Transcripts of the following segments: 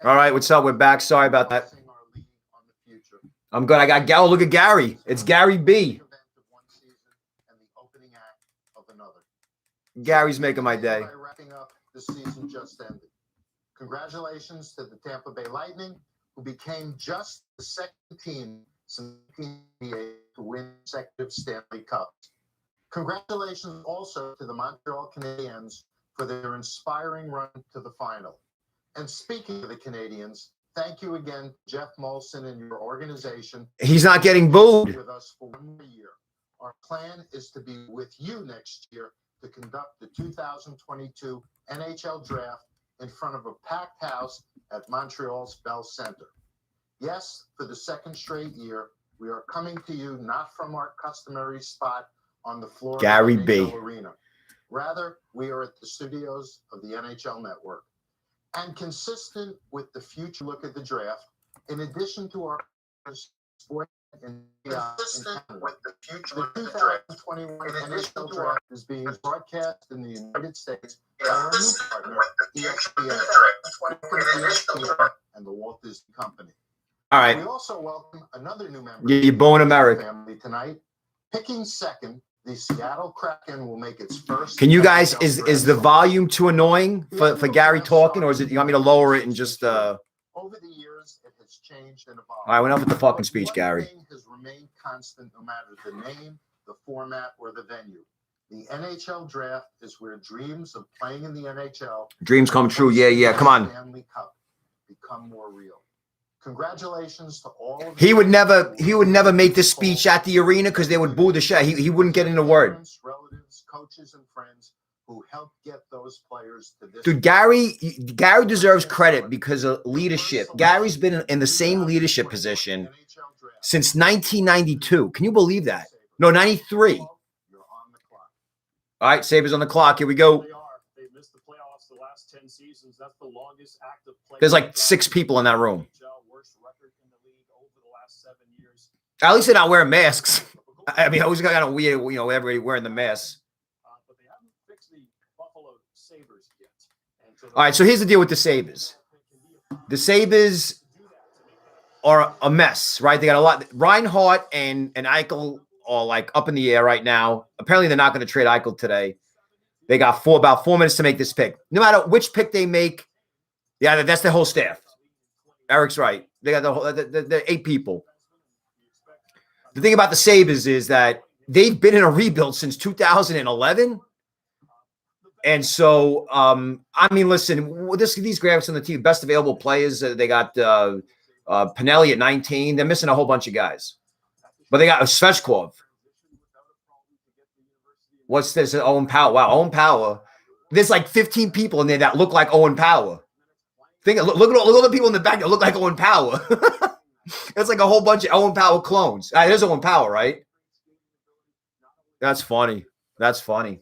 All right, what's up? We're back. Sorry about that. I'm good. I got Gal. Look at Gary. It's Gary B. Gary's making my day. Wrapping up the season just ended. Congratulations to the Tampa Bay Lightning, who became just the second team since 1988 to win consecutive Stanley Cups. Congratulations also to the Montreal Canadiens for their inspiring run to the final. And speaking of the Canadiens, thank you again, Jeff Molson and your organization. He's not getting booed. With us for 1 more year. Our plan is to be with you next year to conduct the 2022 NHL Draft in front of a packed house at Montreal's Bell Center. Yes, for the second straight year, we are coming to you not from our customary spot on the floor Gary of the B. NHL Arena. Rather, we are at the studios of the NHL Network. And consistent with the future look at the draft, in addition to our sport and consistent with the future look at the draft, 2021 NHL Draft is being broadcast in the United States by our new partner, ESPN, and the Walt Disney Company. All right. We also welcome another new member You're born America family tonight. Picking second, the Seattle Kraken will make its first. Can you guys, is the volume too annoying for Gary talking, or is it, you want me to lower it and just Over the years, it has changed and evolved. All right, enough with the fucking speech, Gary. One thing has remained constant no matter the name, the format, or the venue. The NHL Draft is where dreams of playing in the NHL, dreams come true. Yeah, come on. Stanley Cup become more real. Congratulations to all of He would never make this speech at the arena because they would boo the shit. He wouldn't get in a word. Relatives, coaches, and friends who helped get those players to this. Dude, Gary deserves credit because of leadership. Gary's been in the same leadership position since 1992. Can you believe that? No, 93. All right, Sabres on the clock. Here we go. They've missed the playoffs the last 10 seasons. That's the longest active play. There's like 6 people in that room. Worst record in the league over the last 7 years. At least they're not wearing masks. I mean, I was kind of weird, everybody wearing the masks. But they haven't fixed the Buffalo Sabres yet. All right, so here's the deal with the Sabres. The Sabres are a mess, right? They got a lot. Reinhart and Eichel are like up in the air right now. Apparently, they're not going to trade Eichel today. They got about 4 minutes to make this pick. No matter which pick they make, yeah, that's the whole staff. Eric's right. They got the 8 people. The thing about the Sabres is that they've been in a rebuild since 2011. And so, I mean, listen, these graphics on the team, best available players, they got Pinelli at 19. They're missing a whole bunch of guys. But they got Svechkov. What's this? Owen Power. Wow, Owen Power. There's like 15 people in there that look like Owen Power. Look at all the people in the back that look like Owen Power. It's like a whole bunch of Owen Power clones. There's Owen Power, right? That's funny. That's funny.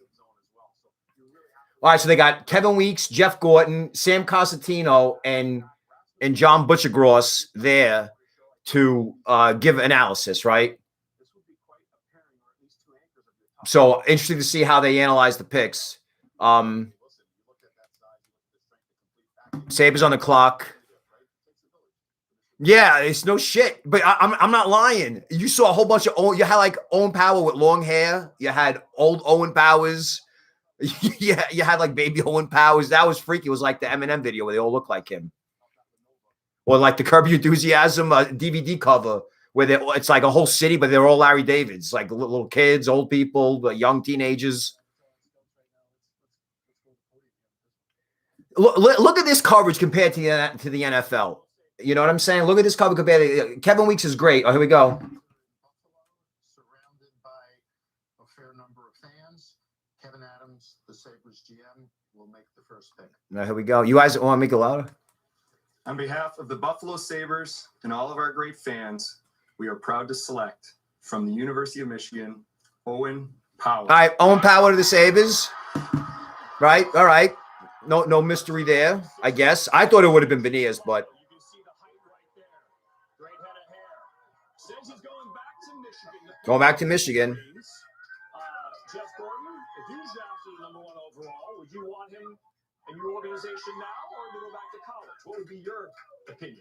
All right, so they got Kevin Weeks, Jeff Gorton, Sam Cosentino, and John Butchergross there to give analysis, right? So interesting to see how they analyze the picks. Sabres on the clock. Yeah, it's no shit. But I'm not lying. You saw a whole bunch of you had like Owen Power with long hair. You had old Owen Powers. Yeah, you had like baby Owen Powers. That was freaky. It was like the Eminem video where they all look like him. Or like the Curb Your Enthusiasm DVD cover where it's like a whole city, but they're all Larry Davids, like little kids, old people, young teenagers. Look at this coverage compared to the NFL. You know what I'm saying? Look at this cover compared to Kevin Weeks is great. Oh, here we go. Surrounded by a fair number of fans, Kevin Adams, the Sabres GM, will make the first pick. Now, here we go. You guys want to make it louder? On behalf of the Buffalo Sabres and all of our great fans, we are proud to select from the University of Michigan, Owen Power. All right, Owen Power to the Sabres. Right? All right. No mystery there, I guess. I thought it would have been Beniers, but You can see the height right there. Great head of hair. Says he's going back to Michigan. going back to Michigan. Jeff Gordon, if he was drafted number 1 overall, would you want him in your organization now or to go back to college? What would be your opinion?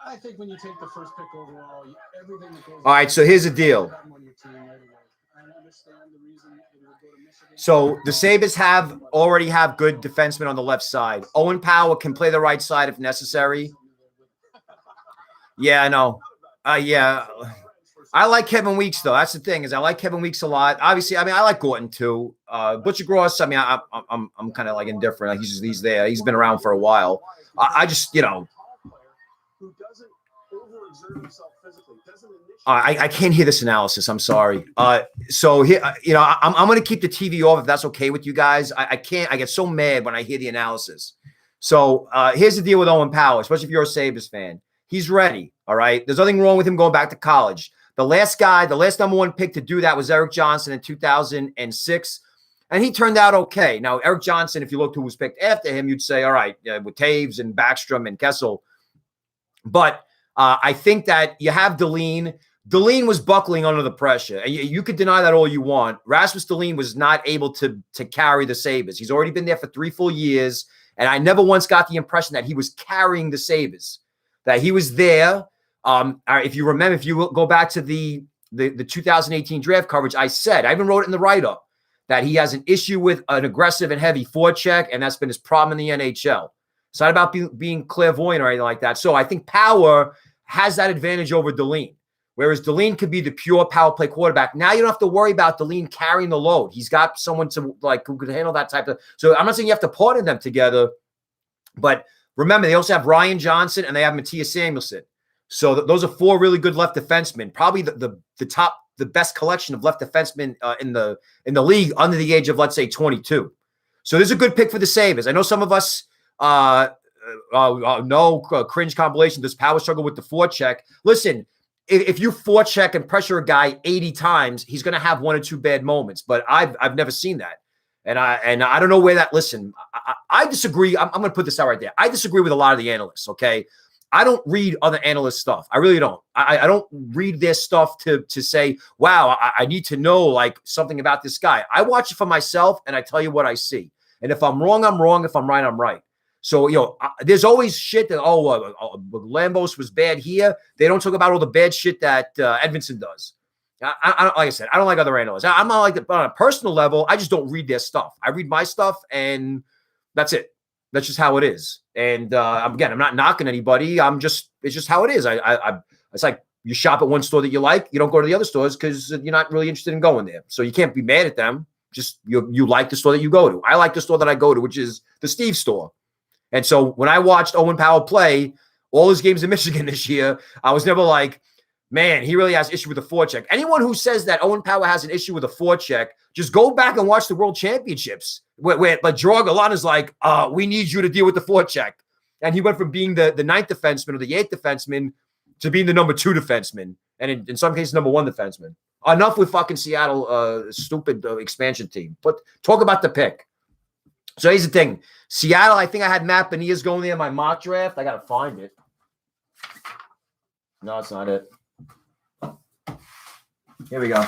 I think when you take the first pick overall, everything that goes. All right, so here's the deal. I understand the reason that he would go to Michigan. So the Sabres already have good defensemen on the left side. Owen Power can play the right side if necessary. Yeah, I know. Yeah. I like Kevin Weeks, though. That's the thing, is I like Kevin Weeks a lot. Obviously, I mean, I like Gorton, too. Butcher Gross, I mean, I'm kind of like indifferent. He's there. He's been around for a while. I just, you know. Who doesn't overexert himself physically, doesn't initiate. I can't hear this analysis. I'm sorry. So here, you know, I'm going to keep the TV off if that's okay with you guys. I can't. I get so mad when I hear the analysis. So here's the deal with Owen Power, especially if you're a Sabres fan. He's ready. All right. There's nothing wrong with him going back to college. The last number one pick to do that was Erik Johnson in 2006. And he turned out okay. Now, Erik Johnson, if you looked who was picked after him, you'd say, all right, with Taves and Backstrom and Kessel. But I think that you have Dahlin. Dahlin was buckling under the pressure. And you could deny that all you want. Rasmus Dahlin was not able to carry the Sabres. He's already been there for 3 full years. And I never once got the impression that he was carrying the Sabres, that he was there. If you remember, if you go back to the 2018 draft coverage, I even wrote it in the write-up, that he has an issue with an aggressive and heavy forecheck, and that's been his problem in the NHL. It's not about being clairvoyant or anything like that. So I think Power has that advantage over Dahlin, whereas Dahlin could be the pure power play quarterback. Now you don't have to worry about Dahlin carrying the load. He's got someone who could handle that type of. So I'm not saying you have to partner them together, but remember, they also have Ryan Johnson and they have Matthias Samuelsson. So those are 4 really good left defensemen, probably the best collection of left defensemen in the league under the age of, let's say, 22. So this is a good pick for the Sabres. I know some of us cringe compilation. Does Power struggle with the forecheck? Listen, if you forecheck and pressure a guy 80 times, he's going to have 1 or 2 bad moments. But I've never seen that, and I don't know where that. Listen, I disagree. I'm going to put this out right there. I disagree with a lot of the analysts. Okay. I don't read other analyst stuff. I really don't. I don't read their stuff to say, wow, I need to know like something about this guy. I watch it for myself and I tell you what I see. And if I'm wrong, I'm wrong. If I'm right, I'm right. So, there's always shit that, Lambos was bad here. They don't talk about all the bad shit that Edvinsson does. I like I said, I don't like other analysts. I'm not like that, but on a personal level, I just don't read their stuff. I read my stuff and that's it. That's just how it is. And again, I'm not knocking anybody. It's just how it is. It's like you shop at one store that you like. You don't go to the other stores because you're not really interested in going there. So you can't be mad at them. Just you like the store that you go to. I like the store that I go to, which is the Steve store. And so when I watched Owen Power play all his games in Michigan this year, I was never like, man, he really has issue with the forecheck. Anyone who says that Owen Power has an issue with a forecheck, just go back and watch the World Championships where Gerard Allan is like, we need you to deal with the forecheck. And he went from being the 9th defenseman or the 8th defenseman to being the number 2 defenseman. And in some cases, number 1 defenseman. Enough with fucking Seattle, stupid expansion team. But talk about the pick. So here's the thing. Seattle, I think I had Matt Beniers going there in my mock draft. I got to find it. No, it's not it. Here we go.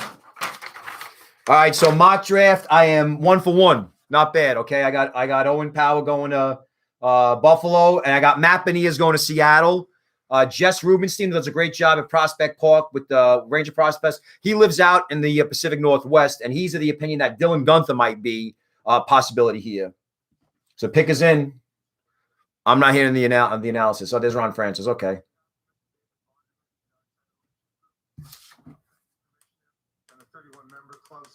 All right, so mock draft, I am 1 for 1. Not bad, okay? I got Owen Power going to Buffalo, and I got Matt Beniers going to Seattle. Jess Rubenstein does a great job at Prospect Park with the Ranger prospects. He lives out in the Pacific Northwest, and he's of the opinion that Dylan Guenther might be a possibility here. So pick is in. I'm not hearing the analysis. Oh, there's Ron Francis. Okay.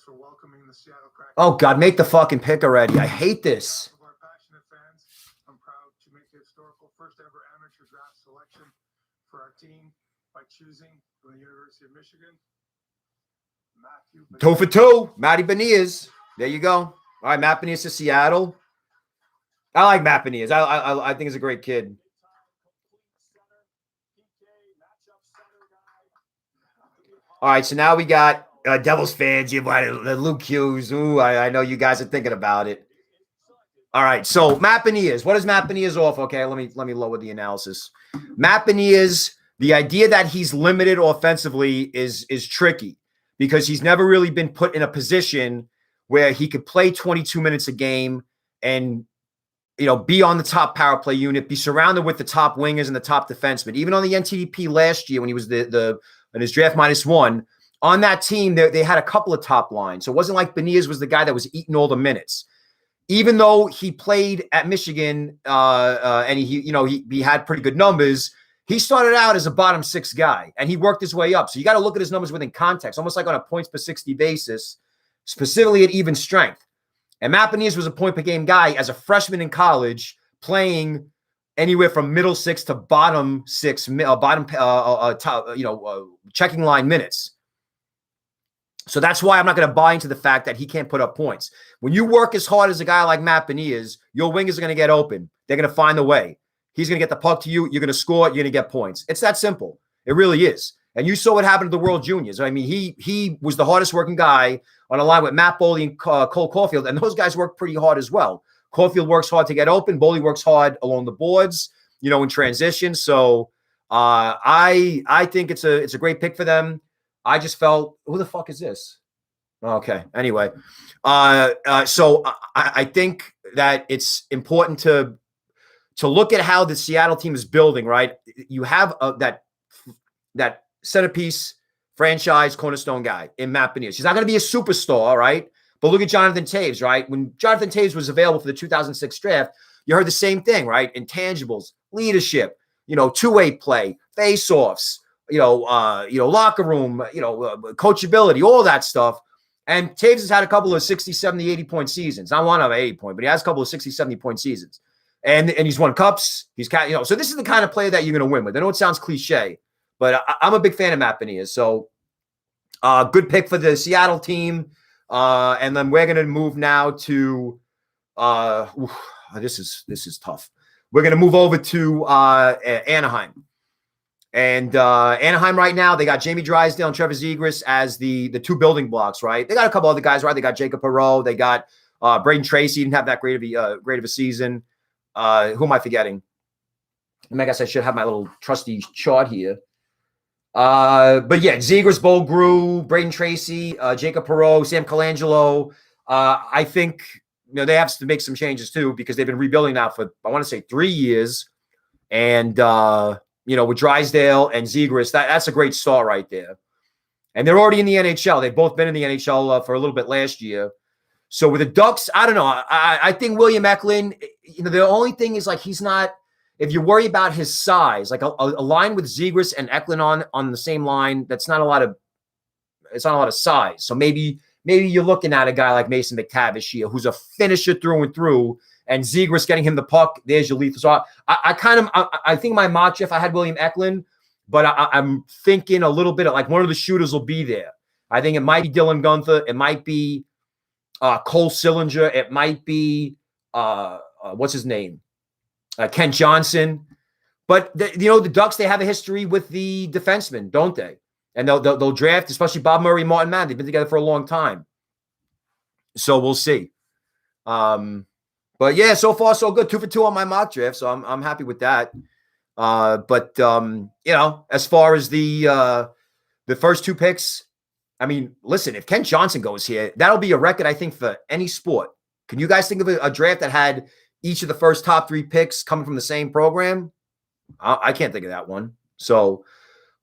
For welcoming the Seattle Kraken. Oh, God, make the fucking pick already. I hate this. Of our passionate fans, I'm proud to make the historical first ever amateur draft selection for our team by choosing from the University of Michigan, Matthew Beniers. 2 for 2. Matty Beniers. There you go. All right, Matt Beniers to Seattle. I like Matt Beniers. I think he's a great kid. All right, so now we got Devils fans. You invited Luke Hughes. Ooh, I know you guys are thinking about it. All right, so Matt Beniers. What is Matt Beniers off? Okay, let me lower the analysis. Matt Beniers, the idea that he's limited offensively is tricky because he's never really been put in a position where he could play 22 minutes a game and be on the top power play unit, be surrounded with the top wingers and the top defensemen. Even on the NTDP last year when he was in his draft -1, on that team, they had a couple of top lines. So it wasn't like Beniers was the guy that was eating all the minutes. Even though he played at Michigan and he had pretty good numbers, he started out as a bottom 6 guy and he worked his way up. So you got to look at his numbers within context, almost like on a points per 60 basis, specifically at even strength. And Matt Beniers was a point per game guy as a freshman in college, playing anywhere from middle 6 to bottom 6, checking line minutes. So that's why I'm not going to buy into the fact that he can't put up points. When you work as hard as a guy like Matt Beniers, your wingers are going to get open. They're going to find the way. He's going to get the puck to you. You're going to score. You're going to get points. It's that simple. It really is. And you saw what happened to the World Juniors. I mean, he was the hardest working guy on a line with Matt Boldy and Cole Caulfield, and those guys work pretty hard as well. Caulfield works hard to get open. Boldy works hard along the boards, in transition. So I think it's a great pick for them. I just felt, who the fuck is this? Okay. Anyway, so I think that it's important to look at how the Seattle team is building. Right, you have that centerpiece franchise cornerstone guy in Matt Beniers. He's not going to be a superstar, right? But look at Jonathan Taves, right? When Jonathan Taves was available for the 2006 draft, you heard the same thing, right? Intangibles, leadership, two-way play, face-offs, locker room, coachability, all that stuff. And Taves has had a couple of 60, 70, 80-point seasons. Not one of 80-point, but he has a couple of 60, 70-point seasons. And he's won cups. So this is the kind of player that you're going to win with. I know it sounds cliche, but I'm a big fan of Matt Beniers. So good pick for the Seattle team. And then we're going to move now to this is tough. We're going to move over to Anaheim. And Anaheim right now, they got Jamie Drysdale and Trevor Zegras as the two building blocks, right? They got a couple other guys, right? They got Jacob Perreault. They got Braden Tracy. Didn't have that great of a season. Who am I forgetting? I guess I should have my little trusty chart here. But yeah, Zegras, Bogru, Braden Tracy, Jacob Perreault, Sam Colangelo. I think they have to make some changes too because they've been rebuilding now for, I want to say, 3 years. And with Drysdale and Zegras, that's a great start right there. And they're already in the NHL. They've both been in the NHL for a little bit last year. So with the Ducks, I don't know. I think William Eklund, the only thing is, like, he's not, if you worry about his size, like a line with Zegras and Eklund on the same line, it's not a lot of size. So maybe you're looking at a guy like Mason McTavish here, who's a finisher through and through, and Zegras getting him the puck. There's your lethal. So I think my mock draft, I had William Eklund, but I'm thinking a little bit of, like, one of the shooters will be there. I think it might be Dylan Guenther. It might be Cole Sillinger. It might be what's his name? Kent Johnson. But the Ducks, they have a history with the defensemen, don't they? And they'll draft, especially Bob Murray, Martin Mann. They've been together for a long time. So we'll see. But yeah, so far so good. 2 for 2 on my mock draft, so I'm happy with that. But as far as the first 2 picks, I mean, listen, if Kent Johnson goes here, that'll be a record, I think, for any sport. Can you guys think of a draft that had each of the first top 3 picks coming from the same program? I can't think of that one. So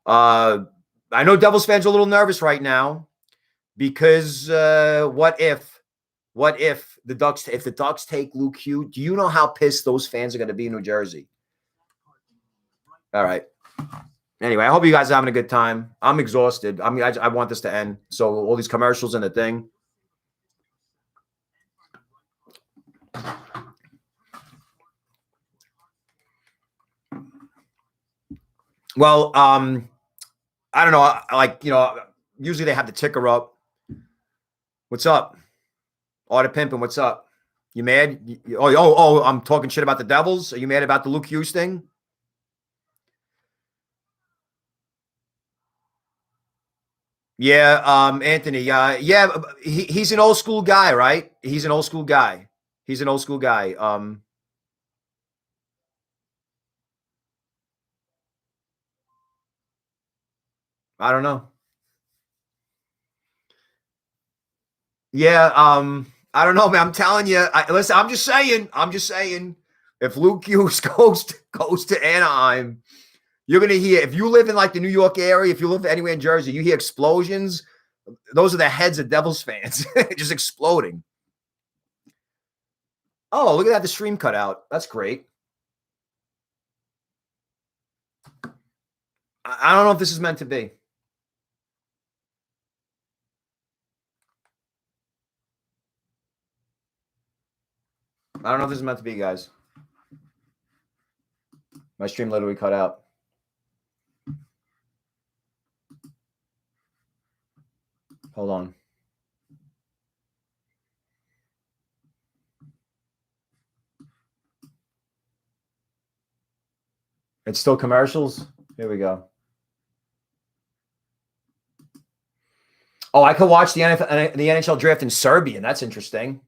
I know Devils fans are a little nervous right now because what if the Ducks take Luke Hughes? Do you know how pissed those fans are going to be in New Jersey? All right. Anyway, I hope you guys are having a good time. I'm exhausted. I mean, I want this to end. So all these commercials and the thing. Well, I don't know. Usually they have the ticker up. What's up? Order Pimpin', what's up? You mad? I'm talking shit about the Devils. Are you mad about the Luke Hughes thing? Yeah, Anthony. Yeah, he's an old school guy, right? He's an old school guy. I don't know. Yeah, I don't know, man. I'm telling you. Listen, I'm just saying. if Luke Hughes goes to Anaheim, you're going to hear, if you live in like the New York area, if you live anywhere in Jersey, you hear explosions. Those are the heads of Devils fans just exploding. Oh, look at that. The stream cut out. That's great. I don't know if this is meant to be. I don't know if this is meant to be, guys. My stream literally cut out. Hold on. It's still commercials? Here we go. Oh, I could watch the NHL draft in Serbian. That's interesting.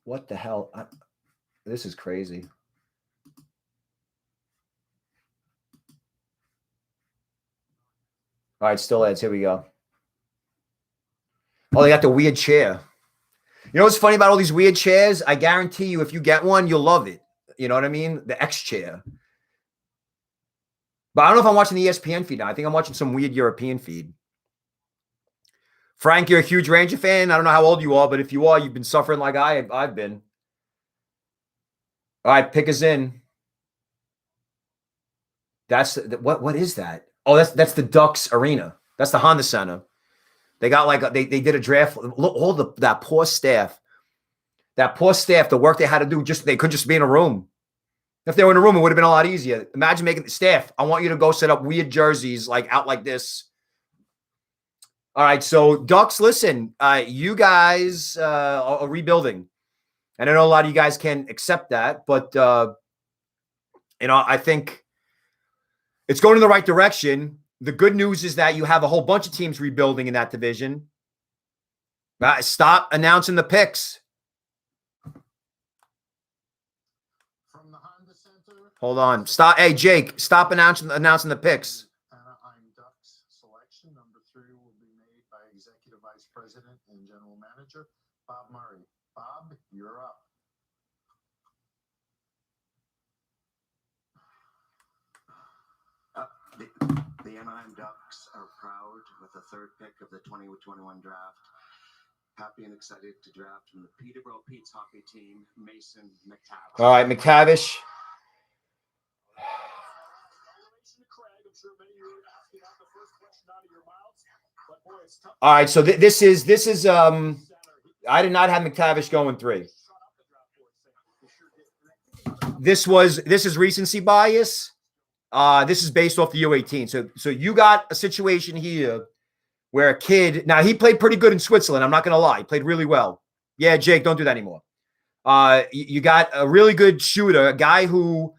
What the hell? This is crazy. All right, still ads. Here we go. Oh, they got the weird chair. You know what's funny about all these weird chairs? I guarantee you, if you get one, you'll love it. You know what I mean? The X chair. But I don't know if I'm watching the ESPN feed now. I think I'm watching some weird European feed. Frank, you're a huge Ranger fan. I don't know how old you are, but if you are, you've been suffering like I've been. All right, pick us in. That's what is that? Oh, that's the Ducks arena. That's the Honda Center. They got like they did a draft. Look, that poor staff. That poor staff, the work they had to do, they could just be in a room. If they were in a room, it would have been a lot easier. Imagine making the staff. I want you to go set up weird jerseys like out like this. All right, so Ducks, listen, you guys are rebuilding. And I know a lot of you guys can't accept that, but I think it's going in the right direction. The good news is that you have a whole bunch of teams rebuilding in that division. Stop announcing the picks. From the Honda Center. Hold on. Stop. Hey, Jake, stop announcing the picks. Anaheim Ducks selection number 3 will be made by Executive Vice President and General Manager Bob Murray. Bob, you're up. The Anaheim Ducks are proud with the 3rd pick of the 2021 draft. Happy and excited to draft from the Peterborough Pete's hockey team, Mason McTavish. All right, McTavish. All right, so this is I did not have McTavish going 3. This is recency bias. This is based off the U18. So you got a situation here where a kid, now he played pretty good in Switzerland. I'm not going to lie. He played really well. Yeah, Jake, don't do that anymore. You got a really good shooter, a guy who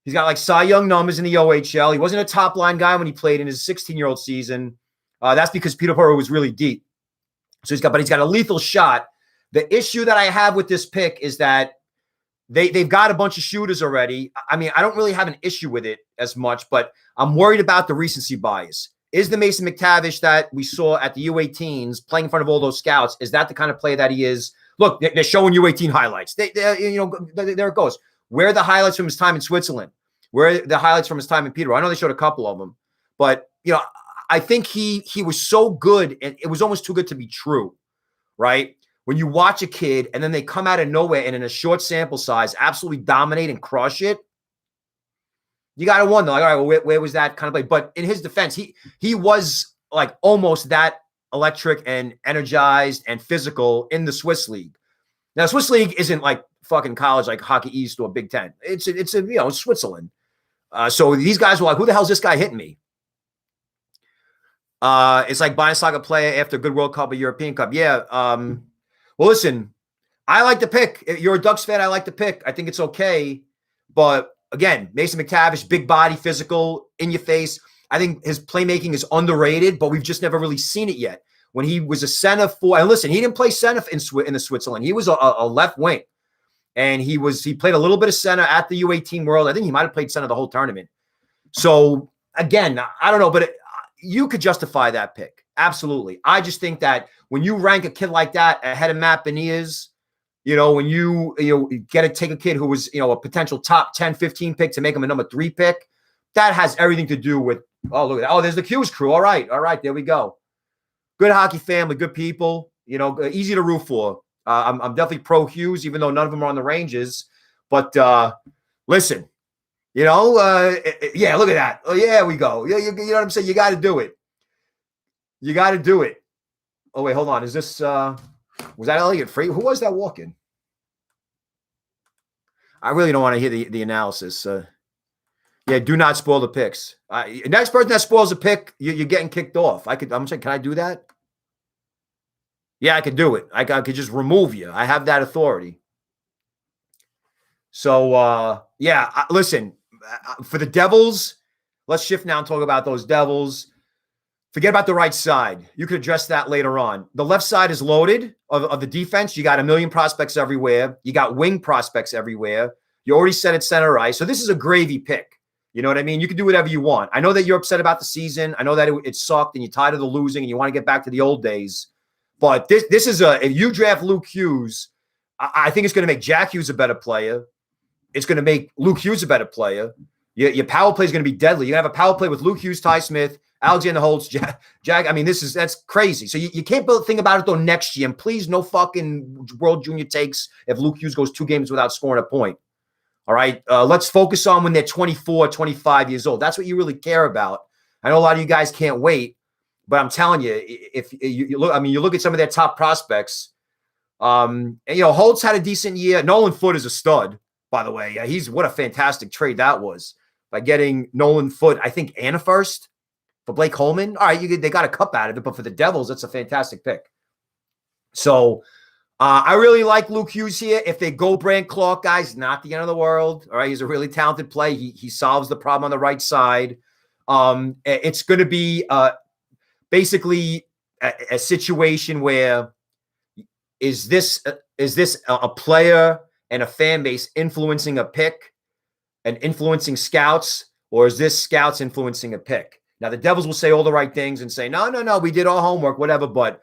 he's got like Cy Young numbers in the OHL. He wasn't a top line guy when he played in his 16-year-old season. That's because Peterborough was really deep. So he's got a lethal shot. The issue that I have with this pick is that they've got a bunch of shooters already. I mean, I don't really have an issue with it as much, but I'm worried about the recency bias. Is the Mason McTavish that we saw at the U18s playing in front of all those scouts, is that the kind of play that he is? Look, they're showing U18 highlights. There it goes. Where are the highlights from his time in Switzerland? Where are the highlights from his time in Peterborough? I know they showed a couple of them, but I think he was so good, and it was almost too good to be true, right? When you watch a kid and then they come out of nowhere and in a short sample size absolutely dominate and crush it, you got to wonder, like, all right, well, where was that kind of play? But in his defense, he was like almost that electric and energized and physical in the Swiss League. Now, Swiss League isn't like fucking college like Hockey East or Big Ten. It's Switzerland. So these guys were like, who the hell is this guy hitting me? It's like buying a soccer player after a good World Cup or European Cup. Yeah. Well, listen, I like the pick. If you're a Ducks fan, I like the pick. I think it's okay. But again, Mason McTavish, big body, physical, in your face. I think his playmaking is underrated, but we've just never really seen it yet. When he was a center for, and listen, he didn't play center in the Switzerland. He was a left wing. And he played a little bit of center at the U18 World. I think he might have played center the whole tournament. So again, I don't know, but you could justify that pick. Absolutely. I just think that when you rank a kid like that ahead of Matt Beniers, when you get to take a kid who was, a potential top 10, 15 pick to make him a number 3 pick, that has everything to do with, oh, look at that. Oh, there's the Hughes crew. All right. There we go. Good hockey family, good people, easy to root for. I'm definitely pro Hughes, even though none of them are on the Rangers. But listen, yeah, look at that. Oh, yeah, we go. Yeah, you know what I'm saying? You got to do it. Oh, wait, hold on. Is this was that Elliott Free? Who was that walking? I really don't want to hear the analysis. Yeah, do not spoil the picks. Next person that spoils a pick, you're getting kicked off. I'm saying, can I do that? Yeah, I could do it. I could just remove you. I have that authority. So, listen, for the Devils, let's shift now and talk about those Devils. Forget about the right side. You could address that later on. The left side is loaded of the defense. You got a million prospects everywhere. You got wing prospects everywhere. You already said it's center ice. So this is a gravy pick. You know what I mean? You can do whatever you want. I know that you're upset about the season. I know that it sucked and you're tired of the losing and you want to get back to the old days. But this is if you draft Luke Hughes, I think it's going to make Jack Hughes a better player. It's going to make Luke Hughes a better player. Your power play is going to be deadly. You're going to have a power play with Luke Hughes, Ty Smith, Alexander Holtz, Jack. I mean, that's crazy. So you can't think about it, though, next year. And please, no fucking World Junior takes if Luke Hughes goes 2 games without scoring a point. All right? Let's focus on when they're 24, 25 years old. That's what you really care about. I know a lot of you guys can't wait, but I'm telling you, if you look at some of their top prospects, Holtz had a decent year. Nolan Foote is a stud, by the way. Yeah, what a fantastic trade that was by getting Nolan Foote, I think, and a first for Blake Holman. All right, they got a cup out of it, but for the Devils, that's a fantastic pick. So I really like Luke Hughes here. If they go Brandt Clarke, guys, not the end of the world. All right, he's a really talented play. He solves the problem on the right side. It's going to be basically a situation where is this a player and a fan base influencing a pick and influencing scouts, or is this scouts influencing a pick? Now, the Devils will say all the right things and say, no, we did our homework, whatever, but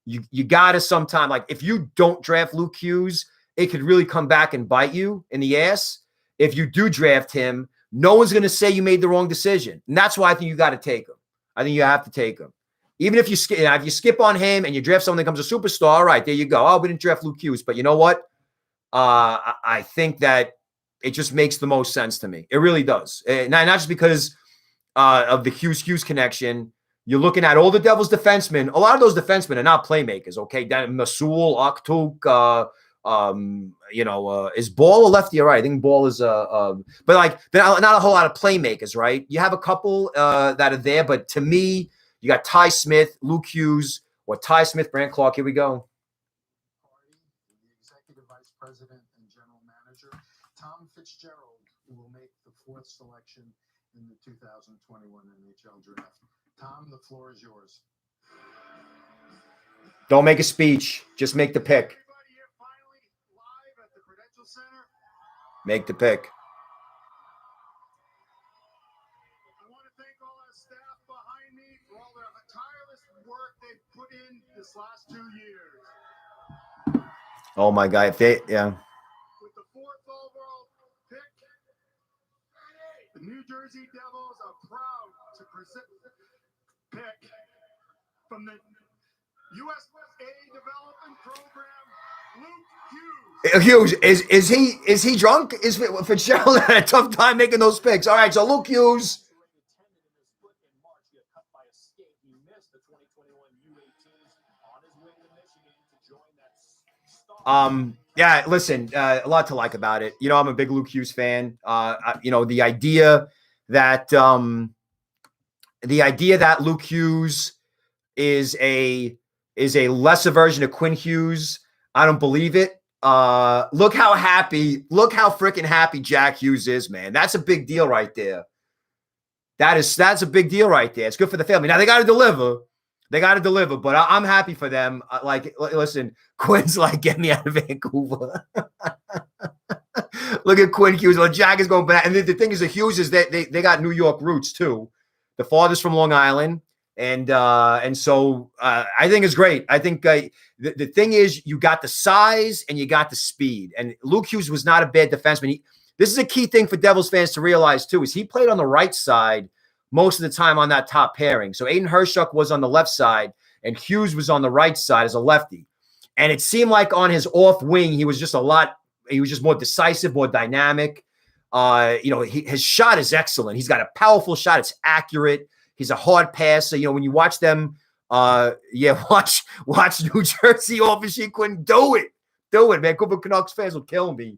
you got to sometime, like if you don't draft Luke Hughes, it could really come back and bite you in the ass. If you do draft him, no one's going to say you made the wrong decision. And that's why I think you got to take him. I think you have to take him. Even if you skip on him and you draft someone that becomes a superstar, all right, there you go. Oh, we didn't draft Luke Hughes. But you know what? I think that it just makes the most sense to me. It really does. Not just because of the Hughes connection. You're looking at all the Devils defensemen. A lot of those defensemen are not playmakers, okay? Masul, Akhtuk, is Ball a lefty or right? I think Ball is but like not a whole lot of playmakers, right? You have a couple that are there, but to me, you got Ty Smith, Luke Hughes, or Ty Smith, Brandt Clarke. Here we go. The executive vice president and general manager, Tom Fitzgerald, will make the 4th selection in the 2021 NHL draft. Tom, the floor is yours. Don't make a speech. Just make the pick. Everybody here finally live at the Prudential Center. Make the pick. I want to thank all our staff behind me for all their tireless work they've put in this last 2 years. Oh my God! Yeah. With the 4th overall pick, the New Jersey Devils are proud to present pick from the USA Development Program, Luke Hughes. Hughes, is he drunk? Is Fitzgerald had a tough time making those picks? All right, so Luke Hughes. Yeah, listen, a lot to like about it. I'm a big Luke Hughes fan. The idea that Luke Hughes is a lesser version of Quinn Hughes, I don't believe it. Look how freaking happy Jack Hughes is, man. That's a big deal right there. That's a big deal right there. It's good for the family. Now they got to deliver. But I'm happy for them. Listen, Quinn's like, get me out of Vancouver. Look at Quinn Hughes. Well, Jack is going back. And the thing is, the Hughes is that they got New York roots too. The father's from Long Island, And so I think it's great. I think the thing is you got the size and you got the speed. And Luke Hughes was not a bad defenseman. This is a key thing for Devils fans to realize too, is he played on the right side most of the time on that top pairing. So Aiden Hershuk was on the left side and Hughes was on the right side as a lefty. And it seemed like on his off wing, he was just more decisive, more dynamic. His shot is excellent. He's got a powerful shot. It's accurate. He's a hard passer. When you watch them, watch New Jersey office, couldn't do it. Do it, man. Cooper Canucks fans will kill me.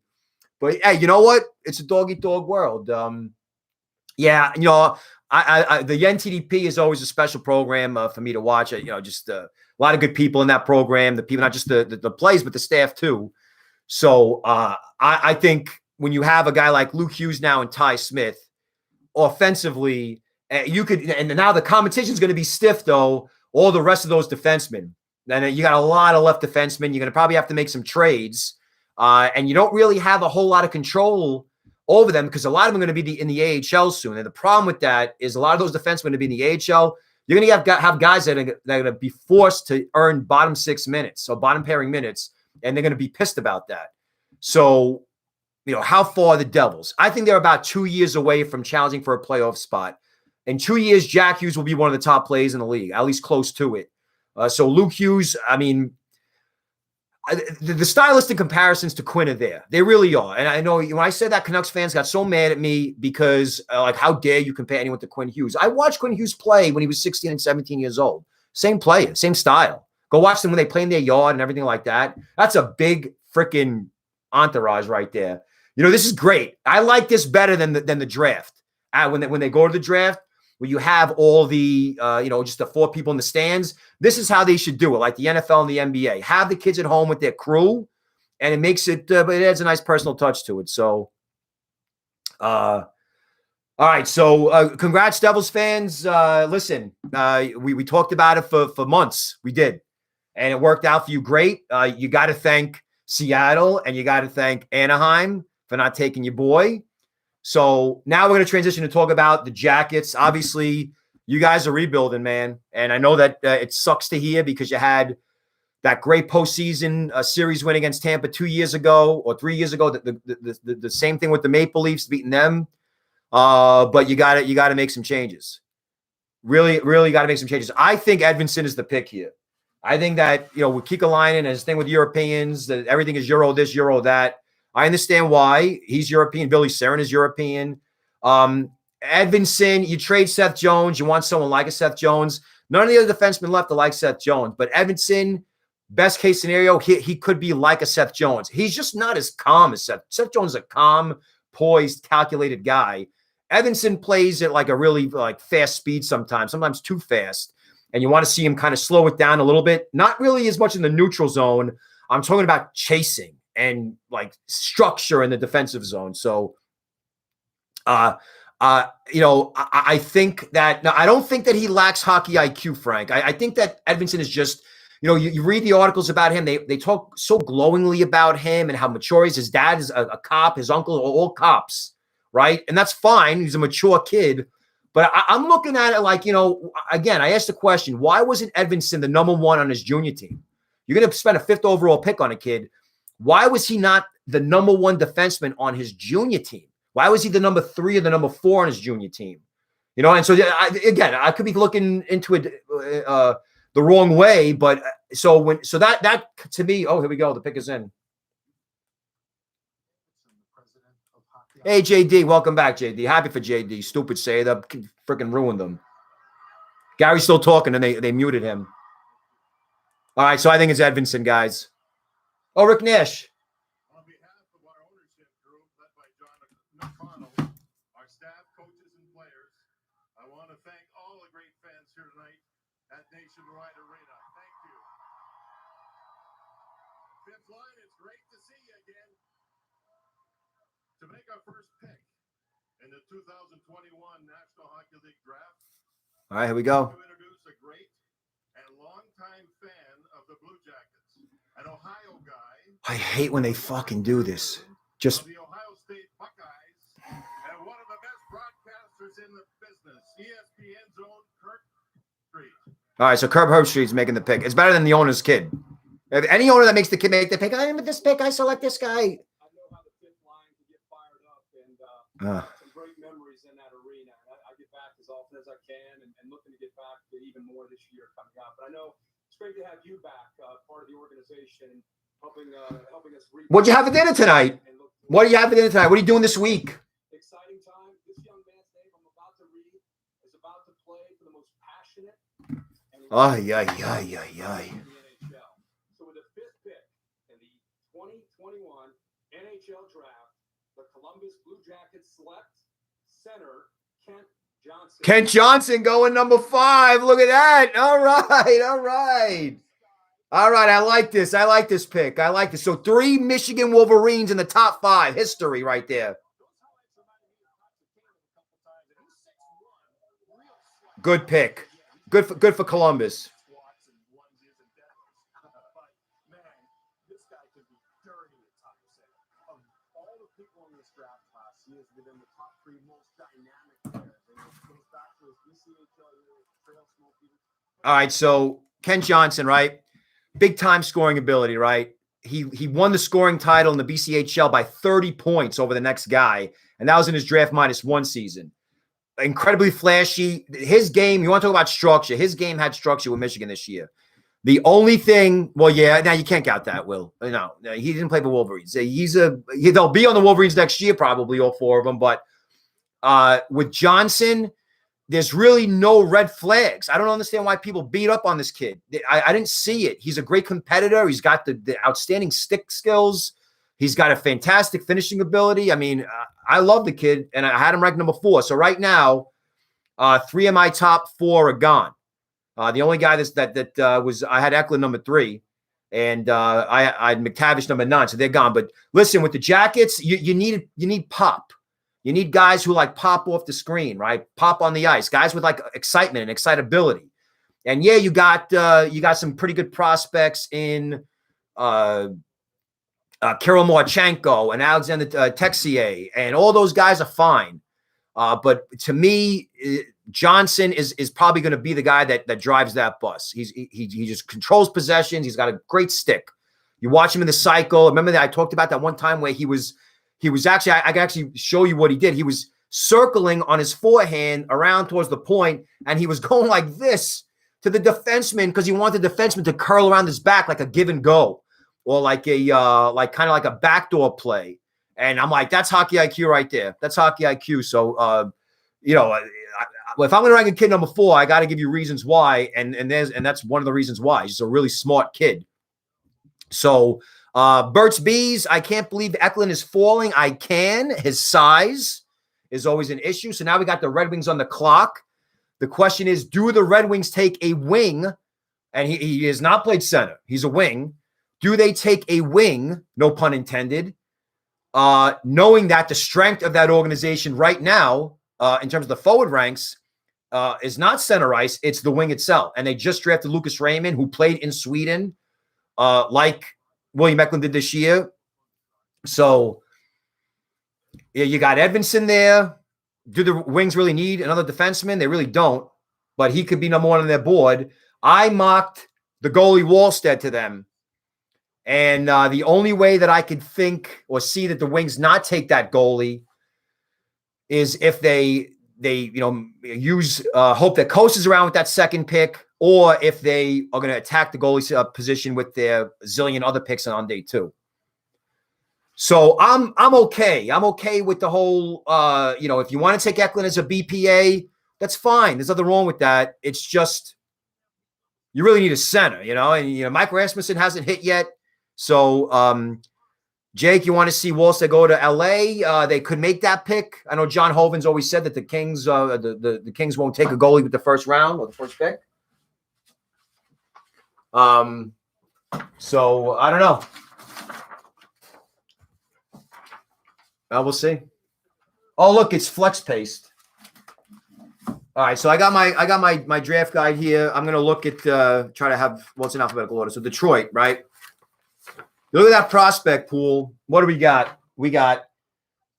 But hey, you know what? It's a dog-eat-dog world. The NTDP is always a special program for me to watch. Just a lot of good people in that program. The people, not just the players, but the staff too. So I think when you have a guy like Luke Hughes now and Ty Smith, offensively, you could, and now the competition is going to be stiff though. All the rest of those defensemen, then you got a lot of left defensemen. You're going to probably have to make some trades, and you don't really have a whole lot of control over them because a lot of them are going to be in the AHL soon. And the problem with that is a lot of those defensemen are going to be in the AHL. You're going to have guys that are going to be forced to earn bottom 6 minutes, so bottom pairing minutes, and they're going to be pissed about that. So, how far are the Devils? I think they're about 2 years away from challenging for a playoff spot. In 2 years, Jack Hughes will be one of the top players in the league, at least close to it. So Luke Hughes, I mean, the stylistic comparisons to Quinn are there. They really are. And I know when I said that, Canucks fans got so mad at me because, how dare you compare anyone to Quinn Hughes? I watched Quinn Hughes play when he was 16 and 17 years old. Same player, same style. Go watch them when they play in their yard and everything like that. That's a big freaking entourage right there. This is great. I like this better than the draft. When they go to the draft, where you have all the, just the 4 people in the stands. This is how they should do it, like the NFL and the NBA. Have the kids at home with their crew, and it makes it, but it adds a nice personal touch to it. So, all right. So, congrats, Devils fans. Listen, we talked about it for months. We did, and it worked out for you great. You got to thank Seattle, and you got to thank Anaheim for not taking your boy. So now we're going to transition to talk about the Jackets. Obviously, you guys are rebuilding, man. And I know that it sucks to hear because you had that great postseason series win against Tampa 2 years ago or 3 years ago. The same thing with the Maple Leafs beating them. But you got to make some changes. Really, really got to make some changes. I think Edvinsson is the pick here. I think that, with Kekalainen and his thing with Europeans, that everything is Euro this, Euro that. I understand why. He's European. Billy Saren is European. Edvinsson, you trade Seth Jones. You want someone like a Seth Jones. None of the other defensemen left to like Seth Jones. But Edvinsson, best case scenario, he could be like a Seth Jones. He's just not as calm as Seth. Seth Jones is a calm, poised, calculated guy. Edvinsson plays at like a really fast speed sometimes too fast. And you want to see him kind of slow it down a little bit. Not really as much in the neutral zone. I'm talking about chasing and structure in the defensive zone. So, I think that I don't think that he lacks hockey IQ, Frank. I think that Edvinsson is just, you read the articles about him. They talk so glowingly about him and how mature he is. His dad is a cop. His uncle are all cops, right? And that's fine. He's a mature kid. But I'm looking at it again, I asked the question, why wasn't Edvinsson the number 1 on his junior team? You're going to spend a 5th overall pick on a kid. Why was he not the number 1 defenseman on his junior team? Why was he the number 3 or the number 4 on his junior team? And so I could be looking into it the wrong way, but that to me, oh, here we go. The pick is in. Hey, JD, welcome back, JD. Happy for JD. Stupid say that freaking ruined them. Gary's still talking, and they muted him. All right, so I think it's Edvinsson, guys. Oh, Rick Nash. On behalf of our ownership group, led by John McConnell, our staff, coaches, and players, I want to thank all the great fans here tonight at Nationwide Arena. Thank you. Fifth line, it's great to see you again. To make our first pick in the 2021 National Hockey League Draft, All right, here we go. to introduce a great and longtime fan of the Blue Jackets, an Ohio guy. I hate when they fucking do this. Just Of the Ohio State Buckeyes, and one of the best broadcasters in the business, ESPN's own Kirk All right, so Curb Herbstreit's making the pick. It's better than the owner's kid. If any owner that makes the kid make the pick, I with this pick, I select this guy. I know how the fifth line can get fired up, and some great memories in that arena. I get back as often as I can, and looking to get back to even more this year coming up. But I know it's great to have you back, part of the organization, helping us. What'd you have for dinner tonight? What do you have for dinner tonight? What are you doing this week? Exciting time. This young man's name I'm about to read is about to play for the most passionate. Ay. In the NHL. So with the fifth pick in the 2021 NHL draft, the Columbus Blue Jackets select center Kent Johnson. Kent Johnson going number 5. Look at that. All right. I like this. I like this pick. I like this. So 3 Michigan Wolverines in the top 5. History right there. Good pick. Good for Columbus. This guy could be dirty at times. Of all the people in this draft class, he is within the top 3 most dynamic players. And it goes back to his BCHL trail smoking. All right, so Kent Johnson, right? Big time scoring ability, right? He won the scoring title in the BCHL by 30 points over the next guy, and that was in his draft -1 season. Incredibly flashy. His game, you want to talk about structure. His game had structure with Michigan this year. The only thing, well, yeah, now you can't count that, Will. No, he didn't play for Wolverines. They'll be on the Wolverines next year, probably all 4 of them. But with Johnson, there's really no red flags. I don't understand why people beat up on this kid. I didn't see it. He's a great competitor. He's got the outstanding stick skills. He's got a fantastic finishing ability. I mean, I love the kid, and I had him ranked number 4. So right now, 3 of my top 4 are gone. The only guy that was I had Eklund number 3, and I had McTavish number 9. So they're gone. But listen, with the Jackets, you need pop. You need guys who like pop off the screen, right? Pop on the ice. Guys with like excitement and excitability. And yeah, you got some pretty good prospects in. Kirill Marchenko and Alexander Texier, and all those guys are fine. But to me, Johnson is probably going to be the guy that drives that bus. He just controls possessions. He's got a great stick. You watch him in the cycle. Remember that I talked about that one time where he was actually, I can actually show you what he did. He was circling on his forehand around towards the point, and he was going like this to the defenseman because he wanted the defenseman to curl around his back like a give and go. Or like kind of like a backdoor play. And I'm like, that's hockey IQ right there. That's hockey IQ. So, if I'm going to rank a kid number 4, I got to give you reasons why. And that's one of the reasons why. He's a really smart kid. So, Burt's Bees, I can't believe Eklund is falling. I can. His size is always an issue. So now we got the Red Wings on the clock. The question is, do the Red Wings take a wing? And he has not played center. He's a wing. Do they take a wing, no pun intended, knowing that the strength of that organization right now, in terms of the forward ranks, is not center ice, it's the wing itself. And they just drafted Lucas Raymond, who played in Sweden, like William Eklund did this year. So yeah, you got Edvinsson there. Do the Wings really need another defenseman? They really don't, but he could be number 1 on their board. I mocked the goalie Wallstedt to them. And the only way that I could think or see that the Wings not take that goalie is if they use hope that Cossa's around with that second pick, or if they are going to attack the goalie position with their zillion other picks on day 2. So I'm okay. I'm okay with the whole. If you want to take Eklund as a BPA, that's fine. There's nothing wrong with that. It's just you really need a center, and Mike Rasmussen hasn't hit yet. So, Jake, you want to see Wallstedt go to LA? They could make that pick. I know John Hoven's always said that the Kings, the Kings won't take a goalie with the first round or the first pick. So I don't know. We'll see. Oh, look, it's flex paste. All right, so I got my draft guide here. I'm gonna look at try to have what's in alphabetical order. So Detroit, right? Look at that prospect pool. What do we got? We got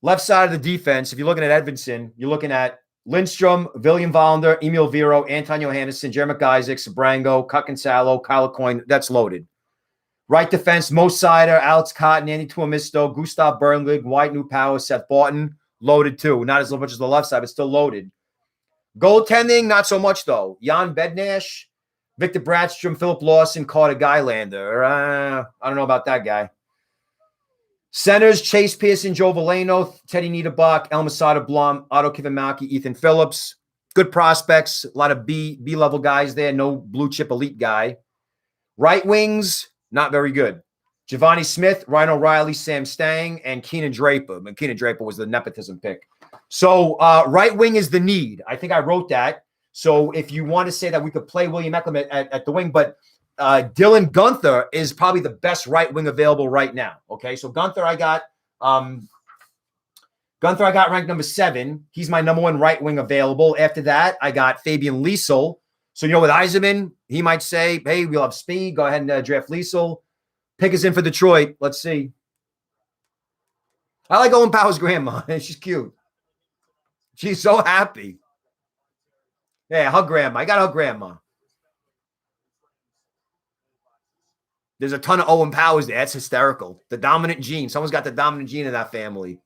left side of the defense. If you're looking at Edvinsson, you're looking at Lindstrom, William Wallander, Emil Vero, Anton Johannesson, Jeremy Isaac, Sabrango, Cuckinsalo, Kyle Coyne. That's loaded. Right defense, Mo Sider, Alex Cotton, Andy Tuomisto, Gustav Bernlig, White New Power, Seth Barton. Loaded too. Not as much as the left side, but still loaded. Goaltending, not so much though. Jan Bednash, Victor Bradstrom, Philip Lawson, Carter Guylander. I don't know about that guy. Centers, Chase Pearson, Joe Valeno, Teddy Niederbach, El Masada Blum, Otto Kivimaki, Ethan Phillips. Good prospects. A lot of B-level guys there. No blue chip elite guy. Right wings, not very good. Giovanni Smith, Ryan O'Reilly, Sam Stang, and Keenan Draper. And Keenan Draper was the nepotism pick. So right wing is the need. I think I wrote that. So if you want to say that we could play William Eklund at the wing, but Dylan Guenther is probably the best right wing available right now. Okay, so Guenther I got ranked number 7. He's my number 1 right wing available. After that, I got Fabian Lysell. So with Yzerman, he might say, "Hey, we'll have speed. Go ahead and draft Lysell. Pick us in for Detroit. Let's see." I like Owen Power's grandma. She's cute. She's so happy. Yeah, her grandma. I got her grandma. There's a ton of Owen Powers there. That's hysterical. The dominant gene. Someone's got the dominant gene in that family.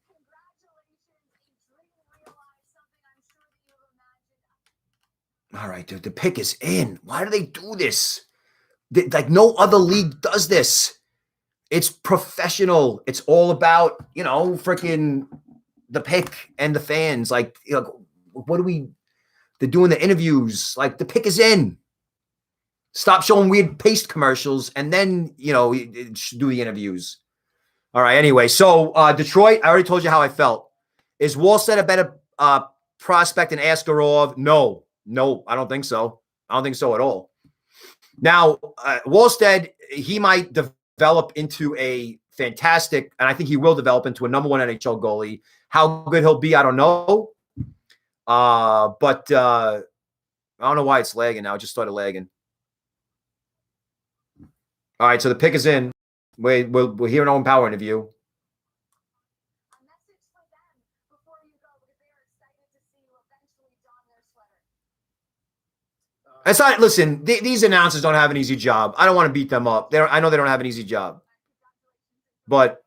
All right, dude. The pick is in. Why do they do this? Like no other league does this. It's professional. It's all about, freaking the pick and the fans. Like, what do we... They're doing the interviews. Like, the pick is in. Stop showing weird paste commercials and then, do the interviews. All right, anyway. So, Detroit, I already told you how I felt. Is Wallstedt a better prospect than Askarov? No, I don't think so. I don't think so at all. Now, Wallstedt, he might develop into a fantastic, and I think he will develop into a number 1 NHL goalie. How good he'll be, I don't know. But I don't know why it's lagging now. It just started lagging. All right, so the pick is in. We're hearing Owen Power interview. It's not. Listen, these announcers don't have an easy job. I don't want to beat them up. I know they don't have an easy job, but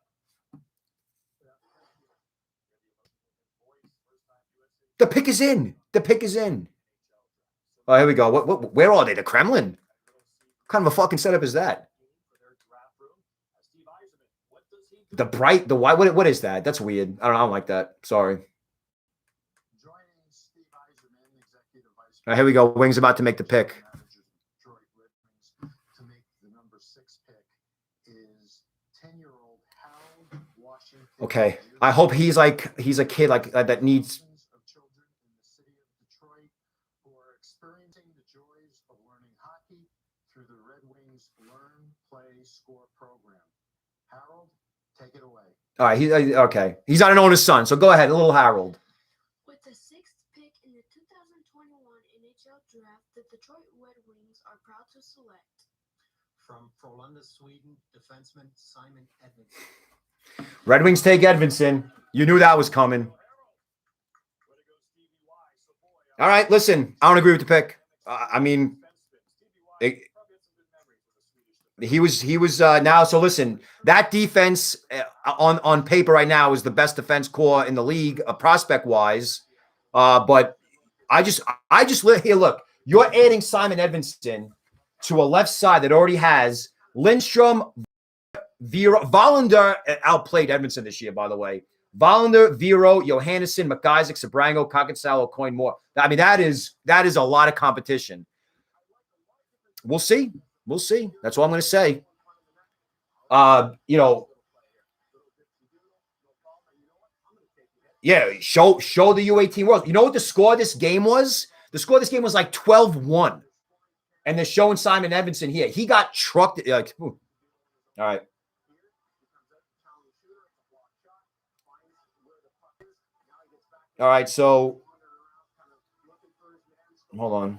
the pick is in. The pick is in. Oh, here we go. Where are they? The Kremlin? What kind of a fucking setup is that? The white. What is that? That's weird. I don't like that. Sorry. All right, here we go. Wings about to make the pick. To make the number 6 pick is 10-year-old Harold Washington. Okay. I hope he's a kid like that needs. Of children in the city of Detroit who are experiencing the joys of learning hockey through the Red Wings Learn, Play, Score program. Harold, take it away. All right. Okay. He's not an owner's son, so go ahead. A little Harold. With the 6th pick in the 2021 NHL draft, the Detroit Red Wings are proud to select from Frölunda, Sweden, defenseman Simon Edvinsson. Red Wings take Edvinsson. You knew that was coming. All right, listen, I don't agree with the pick. He was now. So listen, that defense on paper right now is the best defense core in the league, prospect wise. But I just here. Look, you're adding Simon Edvinsson to a left side that already has Lindstrom, Vero, Wallander outplayed Edvinsson this year, by the way. Wallander, Vero, Johannesson, McIsaac, Sabrango, Cuckinsalo, Coyne more. I mean, that is a lot of competition. We'll see. We'll see. That's all I'm going to say. Yeah, show the U18 world. You know what the score of this game was? The score of this game was like 12-1. And they're showing Simon Edvinsson here. He got trucked. All right. All right, so hold on.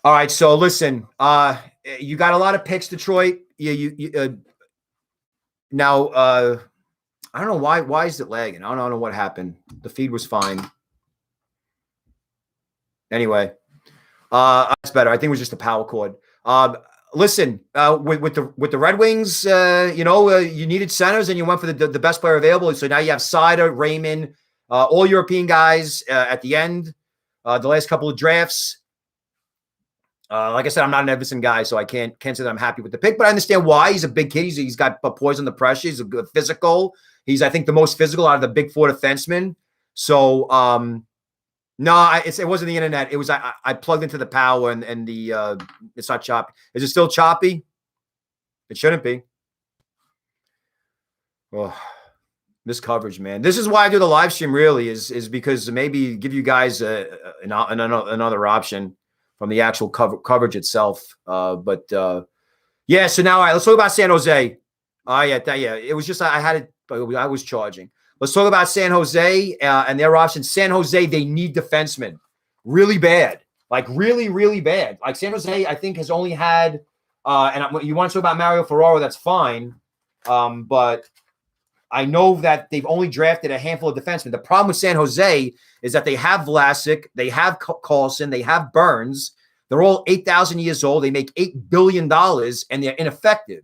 All right, so listen, you got a lot of picks, Detroit. Now, I don't know why. Why is it lagging? I don't know what happened. The feed was fine. Anyway, that's better. I think it was just a power cord. Listen, with the Red Wings, you needed centers and you went for the best player available. So now you have Sider, Raymond, all European guys at the end. The last couple of drafts. Like I said, I'm not an Edvinsson guy, so I can't say that I'm happy with the pick, but I understand why. He's a big kid. He's got poison the pressure. He's a good physical. He's, I think, the most physical out of the big four defensemen. So, no, it wasn't the internet. It was I plugged into the power and the it's not choppy. Is it still choppy? It shouldn't be. Oh, this coverage, man. This is why I do the live stream. Really, is because maybe give you guys another option from the actual coverage itself. Yeah. So now, all right, let's talk about San Jose. Yeah. It was just I was charging. Let's talk about San Jose and their options. San Jose, they need defensemen really bad, like really, really bad. Like San Jose, I think has only had, and you want to talk about Mario Ferraro, that's fine. But I know that they've only drafted a handful of defensemen. The problem with San Jose is that they have Vlasic, they have Carlson, they have Burns. They're all 8,000 years old. They make $8 billion and they're ineffective.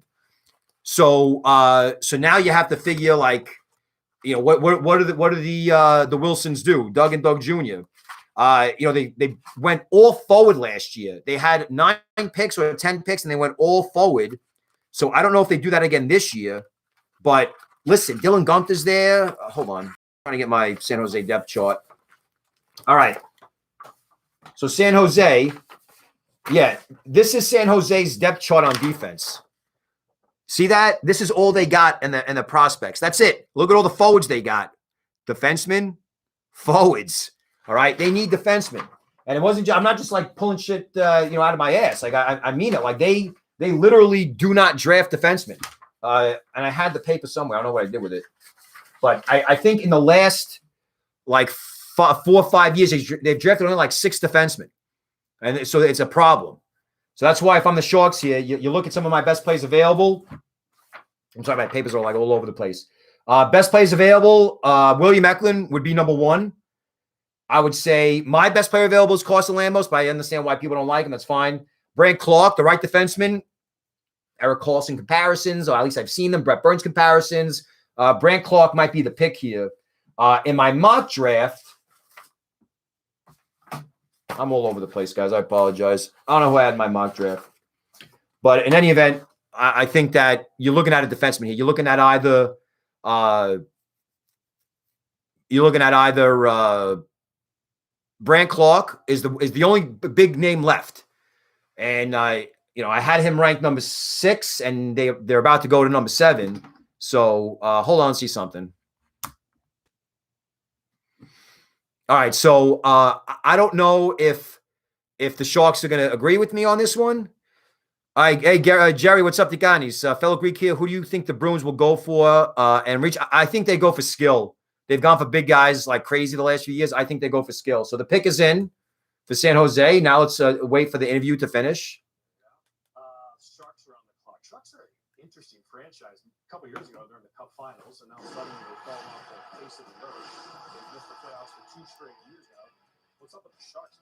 So now you have to figure like, what do the Wilsons do? Doug and Doug Jr. They went all forward last year. They had 9 picks or 10 picks, and they went all forward. So I don't know if they do that again this year. But listen, Dylan Guenther's there. Hold on, I'm trying to get my San Jose depth chart. All right. So San Jose, yeah, this is San Jose's depth chart on defense. See that? This is all they got in the prospects. That's it. Look at all the forwards they got. Defensemen, forwards. All right? They need defensemen. And it wasn't I'm not just like pulling shit out of my ass. Like I mean it. Like they literally do not draft defensemen. And I had the paper somewhere. I don't know what I did with it. But I think in the last like 4 or 5 years, they've drafted only like 6 defensemen. And so it's a problem. So that's why if I'm the Sharks here, you look at some of my best plays available. I'm sorry, my papers are like all over the place. Best plays available, William Eklund would be number 1. I would say my best player available is Cossa Lamos, but I understand why people don't like him. That's fine. Brandt Clarke, the right defenseman. Erik Karlsson comparisons, or at least I've seen them. Brett Burns comparisons. Brandt Clarke might be the pick here. In my mock draft, I'm all over the place, guys. I apologize. I don't know who I had in my mock draft. But in any event, I think that you're looking at a defenseman here. You're looking at either Brandt Clarke is the only big name left. And I had him ranked number 6, and they're about to go to number 7. So hold on, see something. All right, so I don't know if the Sharks are going to agree with me on this one. All right, hey, Jerry, what's up, Tiganis? Fellow Greek here, who do you think the Bruins will go for and reach? I think they go for skill. They've gone for big guys like crazy the last few years. I think they go for skill. So the pick is in for San Jose. Now let's wait for the interview to finish. Sharks are on the clock. Sharks are an interesting franchise. A couple years ago, they're in the Cup Finals, and now suddenly they've fallen off the face of the earth. They've missed the playoffs for 2 straight years now. What's up with the Sharks?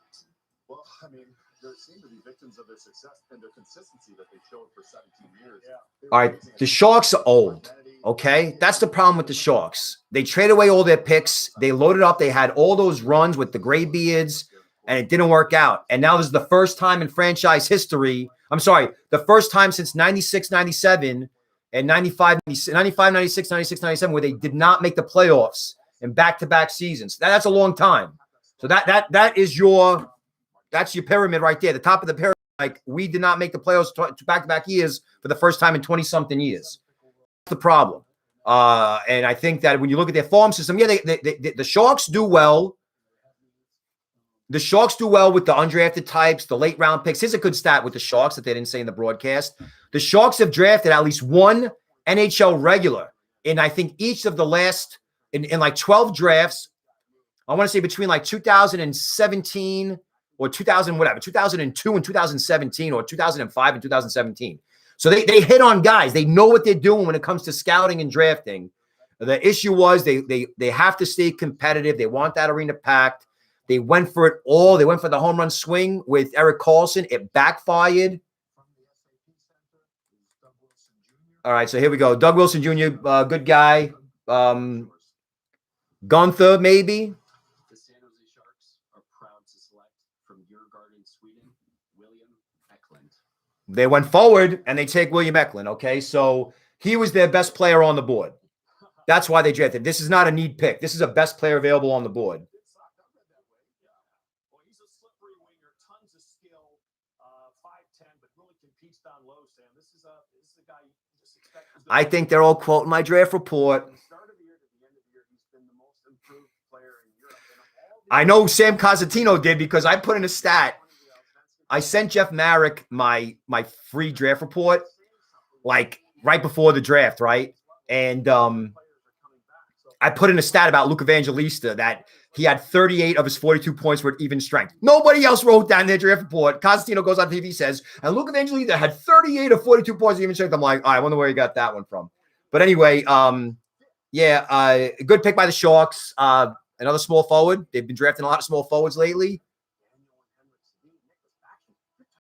Well, I mean, they seem to be victims of their success and their consistency that they've showed for 17 years. Yeah. All right, the Sharks are old, okay? That's the problem with the Sharks. They traded away all their picks. They loaded up. They had all those runs with the Graybeards, and it didn't work out. And now this is the first time in franchise history. I'm sorry, the first time since 96, 97, and 95, 96, 97, where they did not make the playoffs in back-to-back seasons. That's a long time. So that is that's your pyramid right there. The top of the pyramid, like we did not make the playoffs back-to-back years for the first time in 20-something years. That's the problem. And I think that when you look at their farm system, yeah, the Sharks do well. The Sharks do well with the undrafted types, the late round picks. Here's a good stat with the Sharks that they didn't say in the broadcast. The Sharks have drafted at least 1 NHL regular in, I think, each of the last, in like 12 drafts. I want to say between like 2017 or 2000, whatever, 2002 and 2017, or 2005 and 2017. So they hit on guys. They know what they're doing when it comes to scouting and drafting. The issue was they have to stay competitive. They want that arena packed. They went for it all. They went for the home run swing with Erik Karlsson. It backfired. All right, so here we go. Doug Wilson Jr., good guy. Guenther, maybe. The San Jose Sharks are proud to select from Djurgården, Sweden, William Eklund. They went forward, and they take William Eklund, okay? So he was their best player on the board. That's why they drafted. This is not a need pick. This is a best player available on the board. Well, he's a slippery winger, tons of skill, 5'10", but really competes down low, Sam. This is a guy you just expect. I think they're all quoting my draft report. From the start of the year to the end of the year, he's been the most improved player in Europe. I know Sam Cosentino did because I put in a stat. I sent Jeff Marek my free draft report, like right before the draft, right? And I put in a stat about Luke Evangelista that he had 38 of his 42 points were even strength. Nobody else wrote down their draft report. Cosentino goes on TV, says, and Luke Evangelista had 38 of 42 points even strength. I'm like, I wonder where he got that one from. But anyway, good pick by the Sharks. Another small forward. They've been drafting a lot of small forwards lately.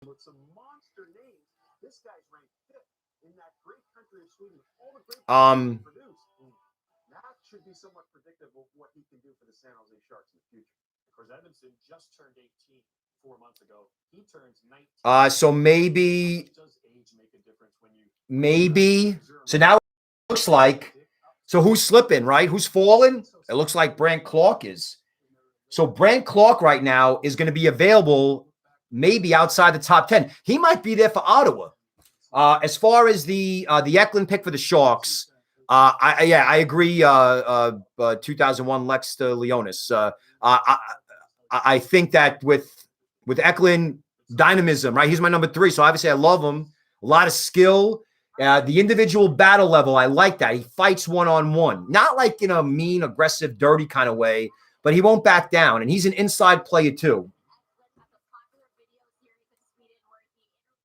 With some monster names, this guy's ranked fifth in that great country of Sweden. All the great produced. That should be somewhat predictive of what he can do for the San Jose Sharks in the future. Because Edvinsson just turned 18 4 months ago. He turns 19. So maybe, Does age make a difference when you so now it looks like, so who's slipping, right? Who's falling? It looks like Brandt Clarke is. So Brandt Clarke right now is going to be available maybe outside the top 10. He might be there for Ottawa. As far as the Eklund pick for the Sharks, I agree. 2001 Lex to Leonis. I think that with Eklund, dynamism, right? He's my number 3, so obviously I love him. A lot of skill. The individual battle level, I like that. He fights one-on-one, not like in a mean, aggressive, dirty kind of way, but he won't back down, and he's an inside player too.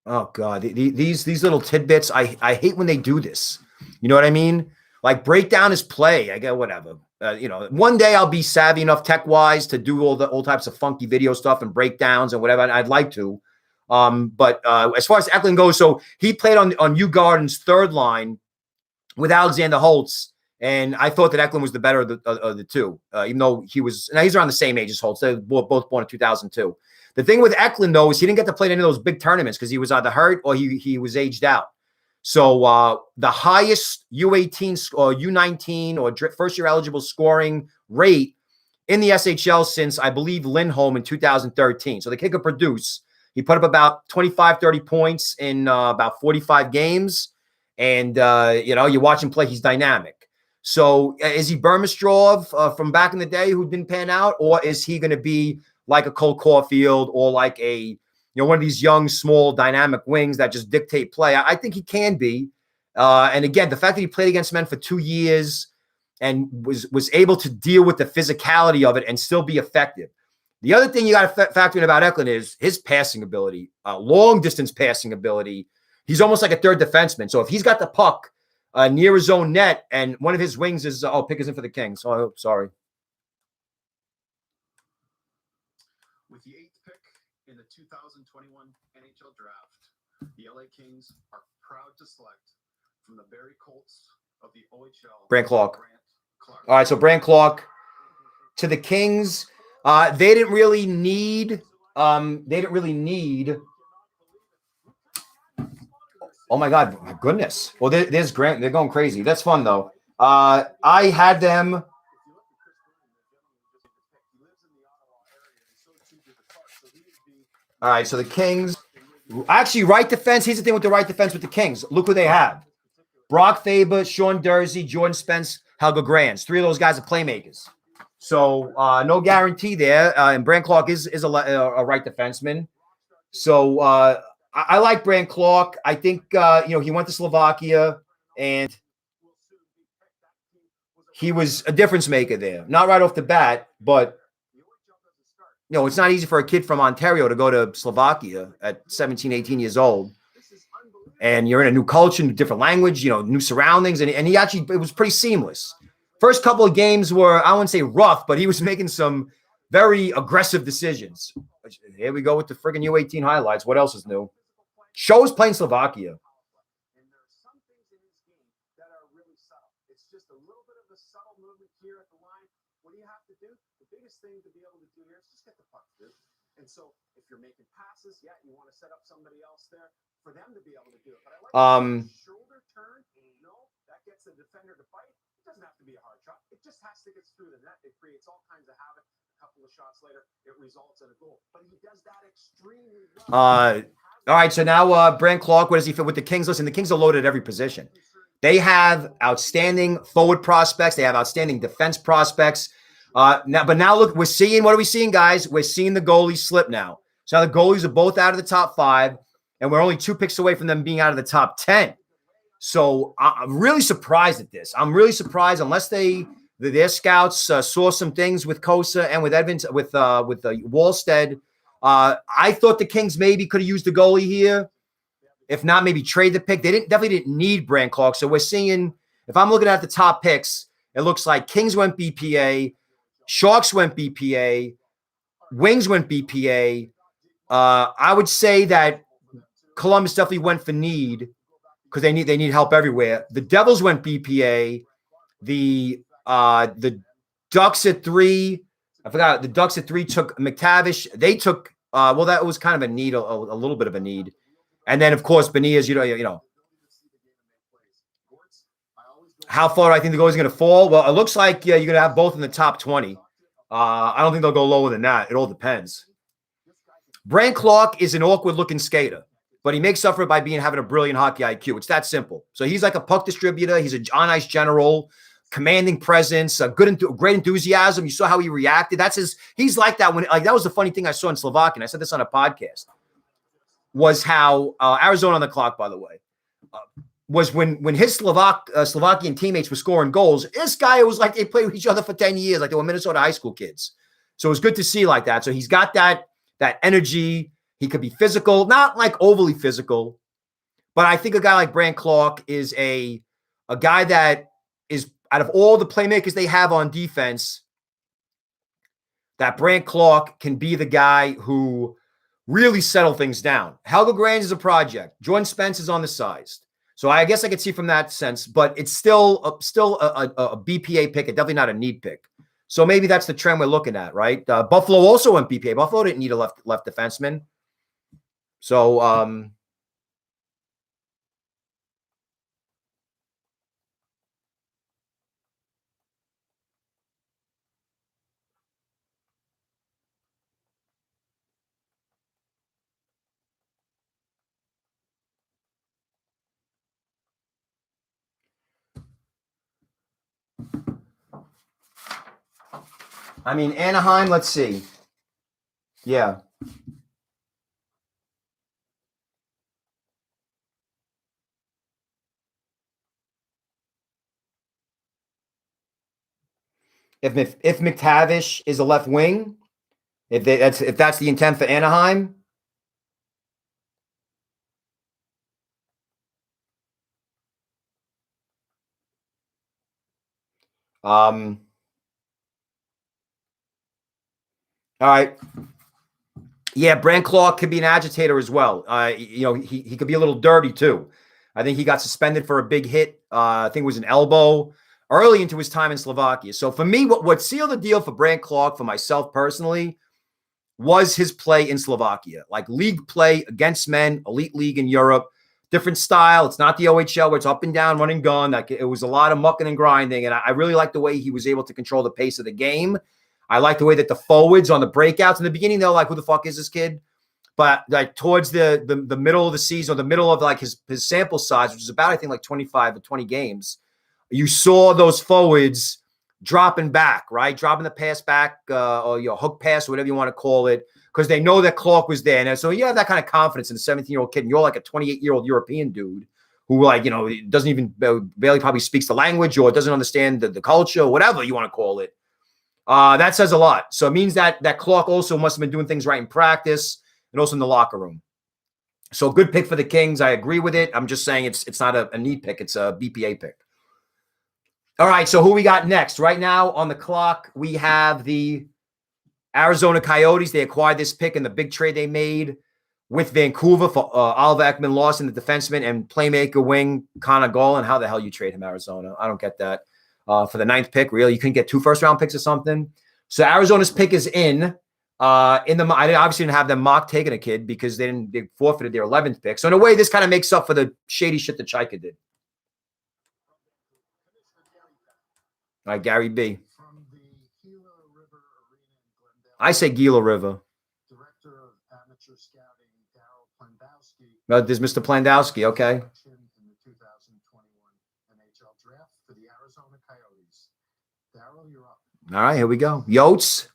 Oh God, these little tidbits, I hate when they do this. You know what I mean? Like break down his play. I get whatever. One day I'll be savvy enough tech-wise to do all types of funky video stuff and breakdowns and whatever. I'd like to. But as far as Eklund goes, so he played on Djurgården's third line with Alexander Holtz, and I thought that Eklund was the better of the two, even though he's around the same age as Holtz. They were both born in 2002. The thing with Eklund, though, is he didn't get to play in any of those big tournaments because he was either hurt or he was aged out. So the highest U18 or U19 or first-year eligible scoring rate in the SHL since, I believe, Lindholm in 2013. So the kid could produce. He put up about 25, 30 points in about 45 games. And, you watch him play, he's dynamic. So is he Burmistrov from back in the day who didn't pan out? Or is he going to be like a Cole Caulfield or like one of these young, small, dynamic wings that just dictate play? I think he can be. And again, the fact that he played against men for 2 years and was able to deal with the physicality of it and still be effective. The other thing you got to factor in about Eklund is his passing ability, long-distance passing ability. He's almost like a third defenseman. So if he's got the puck near his own net and one of his wings is, pick is in for the Kings. Oh, sorry. With the 8th pick in the 2021 NHL draft, the LA Kings are proud to select from the Barrie Colts of the OHL. Brandt Clarke. All right, so Brandt Clarke to the Kings. They didn't really need. Oh my God, my goodness. Well, there's Grant. They're going crazy. That's fun though. I had them. All right, so the Kings. Actually, right defense. Here's the thing with the right defense with the Kings. Look who they have: Brock Faber, Sean Dursey, Jordan Spence, Helga Granz. 3 of those guys are playmakers. So no guarantee there. And Brandt Clarke is a right defenseman. So I like Brandt Clarke. I think he went to Slovakia and he was a difference maker there. Not right off the bat, but it's not easy for a kid from Ontario to go to Slovakia at 17, 18 years old. And you're in a new culture, new different language, new surroundings. And it was pretty seamless. First couple of games were, I wouldn't say rough, but he was making some very aggressive decisions. Here we go with the friggin' U18 highlights. What else is new? Shows playing Slovakia. And there are some things in his game that are really subtle. It's just a little bit of a subtle movement here at the line. What do you have to do? The biggest thing to be able to do here is just get the puck, dude. And so if you're making passes, yeah, you want to set up somebody else there for them to be able to do it. But I like shoulder turn. No, that gets the defender to fight. It doesn't have to be a hard shot. It just has to get through the net. It creates all kinds of havoc. A couple of shots later, it results in a goal. But he does that extremely well. All right, so now Brandt Clarke, what does he fit with the Kings? Listen, the Kings are loaded at every position. They have outstanding forward prospects. They have outstanding defense prospects. Now look, what are we seeing, guys? We're seeing the goalies slip now. So now the goalies are both out of the top 5, and we're only 2 picks away from them being out of the top 10. So I'm really surprised at this. I'm really surprised, unless their scouts saw some things with Cossa and with Edvinsson, with Wallstedt. I thought the Kings maybe could have used the goalie here. If not, maybe trade the pick. They definitely didn't need Brandt Clarke. So we're seeing, if I'm looking at the top picks, it looks like Kings went BPA, Sharks went BPA, Wings went BPA. I would say that Columbus definitely went for need because they need help everywhere. The Devils went BPA. The Ducks at 3. I forgot. The Ducks at 3 took McTavish. They took that was kind of a need, a little bit of a need. And then of course Beniers. How far do I think the goalie's going to fall? Well, it looks like you're going to have both in the top 20. I don't think they'll go lower than that. It all depends. Brandt Clarke is an awkward-looking skater, but he makes up for it by having a brilliant hockey IQ. It's that simple. So he's like a puck distributor. He's an on-ice general, commanding presence, great enthusiasm. You saw how he reacted. He's like that that was the funny thing I saw in Slovakia. I said this on a podcast. Was how Arizona on the clock, by the way. Was when his Slovakian teammates were scoring goals, this guy was like they played with each other for 10 years, like they were Minnesota high school kids. So it was good to see like that. So he's got that energy. He could be physical, not like overly physical, but I think a guy like Brandt Clarke is a guy that is, out of all the playmakers they have on defense, that Brandt Clarke can be the guy who really settle things down. Helga Grange is a project. Jordan Spence is on the size. So I guess I could see from that sense, but it's still a BPA pick, and definitely not a need pick. So maybe that's the trend we're looking at, right? Buffalo also went BPA. Buffalo didn't need a left defenseman. So Anaheim, let's see. Yeah. If McTavish is a left wing, if that's the intent for Anaheim. All right. Yeah, Brandt Clarke could be an agitator as well. He could be a little dirty too. I think he got suspended for a big hit. I think it was an elbow early into his time in Slovakia. So for me, what sealed the deal for Brandt Clarke, for myself personally, was his play in Slovakia. Like league play against men, elite league in Europe, different style. It's not the OHL where it's up and down, run and gun. Like it was a lot of mucking and grinding. And I really like the way he was able to control the pace of the game. I like the way that the forwards on the breakouts in the beginning, they're like, who the fuck is this kid? But like towards the middle of the season, or the middle of like his sample size, which is about, I think, like 25 to 20 games, you saw those forwards dropping back, right? Dropping the pass back or your hook pass or whatever you want to call it, because they know that Clarke was there. And so you have that kind of confidence in a 17-year-old kid, and you're like a 28-year-old European dude who, like, doesn't even barely probably speaks the language or doesn't understand the culture or whatever you want to call it. That says a lot. So it means that Clarke also must have been doing things right in practice and also in the locker room. So good pick for the Kings. I agree with it. I'm just saying it's not a need pick. It's a BPA pick. All right, so who we got next? Right now on the clock, we have the Arizona Coyotes. They acquired this pick in the big trade they made with Vancouver for Oliver Ekman-Larsson, the defenseman, and playmaker wing Connor Garland. How the hell you trade him, Arizona? I don't get that. For the 9th pick, really? You couldn't get 2 first-round picks or something? So Arizona's pick is in. I obviously didn't have them mock taking a kid because they forfeited their 11th pick. So in a way, this kind of makes up for the shady shit that Chaika did. All right, Gary B. From the Gila River Arena in Glendale. I say Gila River. Director of Amateur Scouting, Darryl Plandowski. There's Mr. Plandowski, okay. In the 2021 NHL draft for the Arizona Coyotes. Darryl, you're up. All right, here we go. Yotes.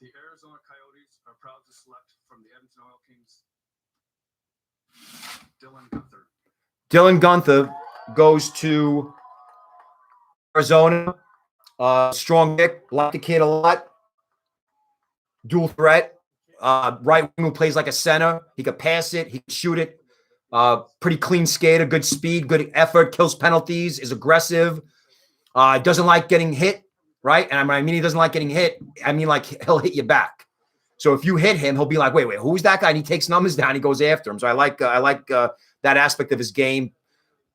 The Arizona Coyotes are proud to select from the Edmonton Oil Kings Dylan Guenther. Dylan Guenther goes to Arizona. Strong pick. Like the kid a lot. Dual threat. Right wing who plays like a center. He could pass it. He could shoot it. Pretty clean skater. Good speed. Good effort. Kills penalties. Is aggressive. Doesn't like getting hit. Right? And when I mean he doesn't like getting hit, I mean like he'll hit you back. So if you hit him, he'll be like, wait, who's that guy? And he takes numbers down. He goes after him. So I like that aspect of his game.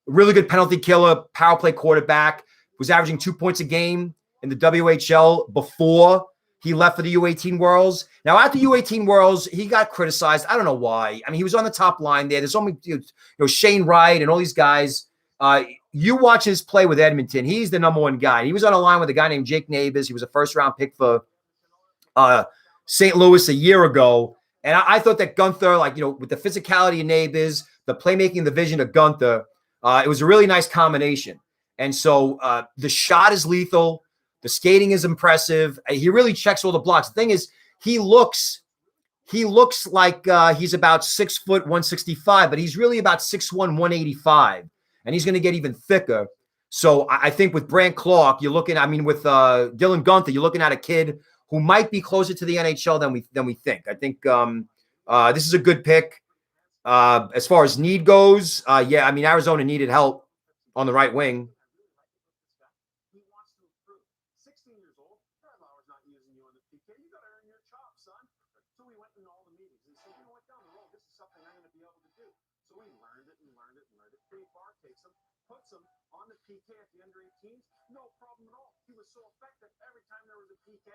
Really good penalty killer. Power play quarterback. Was averaging 2 points a game in the WHL before he left for the U18 Worlds. Now, at the U18 Worlds, he got criticized. I don't know why. I mean, he was on the top line there. There's only Shane Wright and all these guys. You watch his play with Edmonton. He's the number one guy. He was on a line with a guy named Jake Neighbors. He was a first-round pick for St. Louis a year ago. And I thought that Guenther, with the physicality of Neighbors, the playmaking, the vision of Guenther, it was a really nice combination. And so the shot is lethal. The skating is impressive. He really checks all the blocks. The thing is, he looks like he's about 6 foot 165, but he's really about 6'1", 185. And he's going to get even thicker. So I think with Brandt Clarke, with Dylan Guenther, you're looking at a kid who might be closer to the NHL than we think. I think this is a good pick. As far as need goes, Arizona needed help on the right wing. He wants to improve. 16 years old, Brad Lauer's not using you on the PK. You got to earn your chops, son. So we went in all the meetings and said, down the road, this is something I'm going to be able to do. So we learned it. Dave Barr takes him, puts him on the PK at the under 18s. No problem at all. He was so effective. Every time there was a PK,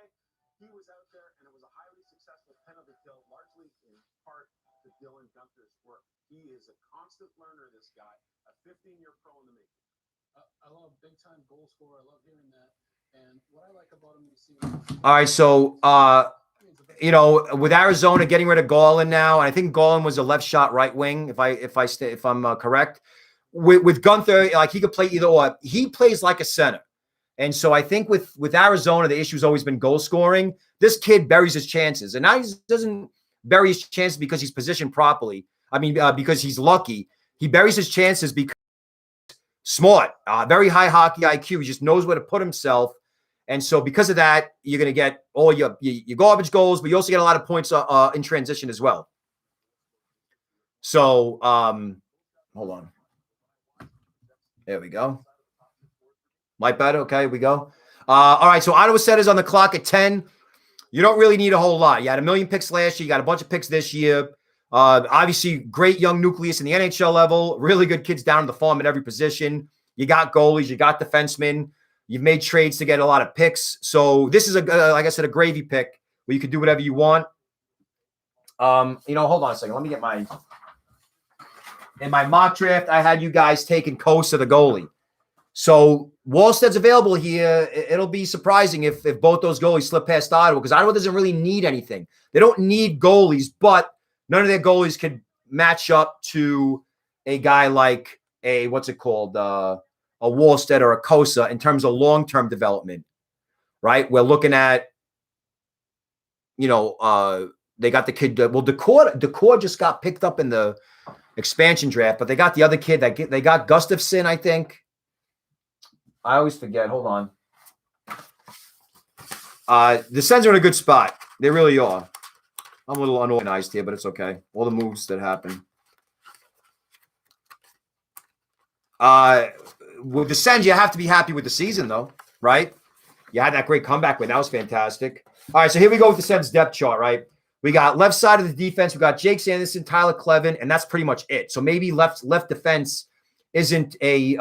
he was out there, and it was a highly successful penalty kill, largely in part to Dylan Guenther's work. He is a constant learner, this guy, a 15-year pro in the making. I love big-time goal scorer. I love hearing that. And what I like about him, you see. All right, so with Arizona getting rid of Garland now, and I think Garland was a left shot right wing, if I'm correct. With Guenther, he could play either or. He plays like a center. And so I think with Arizona, the issue has always been goal scoring. This kid buries his chances. And now he doesn't bury his chances because he's positioned properly. Because he's lucky. He buries his chances because he's smart, very high hockey IQ. He just knows where to put himself. And so because of that, you're going to get all your garbage goals, but you also get a lot of points in transition as well. So hold on. There we go. Might better. Okay, we go. All right, so Ottawa Senators on the clock at 10. You don't really need a whole lot. You had 1 million picks last year. You got a bunch of picks this year. Obviously, great young nucleus in the NHL level. Really good kids down in the farm at every position. You got goalies. You got defensemen. You've made trades to get a lot of picks. So this is, like I said, a gravy pick where you can do whatever you want. Hold on a second. Let me get in my mock draft, I had you guys taking Cossa, the goalie. So Wallstedt's available here. It'll be surprising if both those goalies slip past Ottawa because Ottawa doesn't really need anything. They don't need goalies, but none of their goalies could match up to a guy like a Wallstedt or a Cossa in terms of long-term development, right? We're looking at, they got the kid. Decor just got picked up in the expansion draft, but they got the other kid they got Gustafsson, I think. I always forget. Hold on. The Sens are in a good spot. They really are. I'm a little unorganized here, but it's okay. All the moves that happen. With the Sens, you have to be happy with the season, though, right? You had that great comeback win. That was fantastic. All right, so here we go with the Sens depth chart, right? We got left side of the defense. We got Jake Sanderson, Tyler Kleven, and that's pretty much it. So maybe left defense isn't a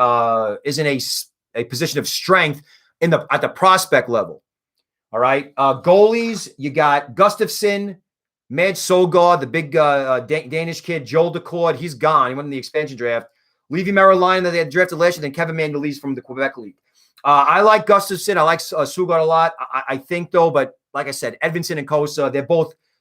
position of strength at the prospect level. All right, goalies, you got Gustafsson, Mad Sogard, the big Danish kid, Joel Decord. He's gone. He went in the expansion draft. Leavy Merriline that they had drafted last year, then Kevin Mandolese from the Quebec League. I like Gustafsson. I like Sugard a lot. I think, though, but like I said, Edvinsson and Cossa,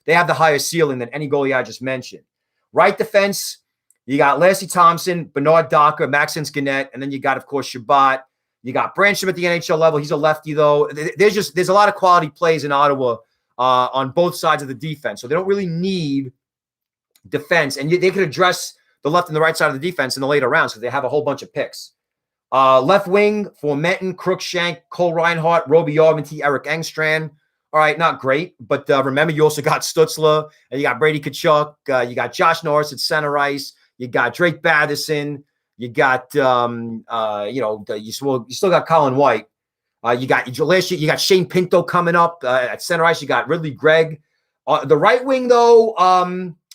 they have the higher ceiling than any goalie I just mentioned. Right defense, you got Lassie Thompson, Bernard Docker, Maxence Gannett, and then you got, of course, Shabbat. You got Brandt at the NHL level. He's a lefty, though. There's a lot of quality plays in Ottawa on both sides of the defense, so they don't really need defense, and they could address the left and the right side of the defense in the later rounds because they have a whole bunch of picks. Left wing for Menton, Crookshank, Cole Reinhardt, Roby Yarventy, Eric Engstrand. All right, not great, but remember, you also got Stutzler, and you got Brady Tkachuk, you got Josh Norris at center ice, you got Drake Batherson, you got you still got Colin White. You got Shane Pinto coming up at center ice. You got Ridley Gregg. The right wing, though,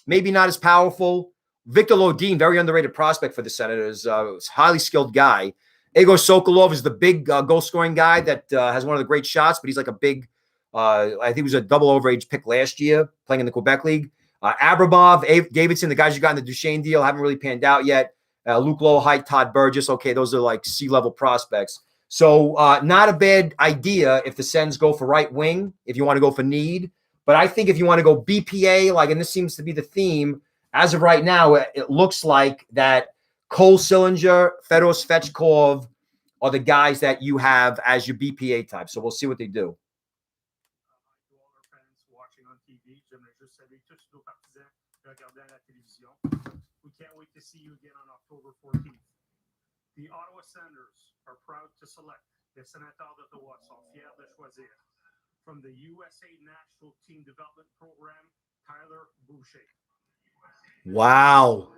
maybe not as powerful. Victor Lodin, very underrated prospect for the Senators. Highly skilled guy. Igor Sokolov is the big goal-scoring guy that has one of the great shots, but he's like a big, I think he was a double overage pick last year, playing in the Quebec League. Abramov, Davidson, the guys you got in the Duchesne deal haven't really panned out yet. Luke Lowe-Height, Todd Burgess. Okay, those are like C-level prospects. So not a bad idea if the Sens go for right wing, if you want to go for need. But I think if you want to go BPA, and this seems to be the theme, as of right now, it looks like that Cole Sillinger, Fedor Svechkov are the guys that you have as your BPA type. So we'll see what they do. To all our fans watching on TV, j'aimerais juste saluer tous nos partisans qui regardent à la télévision. We can't wait to see you again on October 14th. The Ottawa Senators are proud to select les Sénateurs d'Ottawa sont fiers de choisir from the USA National Team Development Program, Tyler Boucher. Wow.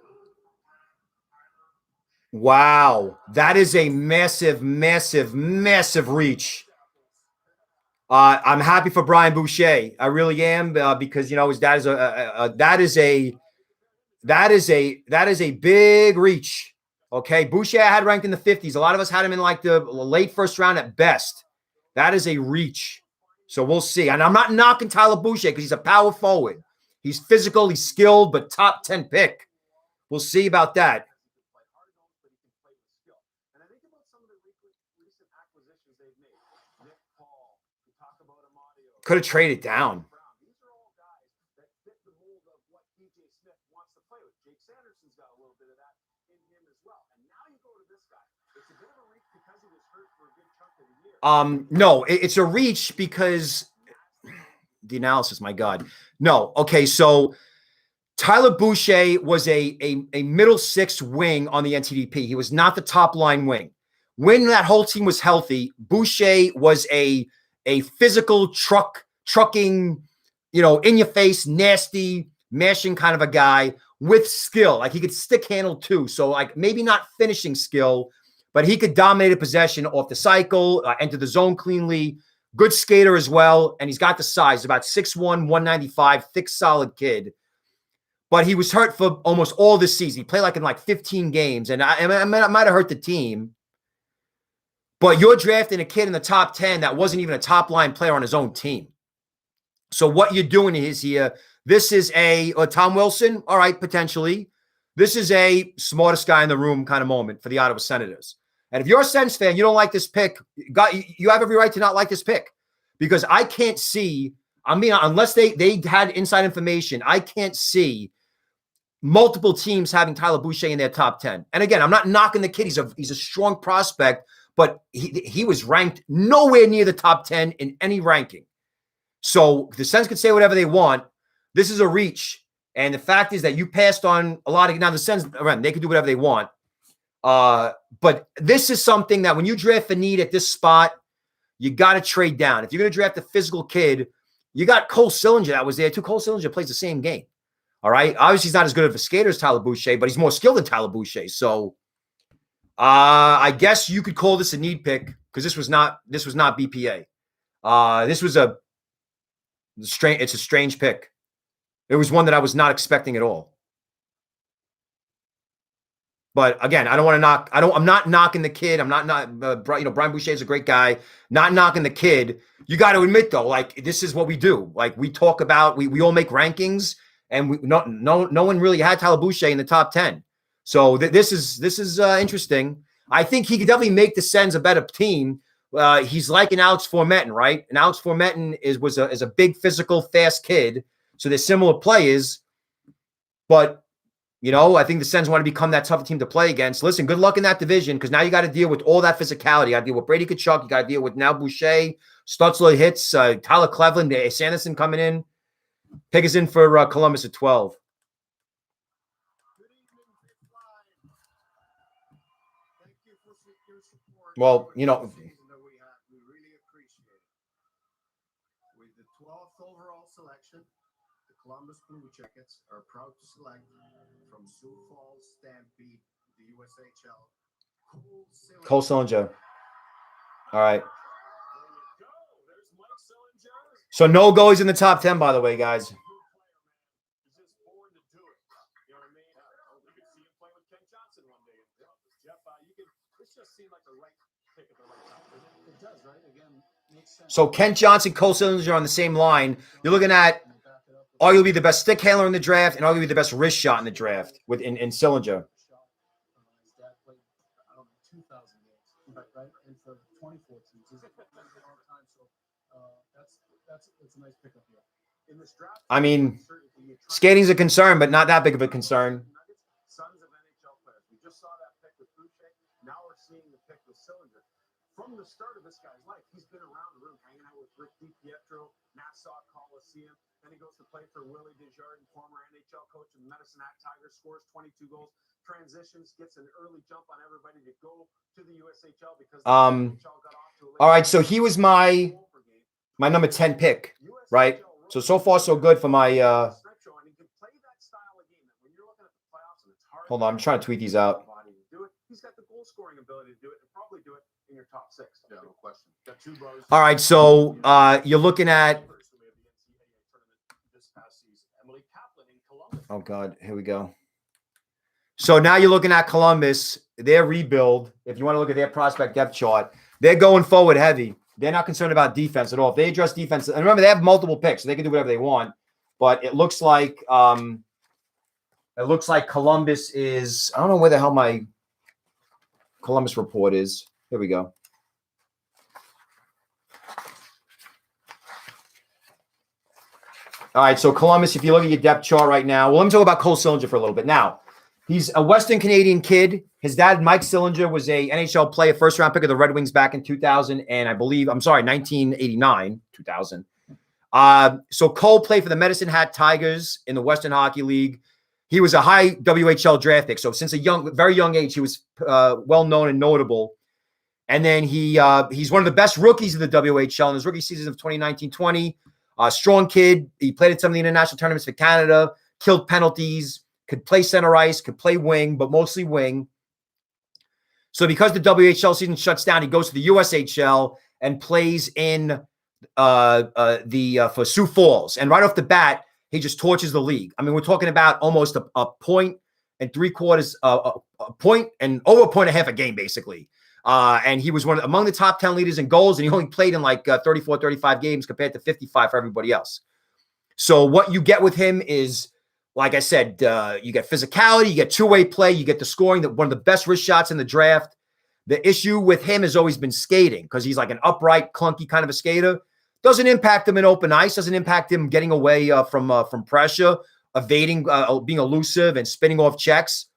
That is a massive, massive, massive reach. I'm happy for Brian Boucher. I really am because, his dad is that is a big reach. Okay. Boucher I had ranked in the 50s. A lot of us had him in like the late first round at best. That is a reach. So we'll see. And I'm not knocking Tyler Boucher because he's a power forward. He's physical, he's skilled, but top 10 pick. We'll see about that. And I think about some of the recent acquisitions they've made. Nick Paul, we talk about Amadio. Could have traded down. These are all guys that fit the mold of what DJ Smith wants to play with. Jake Sanderson's got a little bit of that in him as well. And now you go to this guy. It's a bit of a reach because he was hurt for a good chunk of the year. No, it's a reach because the analysis, my God. No. Okay, so Tyler Boucher was a middle six wing on the NTDP. He was not the top line wing. When that whole team was healthy, Boucher was a physical trucking, in your face, nasty, mashing kind of a guy with skill. Like he could stick handle too. So like maybe not finishing skill, but he could dominate a possession off the cycle, enter the zone cleanly. Good skater as well, and he's got the size, about 6'1", 195, thick, solid kid. But he was hurt for almost all this season. He played in 15 games, and I might have hurt the team. But you're drafting a kid in the top 10 that wasn't even a top-line player on his own team. So what you're doing is here, this is a Tom Wilson, all right, potentially. This is a smartest guy in the room kind of moment for the Ottawa Senators. And if you're a Sens fan, you don't like this pick, you have every right to not like this pick because I can't see, unless they had inside information, I can't see multiple teams having Tyler Boucher in their top 10. And again, I'm not knocking the kid. He's a strong prospect, but he was ranked nowhere near the top 10 in any ranking. So the Sens could say whatever they want. This is a reach. And the fact is that you passed on a lot of, now the Sens, they could do whatever they want. But this is something that when you draft for need at this spot, you got to trade down. If you're going to draft a physical kid, you got Cole Sillinger that was there too. Cole Sillinger plays the same game. All right. Obviously, he's not as good of a skater as Tyler Boucher, but he's more skilled than Tyler Boucher. So I guess you could call this a need pick because this was not BPA. This was it's a strange pick. It was one that I was not expecting at all. But again, I don't want to knock. I'm not knocking the kid. I'm not Brian Boucher is a great guy. Not knocking the kid. You got to admit though, like this is what we do. Like we talk about, we all make rankings, and no one really had Tyler Boucher in the top 10. So this is interesting. I think he could definitely make the Sens a better team. He's like an Alex Formenton, right? And Alex Formenton is a big physical, fast kid. So they're similar players, but. I think the Sens want to become that tough team to play against. Listen, good luck in that division because now you got to deal with all that physicality. You got to deal with Brady Tkachuk. You got to deal with now Boucher, Stutzler hits, Tyler Cleveland, Sanderson coming in. Pick us in for Columbus at 12. Well, We really appreciate it. With the 12th overall selection, the Columbus Blue Jackets are proud to select from Sioux Falls Stampede, the USHL, Cole Sillinger. All right. So no goalies in the top 10, by the way, guys. So Kent Johnson, Cole Sillinger on the same line. You're looking at arguably the best stick handler in the draft and arguably the best wrist shot in the draft in Sillinger. I mean, skating's a concern, but not that big of a concern. Sons of NHL players. We just saw that pick with Boucher. Now we're seeing the pick with Sillinger. From the start of this guy's life, he's been around the room, hanging out with Rick DiPietro, Nassau Coliseum. Then he goes to play for Willie Desjardins, former NHL coach of Medicine Hat Tigers, scores 22 goals, transitions, gets an early jump on everybody to go to the USHL because the NHL got off to a late. All right, so he was my number 10 pick, right? So far so good for my hold on, I'm trying to tweet these out. He's got the goal scoring ability to do it and probably do it in your top 6. No question. Got 2 brothers. All right, so you're looking at oh God, here we go. So now you're looking at Columbus, their rebuild. If you want to look at their prospect depth chart, they're going forward heavy. They're not concerned about defense at all. If they address defense, and remember they have multiple picks, so they can do whatever they want. But it looks like Columbus is. I don't know where the hell my Columbus report is. Here we go. All right, so Columbus, if you look at your depth chart right now, well, let me talk about Cole Sillinger for a little bit. Now, he's a Western Canadian kid. His dad, Mike Sillinger, was a NHL player, first-round pick of the Red Wings back in 1989, 2000. So Cole played for the Medicine Hat Tigers in the Western Hockey League. He was a high WHL draft pick. So since a very young age, he was well-known and notable. And then he's one of the best rookies of the WHL in his rookie season of 2019-20. Strong kid. He played at some of the international tournaments for Canada, killed penalties, could play center ice, could play wing, but mostly wing. So because the WHL season shuts down, he goes to the USHL and plays in for Sioux Falls. And right off the bat, he just torches the league. I mean, we're talking about almost a point and 3/4, a point and over a point and a half a game, basically. And he was among the top 10 leaders in goals, and he only played in like 34, 35 games compared to 55 for everybody else. So what you get with him is, like I said, you get physicality, you get two-way play, you get the scoring, one of the best wrist shots in the draft. The issue with him has always been skating because he's like an upright, clunky kind of a skater. Doesn't impact him in open ice, doesn't impact him getting away from pressure, evading, being elusive and spinning off checks.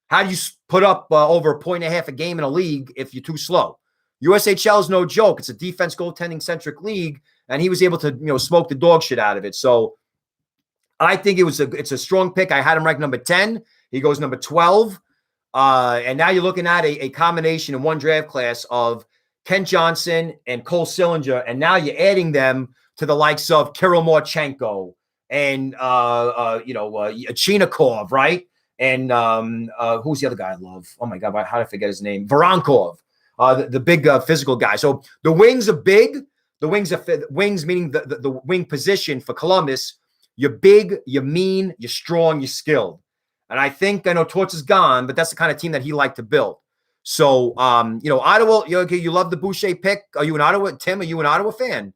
How do you put up over a point and a half a game in a league if you're too slow? USHL is no joke. It's a defense goaltending-centric league, and he was able to smoke the dog shit out of it. So I think it's a strong pick. I had him ranked number 10. He goes number 12. And now you're looking at a combination in one draft class of Kent Johnson, and Cole Sillinger, and now you're adding them to the likes of Kirill Marchenko and Chinikov, right? And who's the other guy I love? Oh my God, how did I forget his name? Voronkov, the big physical guy. So the wings are big. The wings meaning the wing position for Columbus. You're big, you're mean, you're strong, you're skilled. And I know Torts is gone, but that's the kind of team that he liked to build. So, Ottawa, you love the Boucher pick. Are you an Ottawa? Tim, are you an Ottawa fan?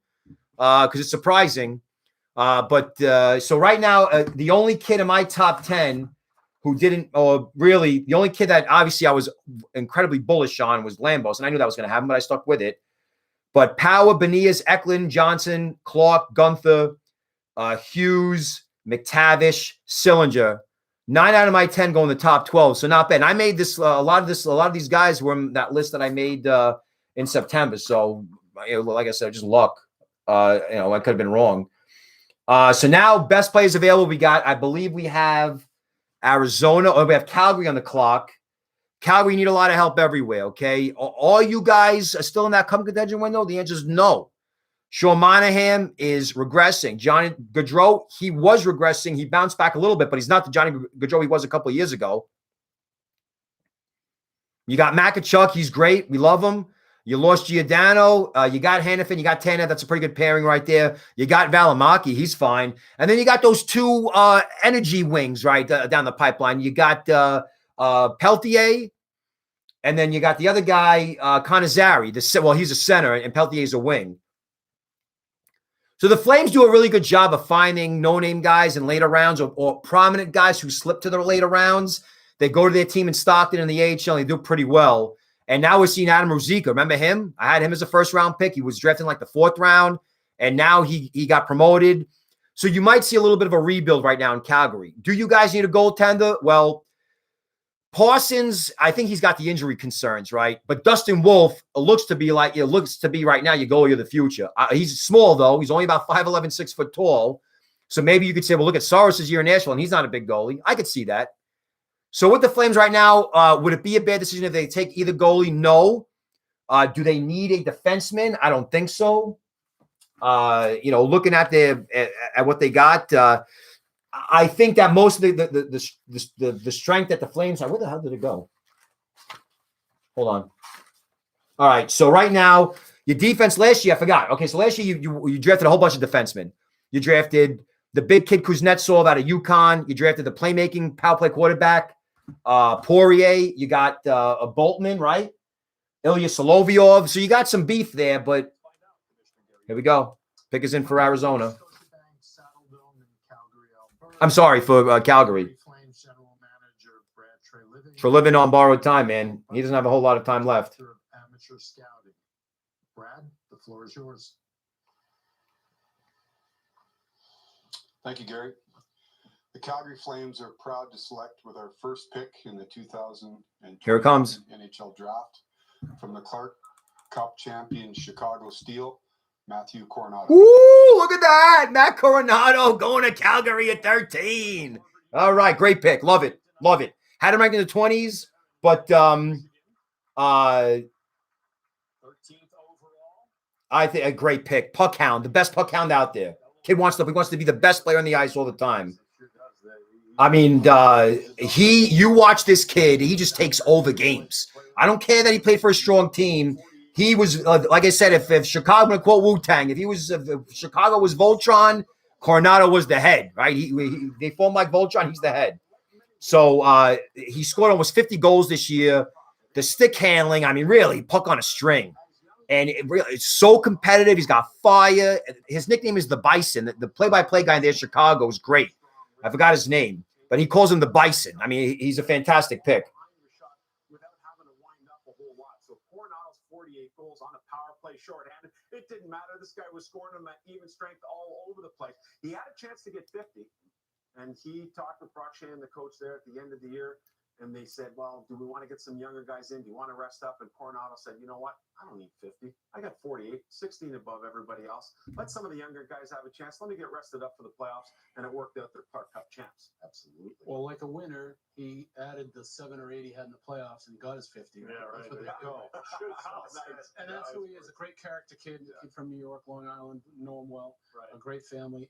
Because it's surprising. So right now, the only kid in my top 10 who didn't, or really, the only kid that obviously I was incredibly bullish on was Lambos, and I knew that was going to happen, but I stuck with it. But Power, Beniers, Eklund, Johnson, Clarke, Guenther, Hughes, McTavish, Sillinger. 9 out of my 10 go in the top 12, so not bad. And I made this. A lot of these guys were in that list that I made in September. So, like I said, just luck. I could have been wrong. So now, best players available. I believe we have Arizona, or we have Calgary on the clock. Calgary need a lot of help everywhere. Okay, all you guys are still in that cup contention window. The answer is no. Sean Monahan is regressing. Johnny Gaudreau, he was regressing. He bounced back a little bit, but he's not the Johnny Gaudreau he was a couple of years ago. You got Makachuk. He's great. We love him. You lost Giordano. You got Hannafin. You got Tanev. That's a pretty good pairing right there. You got Valimaki. He's fine. And then you got those two energy wings right down the pipeline. You got Peltier. And then you got the other guy, Conazari. He's a center, and Peltier's a wing. So the Flames do a really good job of finding no-name guys in later rounds or prominent guys who slip to the later rounds. They go to their team in Stockton in the AHL, and they do pretty well. And now we're seeing Adam Ruzicka. Remember him? I had him as a first-round pick. He was drafted in like the 4th round, and now he got promoted. So you might see a little bit of a rebuild right now in Calgary. Do you guys need a goaltender? Well, Parsons, I think he's got the injury concerns, right? But Dustin Wolf looks to be right now your goalie of the future. He's small, though. He's only about 5'11", 6 foot tall. So maybe you could say, well, look at Saros' year in Nashville, and he's not a big goalie. I could see that. So with the Flames right now, would it be a bad decision if they take either goalie? No. Do they need a defenseman? I don't think so. Looking at what they got, I think that most of the strength that the Flames have. Where the hell did it go? Hold on. All right. So right now, your defense last year, I forgot. Okay, so last year you drafted a whole bunch of defensemen. You drafted the big kid Kuznetsov out of UConn. You drafted the playmaking power play quarterback, Poirier. You got a Boltman, right? Ilya Solovyov. So you got some beef there, but here we go. Pick is in for Arizona. I'm sorry, for Calgary. For living on borrowed time, man. He doesn't have a whole lot of time left. Amateur scouting. Brad, the floor is yours. Thank you, Gary. The Calgary Flames are proud to select with our first pick in the 2020 Here it comes. NHL draft from the Clarke Cup champion Chicago Steel, Matthew Coronato. Ooh, look at that. Matt Coronato going to Calgary at 13. All right, great pick. Love it. Love it. Had him ranked in the 20s, but 13th overall. I think a great pick. Puck hound, the best puck hound out there. Kid wants to be the best player on the ice all the time. I mean, you watch this kid, he just takes over games. I don't care that he played for a strong team. He was, like I said, if Chicago, I'm going to quote Wu-Tang, if Chicago was Voltron, Coronato was the head, right? They formed like Voltron, he's the head. So he scored almost 50 goals this year. The stick handling, I mean, really, puck on a string. And it's so competitive. He's got fire. His nickname is the Bison. The play-by-play guy there in Chicago is great. I forgot his name, but he calls him the Bison. I mean, he's a fantastic pick. Without having to wind up a whole lot. So Coronato's 48 goals on a power play shorthanded. It didn't matter. This guy was scoring them at even strength all over the place. He had a chance to get 50, and he talked with Brock Shan, the coach there, at the end of the year. And they said, well, do we want to get some younger guys in? Do you want to rest up? And Coronato said, you know what? I don't need 50. I got 48, 16 above everybody else. Let some of the younger guys have a chance. Let me get rested up for the playoffs. And it worked out. They're Clarke Cup champs. Absolutely. Well, like a winner, he added the 7 or 8 he had in the playoffs and got his 50. Yeah, right. That's what they go. And that's who he is, a great character kid from New York, Long Island, know him well, a great family.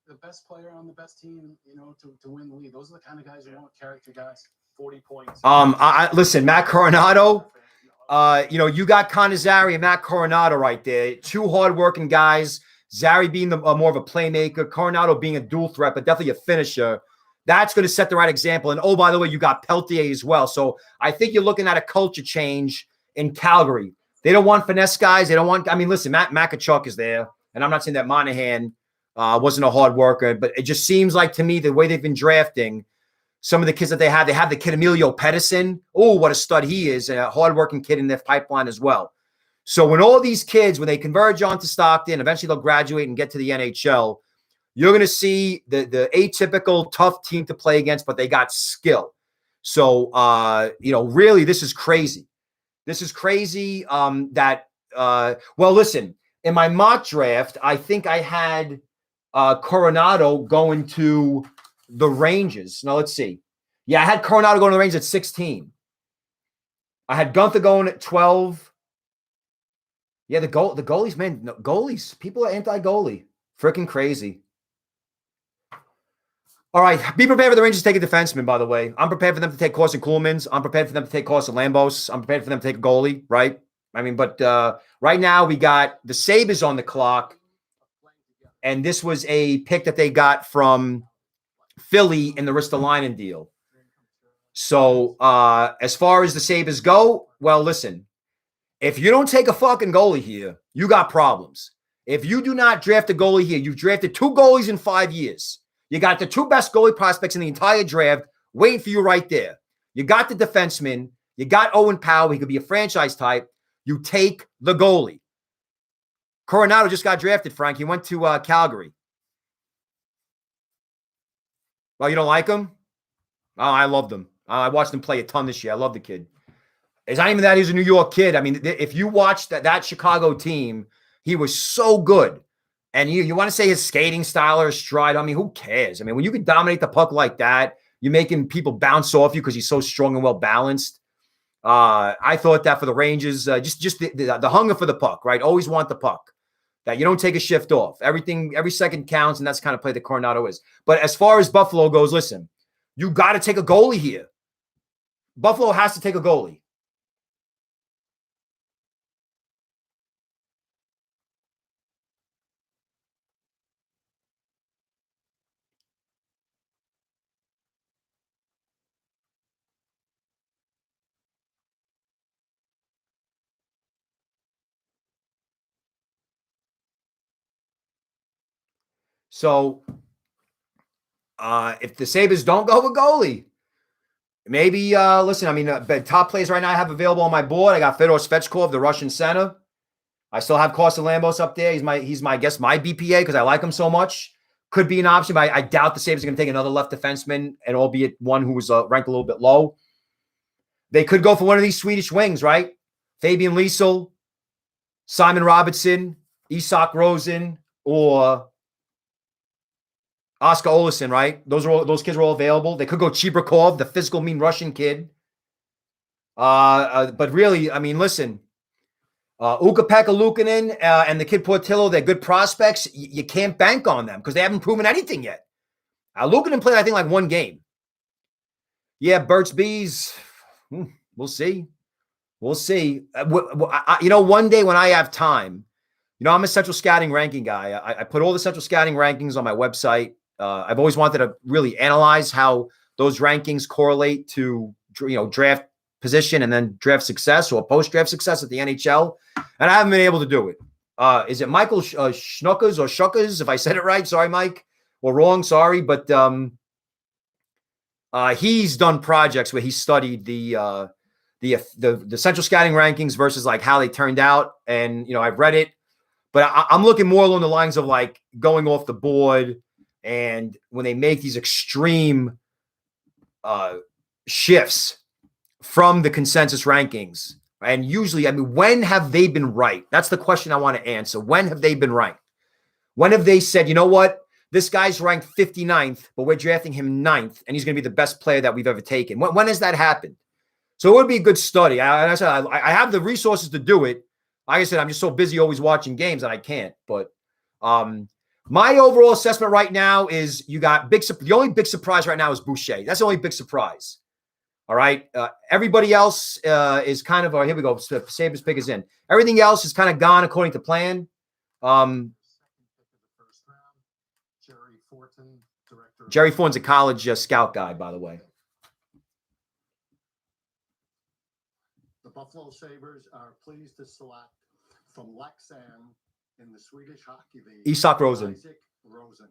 The best player on the best team, to win the league. Those are the kind of guys you want, character guys. 40 points. Listen, Matt Coronato, you got Cannizzari and Matt Coronato right there. Two hardworking guys. Zari being more of a playmaker, Coronato being a dual threat, but definitely a finisher. That's going to set the right example. And, oh, by the way, you got Peltier as well. So I think you're looking at a culture change in Calgary. They don't want finesse guys. They don't want – listen, Matt Makachuk is there, and I'm not saying that Monahan wasn't a hard worker, but it just seems like to me the way they've been drafting some of the kids that they have the kid Emilio Pedersen. Oh, what a stud he is, a hardworking kid in their pipeline as well. So when all these kids, when they converge onto Stockton, eventually they'll graduate and get to the NHL, you're going to see the atypical tough team to play against, but they got skill. So, really, this is crazy. This is crazy listen, in my mock draft, I think I had Coronato going to the Rangers. Now, let's see. Yeah, I had Coronato going to the Rangers at 16. I had Guenther going at 12. Yeah, the goalies, man. No, goalies. People are anti-goalie. Freaking crazy. All right. Be prepared for the Rangers to take a defenseman, by the way. I'm prepared for them to take Cossa Kuhlmans. I'm prepared for them to take Cossa Lambos. I'm prepared for them to take a goalie, right? But right now we got the Sabres on the clock. And this was a pick that they got from Philly in the Ristolainen deal. So as far as the Sabres go, well, listen. If you don't take a fucking goalie here, you got problems. If you do not draft a goalie here, you've drafted 2 goalies in 5 years. You got the 2 best goalie prospects in the entire draft waiting for you right there. You got the defenseman. You got Owen Power. He could be a franchise type. You take the goalie. Coronato just got drafted, Frank. He went to Calgary. Well, you don't like him? Oh, I loved him. I watched him play a ton this year. I love the kid. It's not even that he's a New York kid. If you watched that Chicago team, he was so good. And you want to say his skating style or his stride, who cares? When you can dominate the puck like that, you're making people bounce off you because he's so strong and well-balanced. I thought that for the Rangers, just the hunger for the puck, right? Always want the puck. That you don't take a shift off. Every second counts, and that's the kind of play that Coronato is. But as far as Buffalo goes, listen, you got to take a goalie here. Buffalo has to take a goalie. So if the Sabres don't go with goalie, maybe, listen, the top plays right now I have available on my board. I got Fyodor Svechkov, the Russian center. I still have Cossa Lambos up there. He's my BPA because I like him so much. Could be an option, but I doubt the Sabres are going to take another left defenseman, and albeit one who was ranked a little bit low. They could go for one of these Swedish wings, right? Fabian Lysell, Simon Robertson, Isak Rosen, or Oscar Olesen, right? Those kids are all available. They could go Chibrakov, the physical, mean Russian kid. But really, listen, Ukko-Pekka Luukkonen and the kid Portillo, they're good prospects. You can't bank on them because they haven't proven anything yet. Luukkonen played, I think, like 1 game. Yeah, Burt's Bees. We'll see. We'll see. One day when I have time, I'm a central scouting ranking guy. I put all the central scouting rankings on my website. I've always wanted to really analyze how those rankings correlate to, draft position and then draft success or post-draft success at the NHL. And I haven't been able to do it. Is it Michael Schnuckers or Shuckers? If I said it right, sorry, Mike. Or wrong, sorry. But he's done projects where he studied the central scouting rankings versus like how they turned out. And, I've read it. But I'm looking more along the lines of like going off the board, and when they make these extreme shifts from the consensus rankings. And usually, I mean, when have they been right? That's the question I want to answer. When have they been right? When have they said, you know what? This guy's ranked 59th, but we're drafting him 9th, and he's going to be the best player that we've ever taken. When has that happened? So it would be a good study. I have the resources to do it. Like I said, I'm just so busy always watching games that I can't. But my overall assessment right now is you got the only big surprise right now is Boucher. That's the only big surprise. All right. Everybody else is kind of, here we go. Sabres pick is in. Everything else is kind of gone according to plan. Jerry Thorne's a college scout guy, by the way. The Buffalo Sabres are pleased to select from Leksand in the Swedish Hockey League. Isak Rosen. Isak Rosen.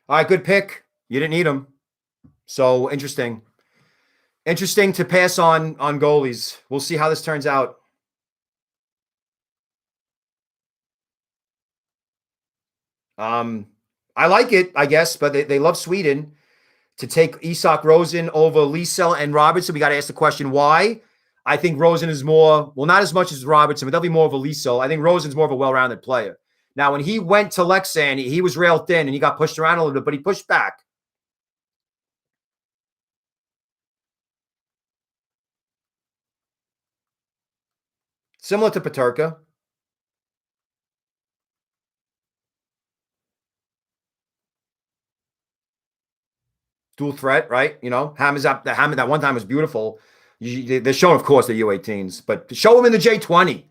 All right, good pick. You didn't need him. So interesting. Interesting to pass on goalies. We'll see how this turns out. I like it, I guess, but they love Sweden to take Isak Rosen over Lysell and Robertson. We got to ask the question why. I think Rosen is more, well, not as much as Robertson, but definitely more of a Lysell. I think Rosen's more of a well-rounded player. Now, when he went to Leksand, he was railed thin and he got pushed around a little bit, but he pushed back. Similar to Peterka. Dual threat, right? You know, Hammond's up. The Hammond that one time was beautiful. They're showing, of course, the U18s, but show him in the J20.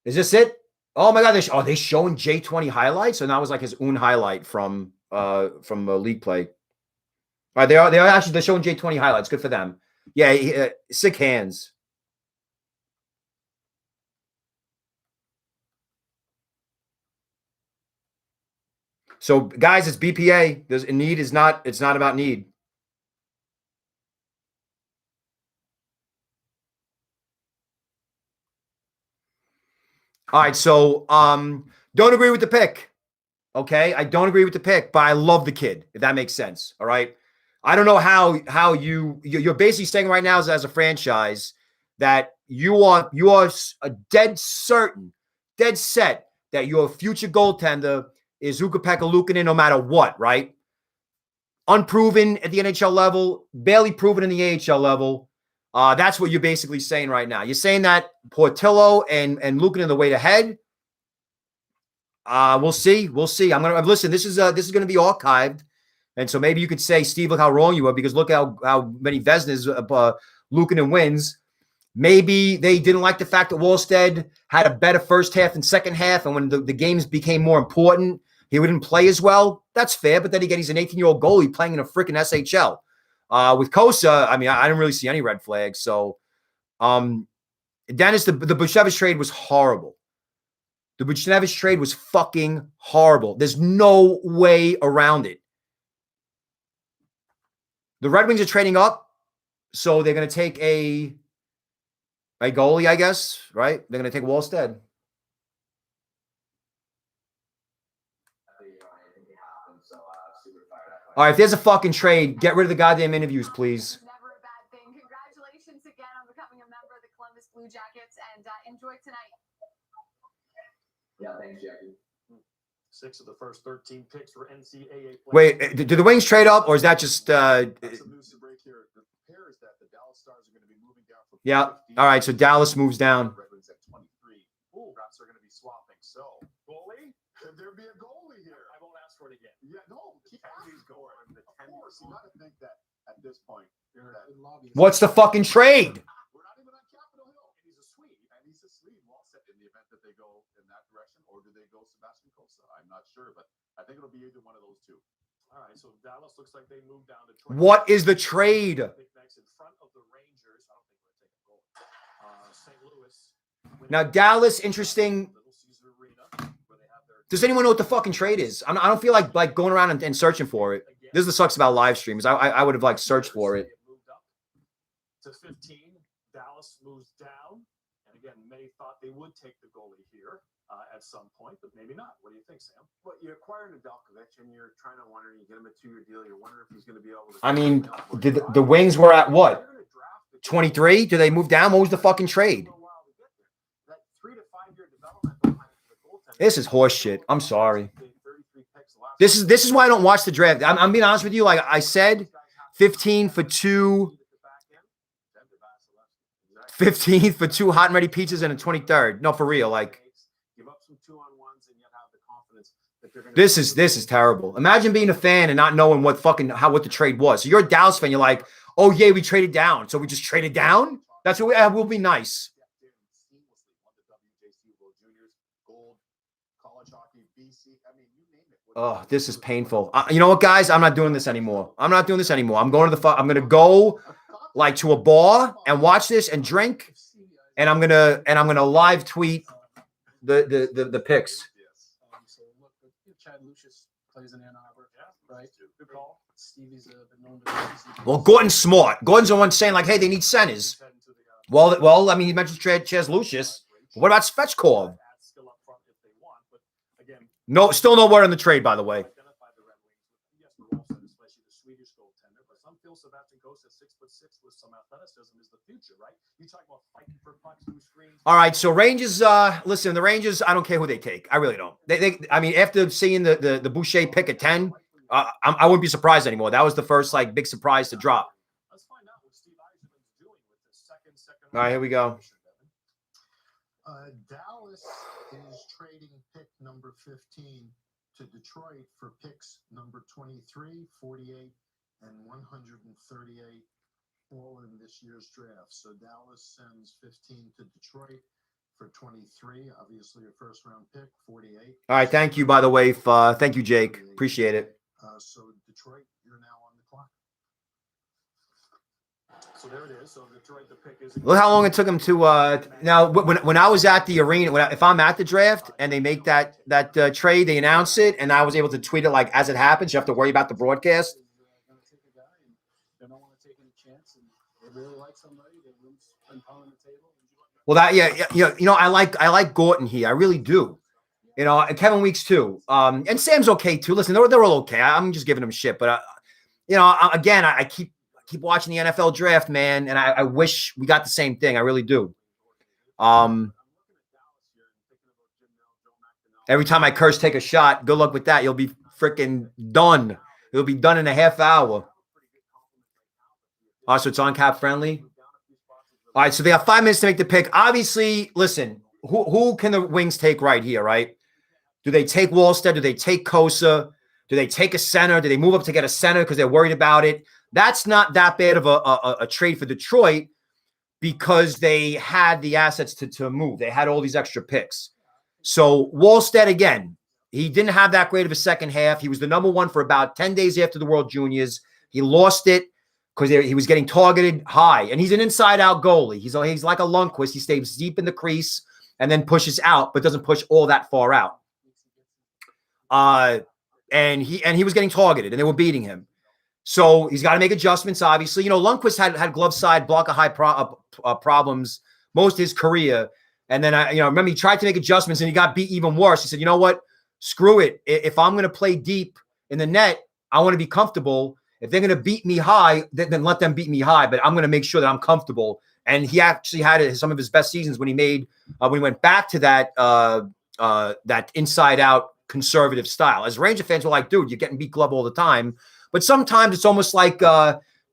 Is this it? Oh my God! They showing J20 highlights, and that was like his own highlight from league play. All right, they're showing J20 highlights. Good for them. Yeah, sick hands. So, guys, it's BPA. There's a need is not. It's not about need. All right. So, don't agree with the pick. Okay, I don't agree with the pick, but I love the kid. If that makes sense. All right. I don't know how you're basically saying right now as a franchise that you are a dead set that your future goaltender is Ukko-Pekka Luukkonen no matter what, right? Unproven at the NHL level, barely proven in the AHL level. That's what you're basically saying right now. You're saying that Portillo and Luukkonen are the way ahead. We'll see. I'm gonna listen. This is gonna be archived, and so maybe you could say, Steve, look how wrong you were because look how many Vezinas Luukkonen wins. Maybe they didn't like the fact that Wallstedt had a better first half and second half, and when the games became more important, he wouldn't play as well. That's fair, but then again, he's an 18-year-old goalie playing in a freaking SHL. With Cossa, I mean, I didn't really see any red flags. So, Dennis, the Boucher trade was horrible. The Boucher trade was fucking horrible. There's no way around it. The Red Wings are trading up, so they're going to take a goalie, I guess, right? They're going to take Wallstedt. All right, if there's a fucking trade, get rid of the goddamn interviews, please. Never a bad thing. Congratulations again on becoming a member of the Columbus Blue Jackets, and enjoy tonight. Yeah, thanks, Jackie. 6 of the first 13 picks for NCAA. Wait, do the Wings trade up, or is that just? That's some news to break here. It appears that the Dallas Stars are going to be moving down from. Yeah. All right, so Dallas moves down. Red Wings at 23. Ooh, perhaps they're going to be swapping. So, goalie? Could there be a goalie here? I won't ask for it again. Yeah, no. Keep asking for it. Of course, you got to think that at this point. What's the fucking trade? We're not even on Capitol Hill. And he's a Swede. And he's a Swede. Wallstedt in the event that they go in that direction, or do they go Sebastian Cossa? I'm not sure, but I think it'll be either one of those two. All right, so Dallas looks like they moved down to 20. What is the trade? Next in front of the Rangers. I don't think we're taking a goal. St. Louis. Now, Dallas, interesting. Does anyone know what the fucking trade is? I don't feel like going around and searching for it. This is the sucks about live streams. I would have searched for it. To 15, Dallas moves down, and again I thought they would take the goalie here at some point, but maybe not. What do you think, Sam? Well, you're acquiring Nedeljkovic, and you're trying to wonder, you get him a 2-year deal, you're wondering if he's going to be able to. I mean, the Wings were at what? 23? Do they move down? What was the fucking trade? This is horse shit. I'm sorry. This is why I don't watch the draft. I'm being honest with you. Like I said, 15 for 2. 15th for 2 hot and ready pizzas and a 23rd. No, for real. Like, this is terrible. Imagine being a fan and not knowing what the trade was. So you're a Dallas fan. You're like, oh yeah, we traded down. So we just traded down. That's what we'll be nice. Oh, this is painful. You know what, guys? I'm not doing this anymore. I'm going to go like to a bar and watch this and drink, and I'm gonna live tweet the picks. So look, Chad Lucius plays in Ann Arbor, right? Good call. Stevie's been known to. Well, Gordon's smart. Gordon's the one saying like, "Hey, they need centers." Well, I mean, he mentioned Chad Lucius. What about Svechkov? No, still no word on the trade, by the way. Sebastian Cossa, 6'6" with some athleticism, is the future, right? You talk about fighting for pucks through screens. All right, so Rangers. Listen, the Rangers. I don't care who they take. I really don't. I mean, after seeing the Boucher pick at 10, I wouldn't be surprised anymore. That was the first like big surprise to drop. Let's find out what Steve Eisenman's doing with this second. All right, here we go. Dallas is trading pick number 15 to Detroit for picks number 23, 48. And 138 all in this year's draft. So Dallas sends 15 to Detroit for 23. Obviously, a first-round pick, 48. All right, thank you, by the way. Thank you, Jake. Appreciate it. So Detroit, you're now on the clock. So there it is. So Detroit, the pick is. Look how long it took him to. Now, when I was at the arena, if I'm at the draft and they make that trade, they announce it, and I was able to tweet it like as it happens. You have to worry about the broadcast. Well, I like Gorton here. I really do. And Kevin Weeks too. And Sam's okay too. Listen, they're all okay. I'm just giving them shit, but again, I keep watching the NFL draft, man, and I wish we got the same thing. I really do. Every time I curse, take a shot. Good luck with that. You'll be freaking done. It'll be done in a half hour. So it's on cap friendly. All right, so they have 5 minutes to make the pick. Obviously, listen, who can the Wings take right here, right? Do they take Wallstedt? Do they take Cossa? Do they take a center? Do they move up to get a center because they're worried about it? That's not that bad of a trade for Detroit because they had the assets to move. They had all these extra picks. So Wallstedt, again, he didn't have that great of a second half. He was the number 1 for about 10 days after the World Juniors. He lost it because he was getting targeted high. And he's an inside-out goalie. He's like a Lundqvist. He stays deep in the crease and then pushes out, but doesn't push all that far out. And he was getting targeted, and they were beating him. So he's got to make adjustments, obviously. Lundqvist had glove side block of high problems most of his career. And then, remember he tried to make adjustments, and he got beat even worse. He said, you know what? Screw it. If I'm going to play deep in the net, I want to be comfortable. If they're going to beat me high, then let them beat me high. But I'm going to make sure that I'm comfortable. And he actually had some of his best seasons when he went back to that inside-out conservative style. As Ranger fans were like, dude, you're getting beat glove all the time. But sometimes it's almost like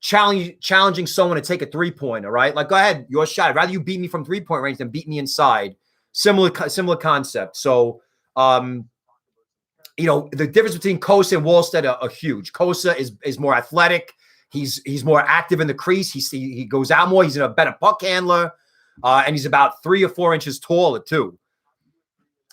challenging someone to take a three-pointer, right? Like, go ahead, your shot. I'd rather you beat me from three-point range than beat me inside. Similar concept. So, the difference between Cossa and Wallstedt are huge. Cossa is more athletic. He's more active in the crease. He goes out more. He's a better puck handler, and he's about 3 or 4 inches taller too.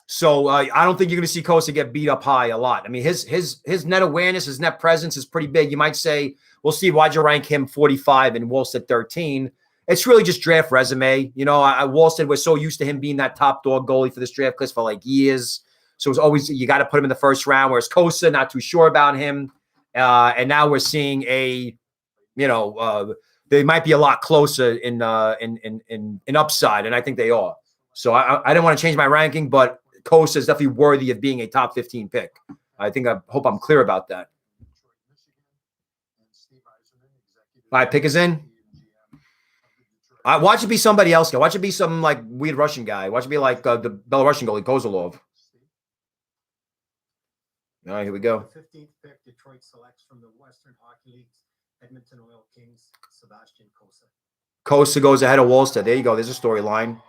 So I don't think you're going to see Cossa get beat up high a lot. I mean, his net awareness, his net presence is pretty big. You might say, well, Steve, why'd you rank him 45 and Wallstedt 13? It's really just draft resume. Wallstedt, we're so used to him being that top dog goalie for this draft class for like years. So it's always, you got to put him in the first round, whereas Cossa, not too sure about him. And now we're seeing they might be a lot closer in upside, and I think they are. So I didn't want to change my ranking, but Cossa is definitely worthy of being a top 15 pick. I hope I'm clear about that. All right, pick is in. Watch it be somebody else. Watch it be some like weird Russian guy. Watch it be like the Belarusian goalie, Kozlov. All right, here we go. 15th pick, Detroit selects from the Western Hockey League's Edmonton Oil Kings, Sebastian Cossa. Cossa goes ahead of Wallstedt. There you go. There's a storyline.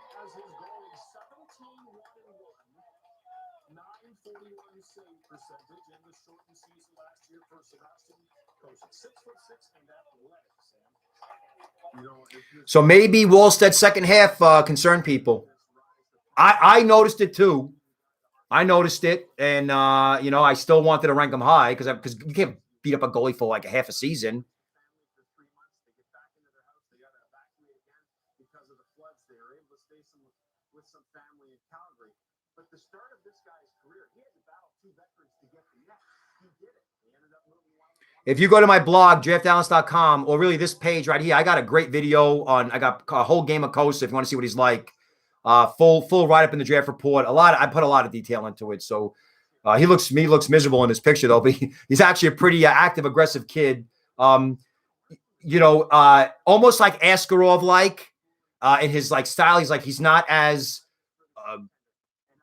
So maybe Wallstedt's second half concerned people. I noticed it too. I noticed it, and I still wanted to rank him high because you can't beat up a goalie for like a half a season. Because of the floods, they were able to stay with some family in Calgary. But the start of this guy's career, he had to battle 2 veterans to get the net. He did it. He ended up moving one. If you go to my blog, draftanalyst.com, or really this page right here, I got a great video on. I got a whole game of Cossa if you want to see what he's like. Full write up in the draft report. I put a lot of detail into it. So he looks miserable in this picture though, but he's actually a pretty active, aggressive kid. Almost like Askarov like in his like style. He's not as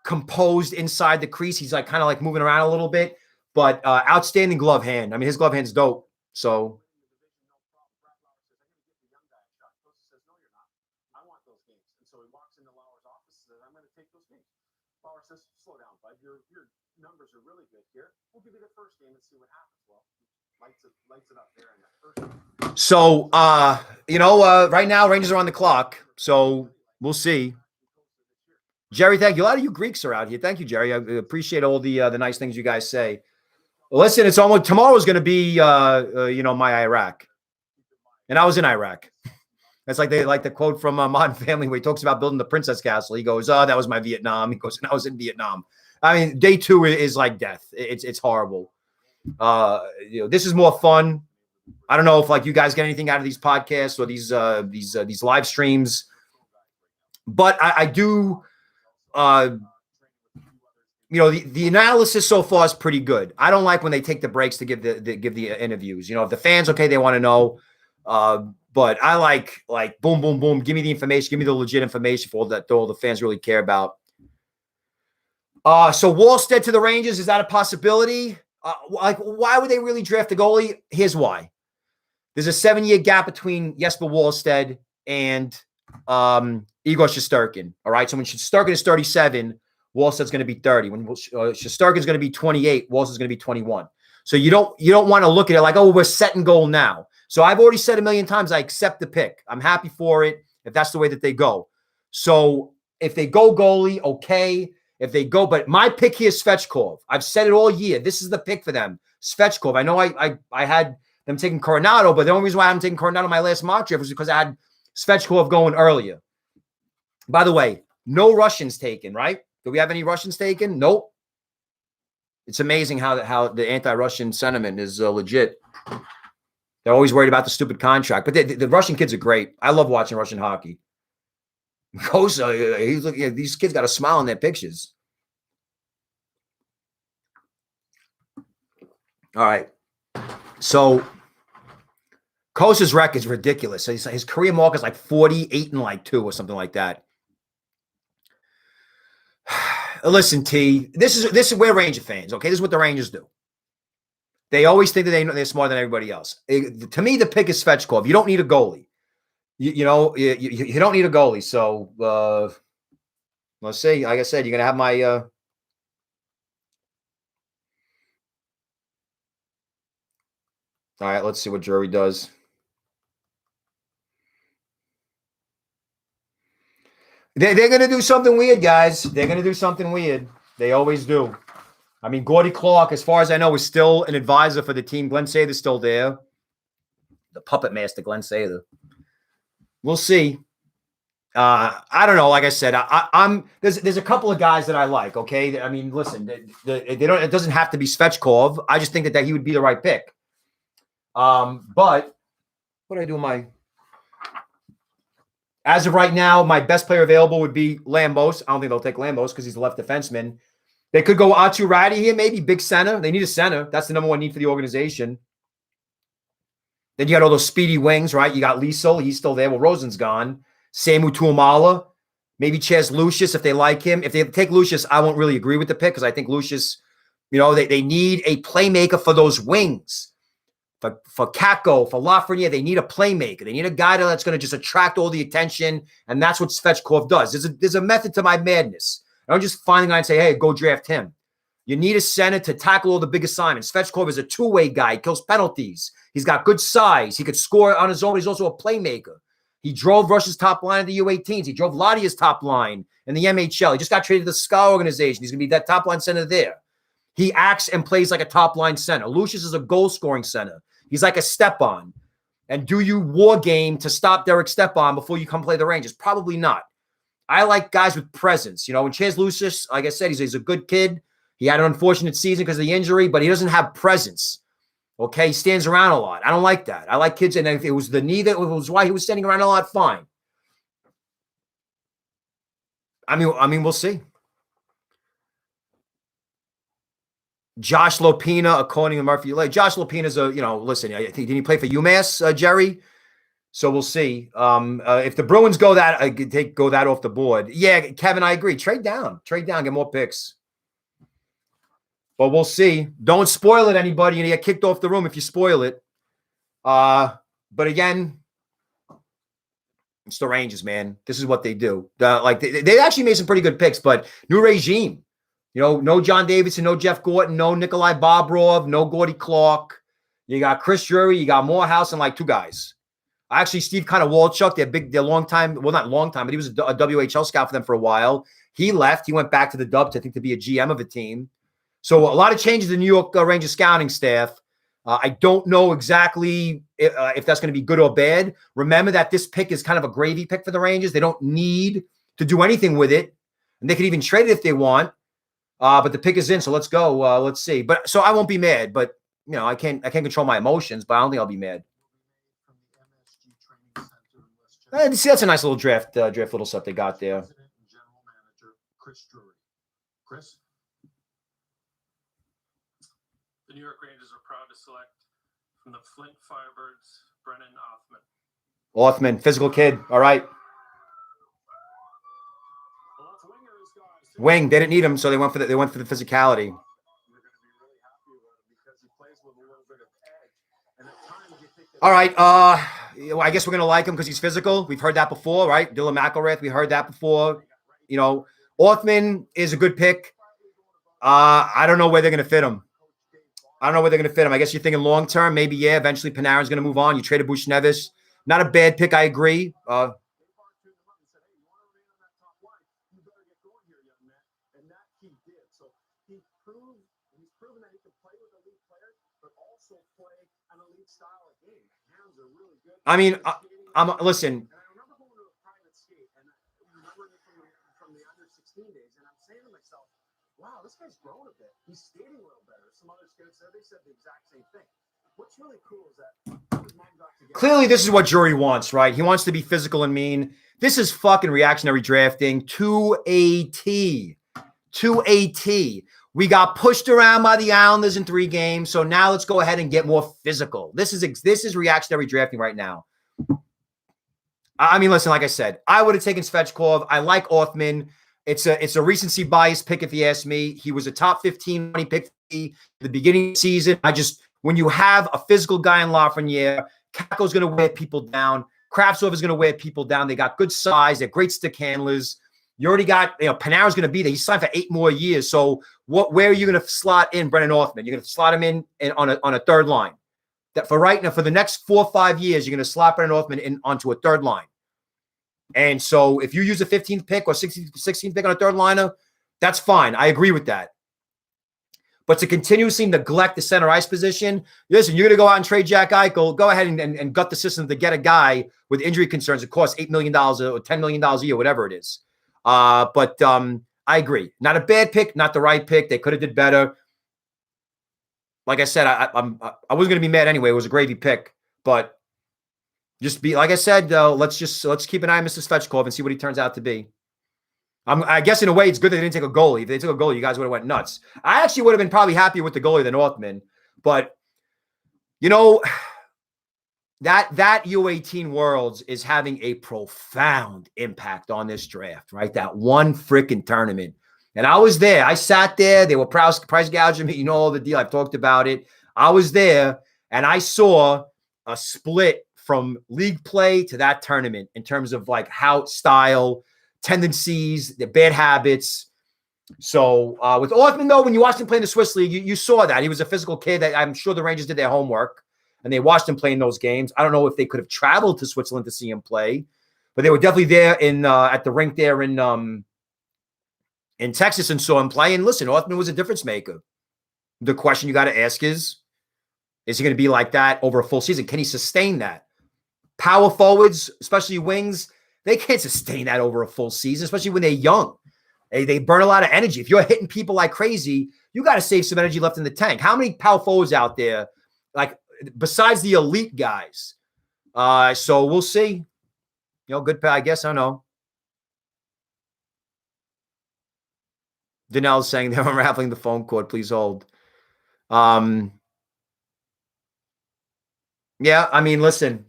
composed inside the crease. He's like kind of like moving around a little bit, but outstanding glove hand. I mean, his glove hand's dope. So. Slow down, bud. Your numbers are really good here. We'll give you the first game and see what happens. Well, lights it up there in that first game. So, right now Rangers are on the clock, so we'll see. Jerry, thank you. A lot of you Greeks are out here. Thank you, Jerry. I appreciate all the nice things you guys say. Listen, it's almost tomorrow's going to be my Iraq, and I was in Iraq. That's like the quote from Modern Family where he talks about building the Princess Castle. He goes, "Oh, that was my Vietnam." He goes, "And I was in Vietnam." I mean, day 2 is like death. It's horrible. This is more fun. I don't know if like you guys get anything out of these podcasts or these live streams, but I do. The analysis so far is pretty good. I don't like when they take the breaks to give the interviews. If the fans they want to know. But I like boom, boom, boom. Give me the information. Give me the legit information for all the fans really care about. So Wallstedt to the Rangers, is that a possibility? Why would they really draft a goalie? Here's why. There's a 7-year gap between Jesper Wallstedt and Igor Shesterkin. All right. So when Shesterkin is 37, Wallstedt's going to be 30. When Shesterkin's going to be 28, Wallstedt's going to be 21. So you don't want to look at it like, oh, we're set in goal now. So I've already said a million times, I accept the pick. I'm happy for it if that's the way that they go. So if they go goalie, okay. If they go, but my pick here is Svechkov. I've said it all year. This is the pick for them. Svechkov. I know I had them taking Coronato, but the only reason why I haven't taken Coronato in my last mock draft was because I had Svechkov going earlier. By the way, no Russians taken, right? Do we have any Russians taken? Nope. It's amazing how the anti-Russian sentiment is legit. They're always worried about the stupid contract. But the Russian kids are great. I love watching Russian hockey. Cossa, he's looking at these kids got a smile on their pictures. All right. So Kossa's record is ridiculous. So his career mark is like 48-2 or something like that. Listen, T, this is where Ranger fans, okay? This is what the Rangers do. They always think that they're smarter than everybody else. To me, the pick is Svechkov. You don't need a goalie. You don't need a goalie. So let's see. Like I said, you're gonna have my. All right, let's see what Drury does. They're gonna do something weird, guys. They're gonna do something weird. They always do. I mean, Gordy Clarke, as far as I know, is still an advisor for the team. Glenn Sather's still there. The puppet master, Glenn Sather. We'll see. I don't know. Like I said, there's a couple of guys that I like. Okay, I mean, listen, they don't. It doesn't have to be Svechkov. I just think that he would be the right pick. But what do I do? As of right now, my best player available would be Lambos. I don't think they'll take Lambos because he's the left defenseman. They could go Atu Ratty here, maybe big center. They need a center. That's the number one need for the organization. Then you got all those speedy wings, right? You got Lysell. He's still there. Well, Rosen's gone. Samu Tuamala. Maybe Chaz Lucius if they like him. If they take Lucius, I won't really agree with the pick because I think Lucius, they need a playmaker for those wings. For Kako, for Lafreniere, they need a playmaker. They need a guy that's going to just attract all the attention, and that's what Svechkov does. There's a method to my madness. I don't just find a guy and say, hey, go draft him. You need a center to tackle all the big assignments. Svechkov is a two-way guy. He kills penalties. He's got good size. He could score on his own. He's also a playmaker. He drove Russia's top line at the U18s. He drove Latia's top line in the MHL. He just got traded to the SKA organization. He's going to be that top line center there. He acts and plays like a top line center. Lucius is a goal-scoring center. He's like a Stepan. And do you war game to stop Derek Stepan before you come play the Rangers? Probably not. I like guys with presence. And Chaz Lucius, like I said, he's a good kid. He had an unfortunate season because of the injury, but he doesn't have presence. Okay, he stands around a lot. I don't like that. I like kids, and if it was the knee that was why he was standing around a lot, fine. I mean, we'll see. Josh Lopina, according to Murphy, Josh Lopina's listen, I think, did he play for UMass, Jerry? So we'll see. If the Bruins go that off the board. Yeah, Kevin, I agree. Trade down, get more picks. But we'll see. Don't spoil it, anybody. You get kicked off the room if you spoil it. But again, it's the Rangers, man. This is what they do. They actually made some pretty good picks, but new regime. No John Davidson, no Jeff Gorton, no Nikolai Bobrov, no Gordy Clarke. You got Chris Drury, you got Morehouse, and two guys. Actually, Steve Walchuk, their long time, well, not long time, but he was a WHL scout for them for a while. He left. He went back to the Dubs, I think, to be a GM of a team. So a lot of changes in the New York Rangers scouting staff. I don't know exactly if that's going to be good or bad. Remember that this pick is kind of a gravy pick for the Rangers. They don't need to do anything with it, and they could even trade it if they want. But the pick is in, so let's go. Let's see. But so I won't be mad. But I can't control my emotions. But I don't think I'll be mad. See, that's a nice little draft little stuff they got there. General Manager Chris Drury. Chris. The New York Rangers are proud to select from the Flint Firebirds, Brennan Othmann, physical kid. All right. Wing, they didn't need him, so they went for the physicality. All right. I guess we're gonna like him because he's physical. We've heard that before, right? Dylan McElrath, we heard that before. Othmann is a good pick. I don't know where they're gonna fit him. I guess you're thinking long term, maybe, yeah, eventually Panarin's going to move on. You traded Bushnevis. Not a bad pick, I agree. I mean, listen. Wow, this guy's grown a bit. He's skating a little better. Some other scouts said they said the exact same thing. What's really cool is that his mom got together. Clearly, this is what Drury wants, right? He wants to be physical and mean. This is fucking reactionary drafting to a T. To a T. We got pushed around by the Islanders in 3 games, so now let's go ahead and get more physical. This is reactionary drafting right now. I mean, listen, like I said, I would have taken Svechkov. I like Othmann. It's a recency bias pick, if you ask me. He was a top 15 money pick at the beginning of the season. When you have a physical guy in Lafreniere, Kako's going to wear people down. Kravtsov is going to wear people down. They got good size. They're great stick handlers. You already got, Panarin's going to be there. He's signed for 8 more years. So where are you going to slot in Brennan Othmann? You're going to slot him in on a third line. That for right now, for the next 4 or 5 years, you're going to slot Brennan Othmann in onto a third line. And so if you use a 15th pick or 16th pick on a third liner, that's fine. I agree with that. But to continuously neglect the center ice position, listen, you're going to go out and trade Jack Eichel, go ahead and gut the system to get a guy with injury concerns that costs $8 million or $10 million a year, whatever it is. But I agree. Not a bad pick, not the right pick. They could have did better. Like I said, I wasn't going to be mad anyway. It was a gravy pick. But Just be like I said, though. Let's keep an eye on Mr. Svechkov and see what he turns out to be. I guess in a way it's good that they didn't take a goalie. If they took a goalie, you guys would have went nuts. I actually would have been probably happier with the goalie than Othmann. But you know, that U18 Worlds is having a profound impact on this draft, right? That one freaking tournament. And I was there. I sat there. They were price gouging me. You know all the deal. I've talked about it. I was there, and I saw a split from league play to that tournament in terms of like how style, tendencies, the bad habits. So with Othmann, though, when you watched him play in the Swiss League, you saw that. He was a physical kid. That I'm sure the Rangers did their homework, and they watched him play in those games. I don't know if they could have traveled to Switzerland to see him play, but they were definitely there at the rink there in Texas and saw him play. And listen, Othmann was a difference maker. The question you got to ask is he going to be like that over a full season? Can he sustain that? Power forwards, especially wings, they can't sustain that over a full season, especially when they're young. They burn a lot of energy. If you're hitting people like crazy, you got to save some energy left in the tank. How many power forwards out there, like besides the elite guys? So we'll see. You know, good. I guess I don't know. Danelle's saying they're unraveling the phone cord. Please hold. Yeah, I mean, listen.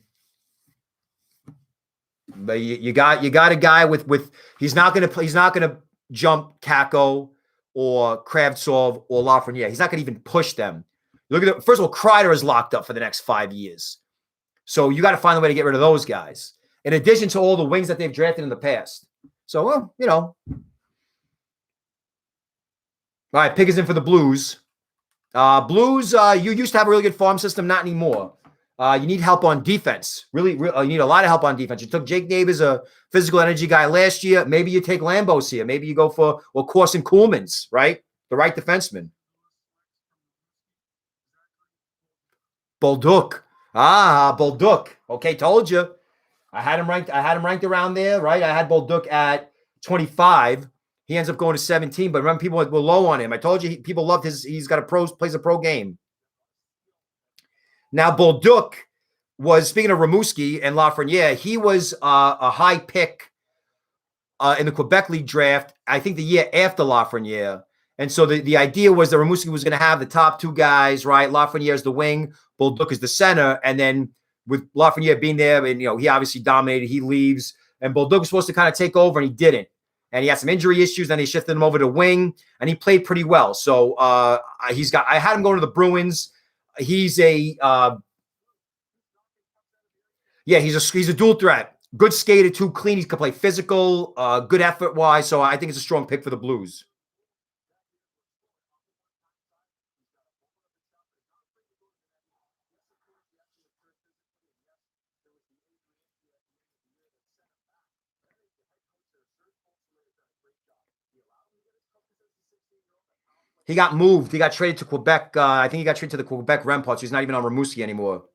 But you got a guy with he's not gonna jump Kako or Kravtsov or Lafreniere. He's not gonna even push them. Look at first of all, Kreider is locked up for the next 5 years. So you got to find a way to get rid of those guys. In addition to all the wings that they've drafted in the past. So well, you know. All right, Pig is in for the Blues. Blues, you used to have a really good farm system, not anymore. You need help on defense. Really, you need a lot of help on defense. You took Jake Neighbors, a physical energy guy last year. Maybe you take Lambos here. Maybe you go for Corson Kuhlman's, right? The right defenseman. Bolduc. Bolduc. Okay, told you. I had him ranked around there, right? I had Bolduc at 25. He ends up going to 17, but remember, people were low on him. I told you people loved he's got plays a pro game. Now, Bolduc was, speaking of Rimouski and Lafreniere, he was a high pick in the Quebec League draft, I think the year after Lafreniere. And so the idea was that Rimouski was going to have the top two guys, right? Lafreniere is the wing, Bolduc is the center. And then with Lafreniere being there, and he obviously dominated, he leaves. And Bolduc was supposed to kind of take over, and he didn't. And he had some injury issues. Then they shifted him over to wing, and he played pretty well. So I had him going to the Bruins. He's he's a dual threat. Good skater, too clean. He can play physical, good effort wise. So I think it's a strong pick for the Blues. He got moved. He got traded to Quebec. I think he got traded to the Quebec Remparts. He's not even on Rimouski anymore.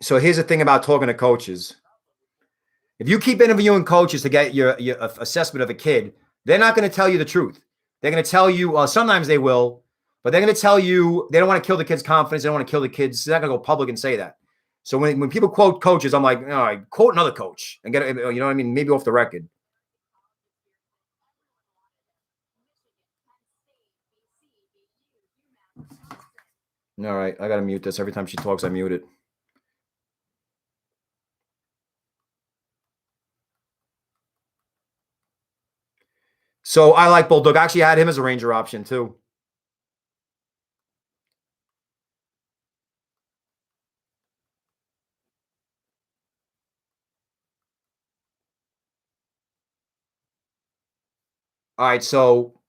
So here's the thing about talking to coaches. If you keep interviewing coaches to get your assessment of a kid, they're not going to tell you the truth. They're going to tell you, sometimes they will, but they're going to tell you they don't want to kill the kid's confidence. They don't want to kill the kids. They're not going to go public and say that. So when people quote coaches, I'm like, all right, quote another coach and get it, you know what I mean? Maybe off the record. All right, I got to mute this. Every time she talks, I mute it. So I like Bolduc. I actually had him as a Ranger option too. All right, so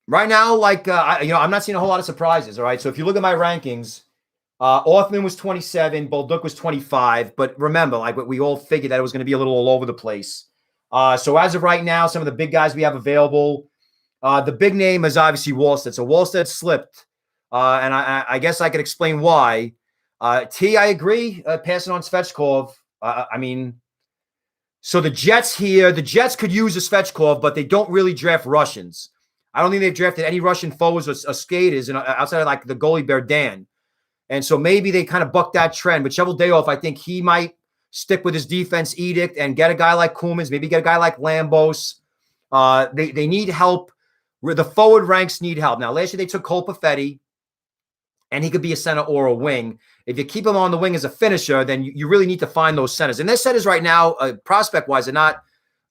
right now, I'm not seeing a whole lot of surprises. All right, so if you look at my rankings, Othmann was 27, Bolduc was 25. But remember, we all figured that it was going to be a little all over the place. So as of right now, some of the big guys we have available, the big name is obviously Wallstedt. So Wallstedt slipped, and I guess I could explain why. I agree. Passing on Svechkov. I mean, so the Jets could use a Svechkov, but they don't really draft Russians. I don't think they've drafted any Russian forwards or skaters outside of like the goalie Berdan. And so maybe they kind of buck that trend. But Cheveldayoff, I think he might stick with his defense edict and get a guy like Koumans, maybe get a guy like Lambos. They need help. The forward ranks need help. Now, last year they took Cole Perfetti, and he could be a center or a wing. If you keep him on the wing as a finisher, then you really need to find those centers. And their centers right now, prospect-wise, are not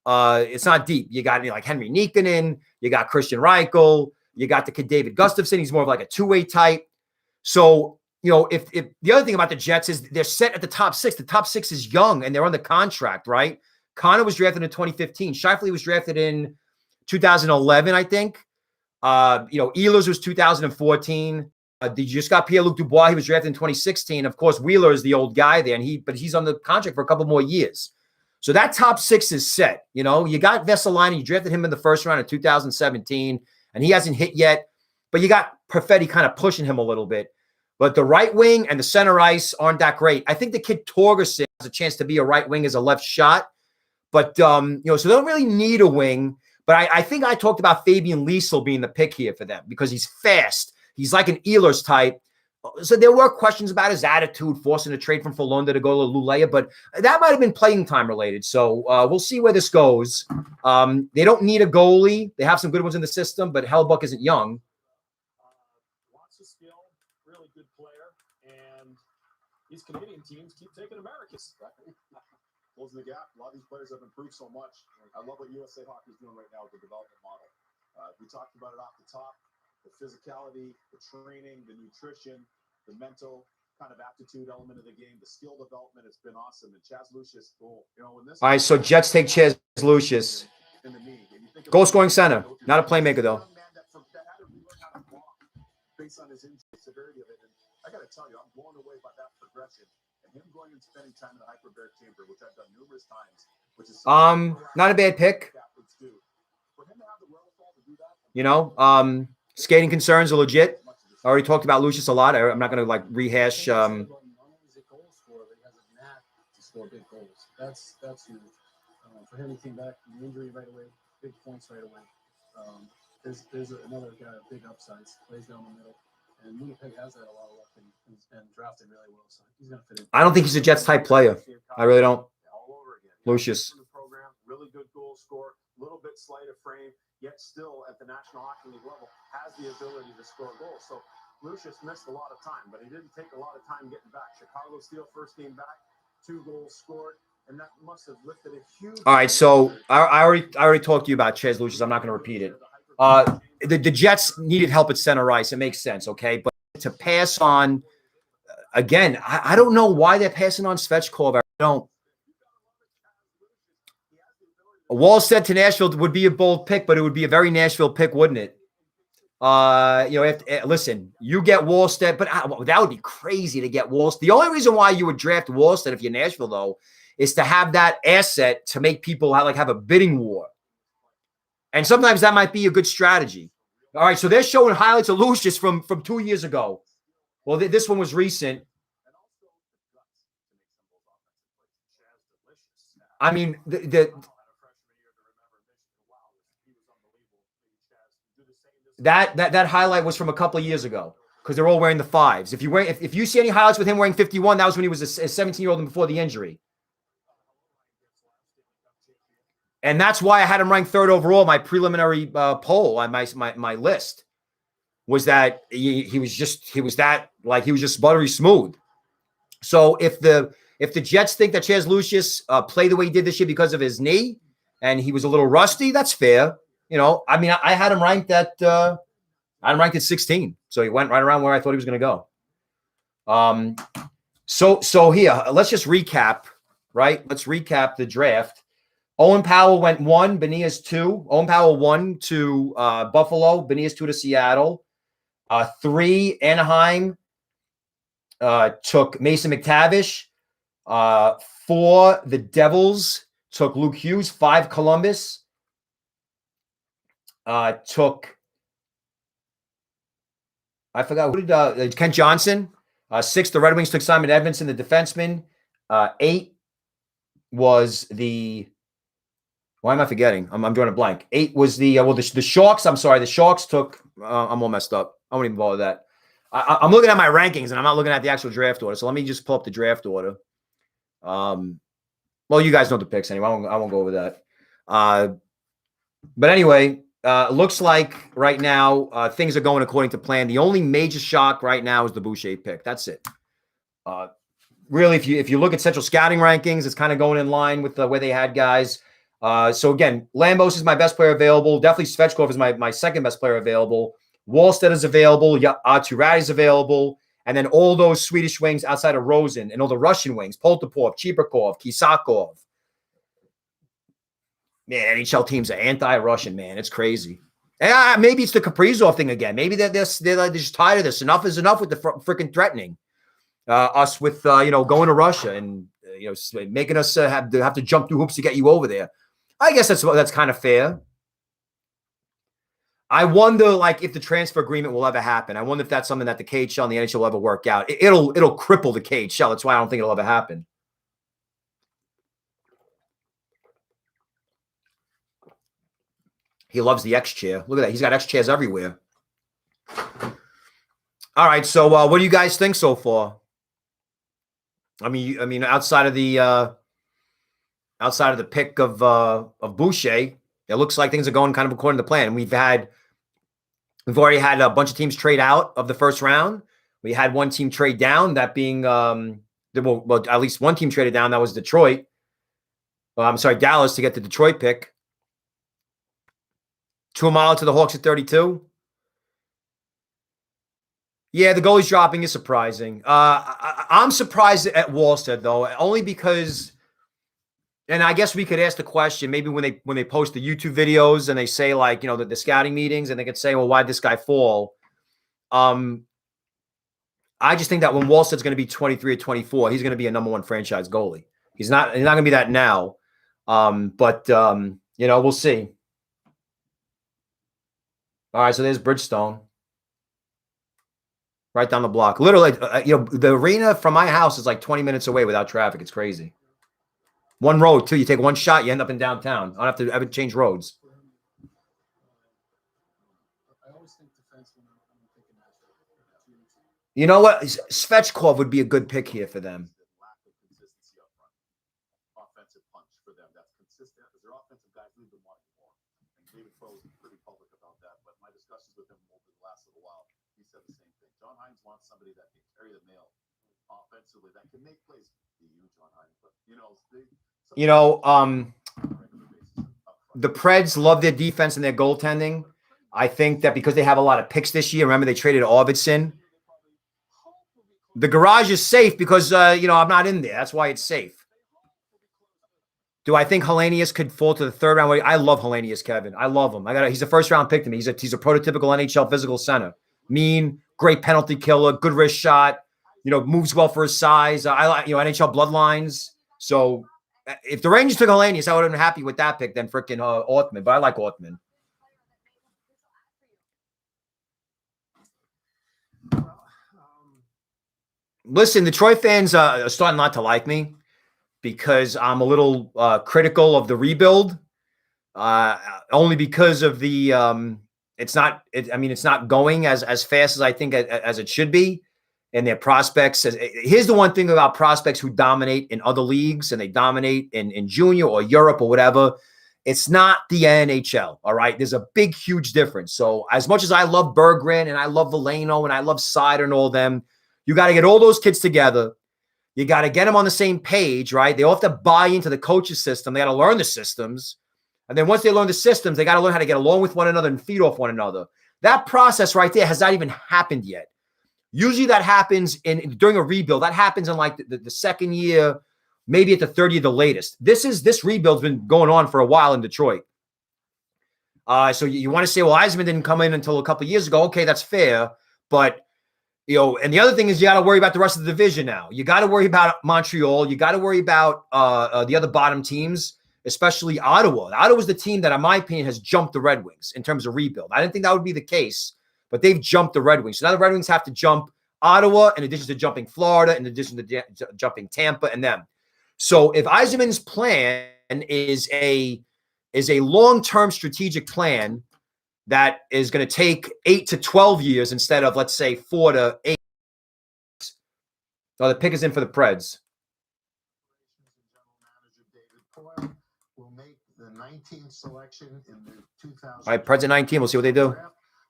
it's not deep. You got like Henry Nikkanen, you got Christian Reichel, you got the kid David Gustafsson. He's more of like a two-way type. So, if the other thing about the Jets is they're set at the top six. The top six is young, and they're under contract, right? Connor was drafted in 2015. Scheifele was drafted in 2011, I think. Ehlers was 2014. You just got Pierre-Luc Dubois. He was drafted in 2016. Of course, Wheeler is the old guy there, but he's on the contract for a couple more years. So that top six is set. You got Vesalainen. You drafted him in the first round of 2017, and he hasn't hit yet. But you got Perfetti kind of pushing him a little bit. But the right wing and the center ice aren't that great. I think the kid Torgerson has a chance to be a right wing as a left shot. But, so they don't really need a wing. But I think I talked about Fabian Lysell being the pick here for them because he's fast. He's like an Ehlers type. So there were questions about his attitude, forcing a trade from Falunda to go to Luleå, but that might have been playing time related. So we'll see where this goes. They don't need a goalie. They have some good ones in the system, but Hellbuck isn't young. Lots of skill, really good player, and these Canadian teams keep taking Americans. Closing the gap. A lot of these players have improved so much. I love what USA Hockey is doing right now with the development model. We talked about it off the top. The physicality, the training, the nutrition, the mental kind of aptitude element of the game, the skill development, it's been awesome. And Chaz Lucius, cool. When this All right, so Jets take Chaz Lucius. Goal scoring center, not a playmaker though. Based on his injury severity of it, and I got to tell you, I'm blown away by that progression and him going and spending time in the hyperbaric chamber, which I've done numerous times. Which is not a bad pick. For him to have the wherewithal to do that. Skating concerns are legit. I already talked about Lucius a lot. I'm not going to rehash. Not only is he a goal scorer, but he has a knack to score big goals. That's huge. For him, he came back from the injury right away, big points right away. There's another guy, big upsides, plays down the middle, and Winnipeg has that a lot of luck and drafted really well. So he's going to fit in. I don't think he's a Jets type player. I really don't. All over again. Lucius. Program, really good goal scorer, a little bit slight of frame, yet still at the National Hockey League level has the ability to score goals. So Lucius missed a lot of time, but he didn't take a lot of time getting back. Chicago Steel first game back, 2 goals scored, and that must have lifted a huge. All right, so I already talked to you about Chaz Lucius. I'm not going to repeat it. The Jets needed help at center ice. It makes sense, okay? But to pass on, again, I don't know why they're passing on Svechkov. I don't. Wallstedt to Nashville would be a bold pick, but it would be a very Nashville pick, wouldn't it? Listen, you get Wallstedt, but that would be crazy to get Wallstedt. The only reason why you would draft Wallstedt if you're Nashville, though, is to have that asset to make people have a bidding war. And sometimes that might be a good strategy. All right, so they're showing highlights of Lucius from 2 years ago. Well, this one was recent. I mean, that highlight was from a couple of years ago because they're all wearing the 5s. If you see any highlights with him wearing 51, that was when he was a 17-year-old and before the injury. And that's why I had him ranked 3rd overall. My preliminary poll on my list was that he was just buttery smooth. So if the Jets think that Chaz Lucius played the way he did this year because of his knee and he was a little rusty, that's fair. I had him ranked at 16. So he went right around where I thought he was going to go. So here, let's just recap, right? Let's recap the draft. Owen Power went 1, Beniers 2. Owen Power 1 to Buffalo, Beniers 2 to Seattle. 3, Anaheim took Mason McTavish. 4, the Devils took Luke Hughes. 5, Columbus took, I forgot, who did Kent Johnson. 6, the Red Wings took Simon Edvinsson, the defenseman. 8 was the... Why am I forgetting? I'm drawing a blank. 8 was the the Sharks. I'm sorry. The Sharks took... I'm all messed up. I won't even bother that. I'm looking at my rankings, and I'm not looking at the actual draft order. So let me just pull up the draft order. Well, you guys know the picks anyway. I won't go over that. But anyway, looks like right now things are going according to plan. The only major shock right now is the Boucher pick. That's it. Really, if you look at central scouting rankings, it's kind of going in line with where they had guys. So again, Lambos is my best player available. Definitely Svechkov is my second best player available. Wallstedt is available. Turati is available. And then all those Swedish wings outside of Rosen and all the Russian wings, Poltapov, Chibrakov, Kisakov. Man, NHL teams are anti-Russian, man. It's crazy. And maybe it's the Kaprizov thing again. Maybe they're just tired of this. Enough is enough with the freaking threatening us with, going to Russia and, making us have to jump through hoops to get you over there. I guess that's kind of fair. I wonder, if the transfer agreement will ever happen. I wonder if that's something that the KHL and the NHL will ever work out. It'll cripple the KHL. That's why I don't think it'll ever happen. He loves the X chair. Look at that. He's got X chairs everywhere. All right. So, what do you guys think so far? I mean, outside of the pick of Boucher, it looks like things are going kind of according to plan. We've already had a bunch of teams trade out of the first round. We had one team trade down, that being at least one team traded down. That was Detroit. Dallas to get the Detroit pick. Tuamala to the Hawks at 32. Yeah, the goalie's dropping is surprising. I'm surprised at Wallstedt, though, only because, and I guess we could ask the question, maybe when they post the YouTube videos and they say, the scouting meetings, and they could say, well, why'd this guy fall? I just think that when Wallstedt's going to be 23 or 24, he's going to be a number one franchise goalie. He's not going to be that now. But we'll see. All right, so there's Bridgestone. Right down the block. Literally, the arena from my house is 20 minutes away without traffic. It's crazy. One road, too. You take one shot, you end up in downtown. I don't have to ever change roads. You know what? Svechkov would be a good pick here for them. Offensive punch for them. That's consistent because their offensive guys leave them wanting more. And David Crow's pretty public about that. But my discussions with him over the last little while, he said the same thing. John Hines wants somebody that can carry the mail offensively, that can make plays. John Hines, but the Preds love their defense and their goaltending. I think that because they have a lot of picks this year, remember they traded Arvidsson. The garage is safe because I'm not in there. That's why it's safe. Do I think Hellenius could fall to the third round? I love Hellenius, Kevin. I love him. He's a first round pick to me. He's a prototypical NHL physical center. Mean, great penalty killer, good wrist shot. Moves well for his size. I like, NHL bloodlines. So if the Rangers took Hellenius, I would have been happy with that pick than freaking Othmann. But I like Othmann. Listen, the Troy fans are starting not to like me because I'm a little critical of the rebuild. Only because of the it's not going as fast as I think as it should be. And their prospects. Here's the one thing about prospects who dominate in other leagues and they dominate in junior or Europe or whatever. It's not the NHL, all right? There's a big, huge difference. So as much as I love Berggren and I love Veleno and I love Sider and all them, you got to get all those kids together. You got to get them on the same page, right? They all have to buy into the coach's system. They got to learn the systems. And then once they learn the systems, they got to learn how to get along with one another and feed off one another. That process right there has not even happened yet. Usually that happens during a rebuild. That happens in the second year, maybe at the third year, the latest. This rebuild's been going on for a while in Detroit. So you want to say, well, Yzerman didn't come in until a couple of years ago. Okay, that's fair. But, and the other thing is you got to worry about the rest of the division now. You got to worry about Montreal. You got to worry about the other bottom teams, especially Ottawa. Ottawa's the team that, in my opinion, has jumped the Red Wings in terms of rebuild. I didn't think that would be the case. But they've jumped the Red Wings. So now the Red Wings have to jump Ottawa, in addition to jumping Florida, in addition to jumping Tampa and them. So if Yzerman's plan is a long-term strategic plan that is going to take 8 to 12 years instead of, let's say, 4 to 8. So the pick is in for the Preds. Will make the 19th selection in the 2000. All right, Preds at 19. We'll see what they do.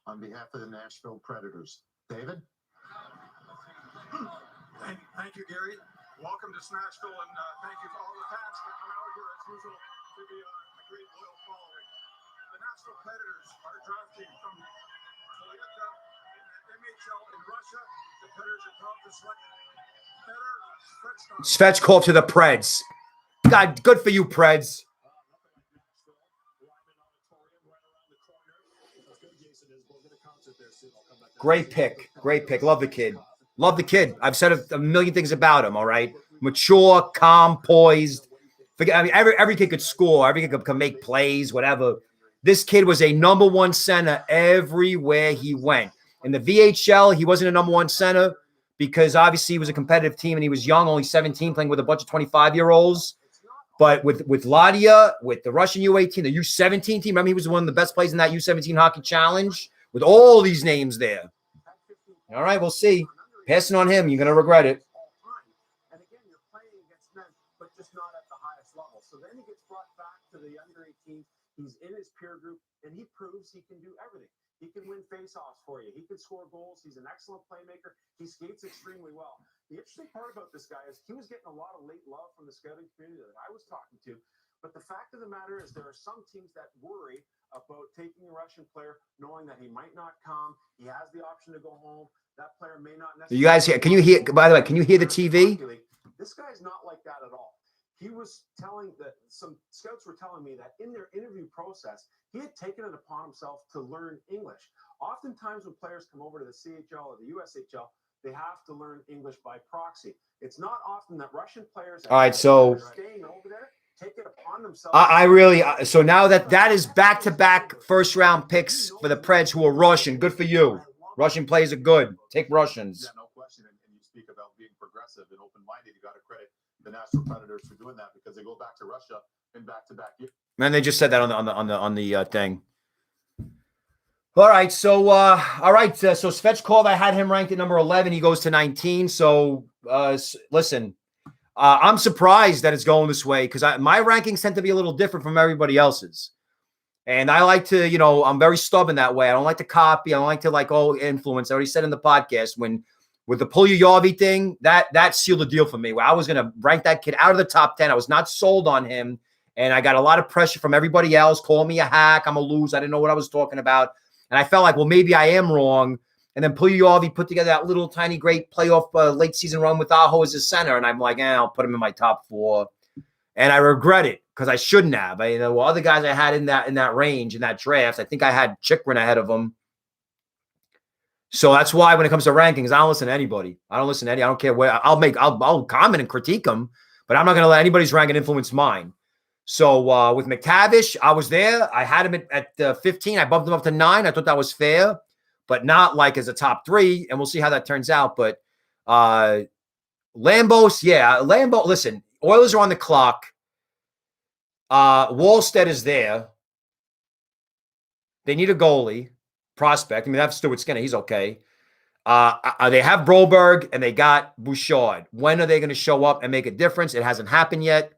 On behalf of the Nashville Predators, David. Thank you, Gary. Welcome to Nashville, and thank you to all the fans for coming out here as usual to be a great loyal following. The Nashville Predators are drafting from Toyota in the NHL in Russia. The Predators are proud to select Svechkov to the Preds. God, good for you, Preds. Great pick. Great pick. Love the kid. Love the kid. I've said a million things about him, all right? Mature, calm, poised. Forget, I mean, every kid could score. Every kid could make plays, whatever. This kid was a number one center everywhere he went. In the VHL, he wasn't a number one center because obviously he was a competitive team and he was young, only 17, playing with a bunch of 25-year-olds. But with Ladia, with the Russian U18, the U17 team, remember he was one of the best players in that U17 Hockey Challenge with all these names there. All right, we'll see. Passing on him, you're going to regret it. And again, you're playing against men, but just not at the highest level. So then he gets brought back to the under 18. He's in his peer group, and he proves he can do everything. He can win faceoffs for you. He can score goals. He's an excellent playmaker. He skates extremely well. The interesting part about this guy is he was getting a lot of late love from the scouting community that I was talking to. But the fact of the matter is there are some teams that worry about taking a Russian player, knowing that he might not come. He has the option to go home. That player may not necessarily. You guys hear? Can you hear? By the way, can you hear the TV? This guy's not like that at all. He was telling that some scouts were telling me that in their interview process, he had taken it upon himself to learn English. Oftentimes when players come over to the CHL or the USHL, they have to learn English by proxy. It's not often that Russian players All right, so staying over there take it upon themselves. I really so now that is back-to-back first-round picks for the Preds who are Russian. Good for you. Russian players are good. Take Russians. Yeah, no question. And you speak about being progressive and open-minded. You got to credit the Nashville Predators for doing that because they go back to Russia in back-to-back years. Man, they just said that on the thing. All right, so so Svechkov, I had him ranked at number 11. He goes to 19. So listen, I'm surprised that it's going this way because my rankings tend to be a little different from everybody else's. And I like to, I'm very stubborn that way. I don't like to copy. I don't like to influence. I already said in the podcast with the Puljujarvi thing, that sealed the deal for me. Where I was going to rank that kid out of the top 10. I was not sold on him. And I got a lot of pressure from everybody else. Call me a hack. I'm a loser. I didn't know what I was talking about. And I felt like, well, maybe I am wrong. And then Puljujarvi put together that little tiny great playoff late season run with Aho as his center. And I'm like, I'll put him in my top 4. And I regret it because I shouldn't have. Other guys I had in that range, in that draft, I think I had Chychrun ahead of him. So that's why when it comes to rankings, I don't listen to anybody. I don't care where. I'll comment and critique them, but I'm not going to let anybody's ranking influence mine. So with McTavish, I was there. I had him at 15. I bumped him up to 9. I thought that was fair, but not like as a top 3. And we'll see how that turns out. But Lambos, Lambo. Listen, Oilers are on the clock. Wallstedt is there. They need a goalie prospect. I mean, that's Stuart Skinner. He's okay. They have Broberg and they got Boucher. When are they going to show up and make a difference? It hasn't happened yet.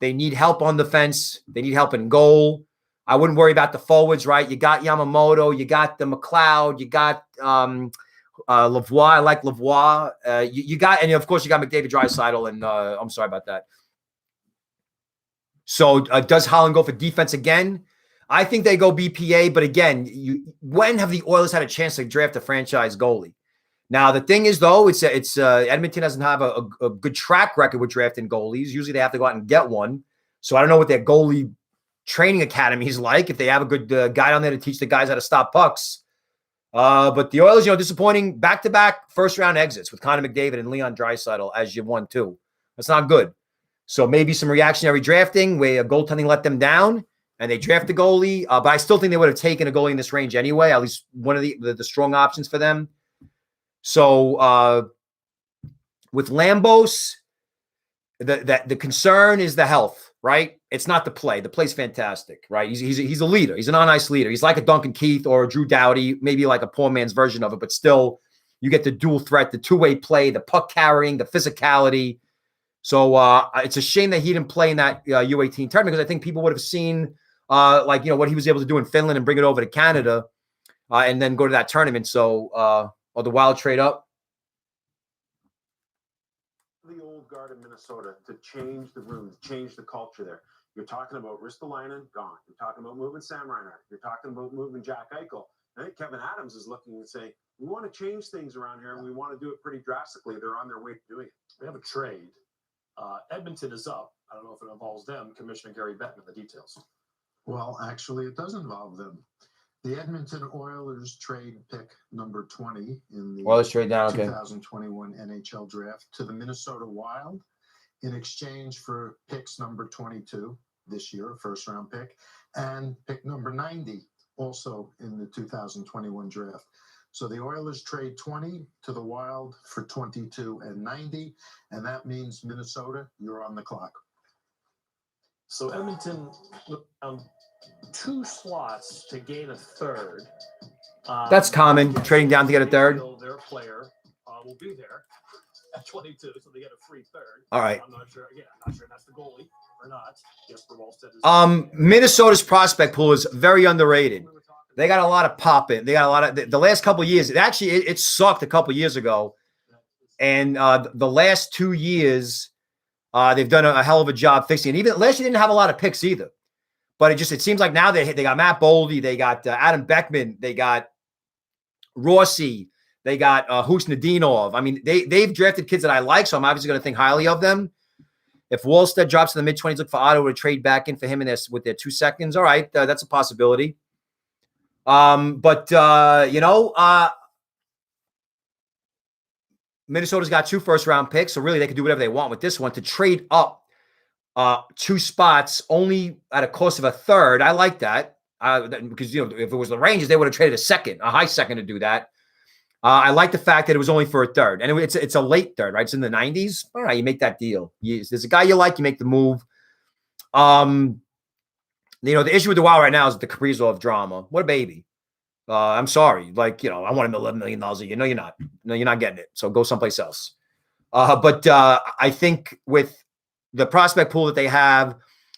They need help on the fence. They need help in goal. I wouldn't worry about the forwards, right? You got Yamamoto. You got the McLeod. You got Lavoie. I like Lavoie. And of course, you got McDavid, Draisaitl, and I'm sorry about that. So does Holland go for defense again? I think they go BPA, but again, when have the Oilers had a chance to draft a franchise goalie? Now, the thing is, though, it's Edmonton doesn't have a good track record with drafting goalies. Usually they have to go out and get one. So I don't know what their goalie training academy is like, if they have a good guy down there to teach the guys how to stop pucks. But the Oilers, disappointing back-to-back first-round exits with Connor McDavid and Leon Draisaitl as you won, too. That's not good. So maybe some reactionary drafting where goaltending let them down and they draft the goalie. But I still think they would have taken a goalie in this range anyway, at least one of the strong options for them. So with Lambos, the concern is the health, right? It's not the play. The play's fantastic, right? He's a leader. He's an on-ice leader. He's like a Duncan Keith or a Drew Doughty, maybe like a poor man's version of it, but still you get the dual threat, the two-way play, the puck carrying, the physicality. So it's a shame that he didn't play in that U18 tournament, because I think people would have seen what he was able to do in Finland and bring it over to Canada and then go to that tournament. So or the Wild trade up. The old guard in Minnesota to change the room, to change the culture there. You're talking about Ristolainen, gone. You're talking about moving Sam Reinhart. You're talking about moving Jack Eichel. I think Kevin Adams is looking and saying, we want to change things around here, and we want to do it pretty drastically. They're on their way to doing it. We have a trade. Edmonton is up. I don't know if it involves them. Commissioner Gary Bettman, the details. Well, actually, it does involve them. The Edmonton Oilers trade pick number 20 in the Oilers trade down, okay. 2021 NHL draft to the Minnesota Wild in exchange for picks number 22 this year, a first-round pick, and pick number 90 also in the 2021 draft. So the Oilers trade 20 to the Wild for 22 and 90, and that means Minnesota, you're on the clock. So Edmonton found 2 slots to gain a third. That's common, trading down to get a third. Their player will be there at 22, so they get a free third. All right. I'm not sure. Again, I'm not sure that's the goalie or not. Jesper Wallstedt is. Minnesota's prospect pool is very underrated. They got a lot of pop in. They got a lot of the last couple of years. It sucked a couple of years ago, and the last 2 years, they've done a hell of a job fixing it. Even last year, didn't have a lot of picks either. But it seems like now they got Matt Boldy, they got Adam Beckman, they got Rossi, they got Hughes Nadinov. I mean, they've drafted kids that I like, so I'm obviously going to think highly of them. If Wallstedt drops in the mid-20s, look for Ottawa to trade back in for him with their 2 seconds. All right, that's a possibility. Minnesota's got 2 first-round picks, so really they can do whatever they want with this one to trade up 2 spots only at a cost of a third. I like that because, if it was the Rangers, they would have traded a high second to do that. I like the fact that it was only for a third. And it's a late third, right? It's in the 90s. All right, you make that deal. There's a guy you like, you make the move. The issue with the Wild right now is the Kaprizov drama. What a baby. I'm sorry. I want him $11 million a year. No, you're not. No, you're not getting it. So go someplace else. But I think with the prospect pool that they have,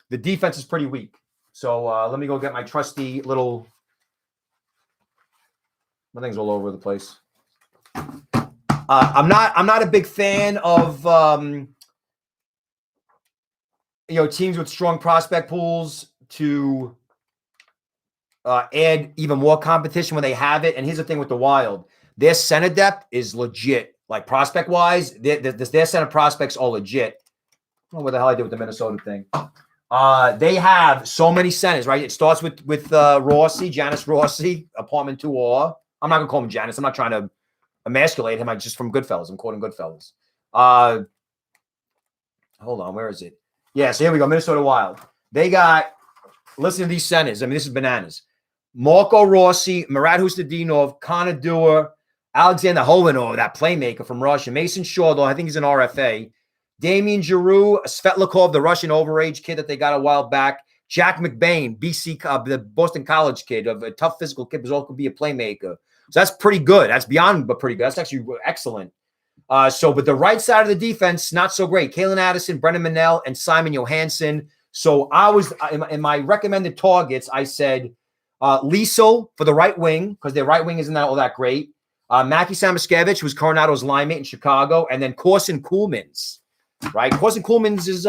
the defense is pretty weak. So let me go get my trusty little. My thing's all over the place. I'm not a big fan of teams with strong prospect pools to add even more competition when they have it. And here's the thing with the Wild: their center depth is legit. Like prospect wise, their center prospects are legit. I don't know what the hell I did with the Minnesota thing. They have so many centers, right? It starts with Rossi, Janice Rossi, apartment 2R. I'm not gonna call him Janice. I'm not trying to emasculate him. I'm just from Goodfellas. I'm quoting Goodfellas. Hold on, where is it? Yeah, so here we go. Minnesota Wild. They got. Listen to these centers. I mean, this is bananas. Marco Rossi, Marat Hustadinov, Connor Dewar, Alexander Holinov, that playmaker from Russia, Mason Shaw, though I think he's an RFA. Damien Giroux, Svetlikov, the Russian overage kid that they got a while back. Jack McBain, BC, the Boston College kid, a tough physical kid, but also could be a playmaker. So that's pretty good. That's beyond but pretty good. That's actually excellent. But the right side of the defense, not so great. Kalen Addison, Brennan Manel, and Simon Johansson. So I was in my recommended targets, I said Lysell for the right wing, because their right wing isn't all that great. Matty Samoskevich, who's Coronato's line mate in Chicago, and then Corson Kuhlmans. Right? Corson Kuhlmans is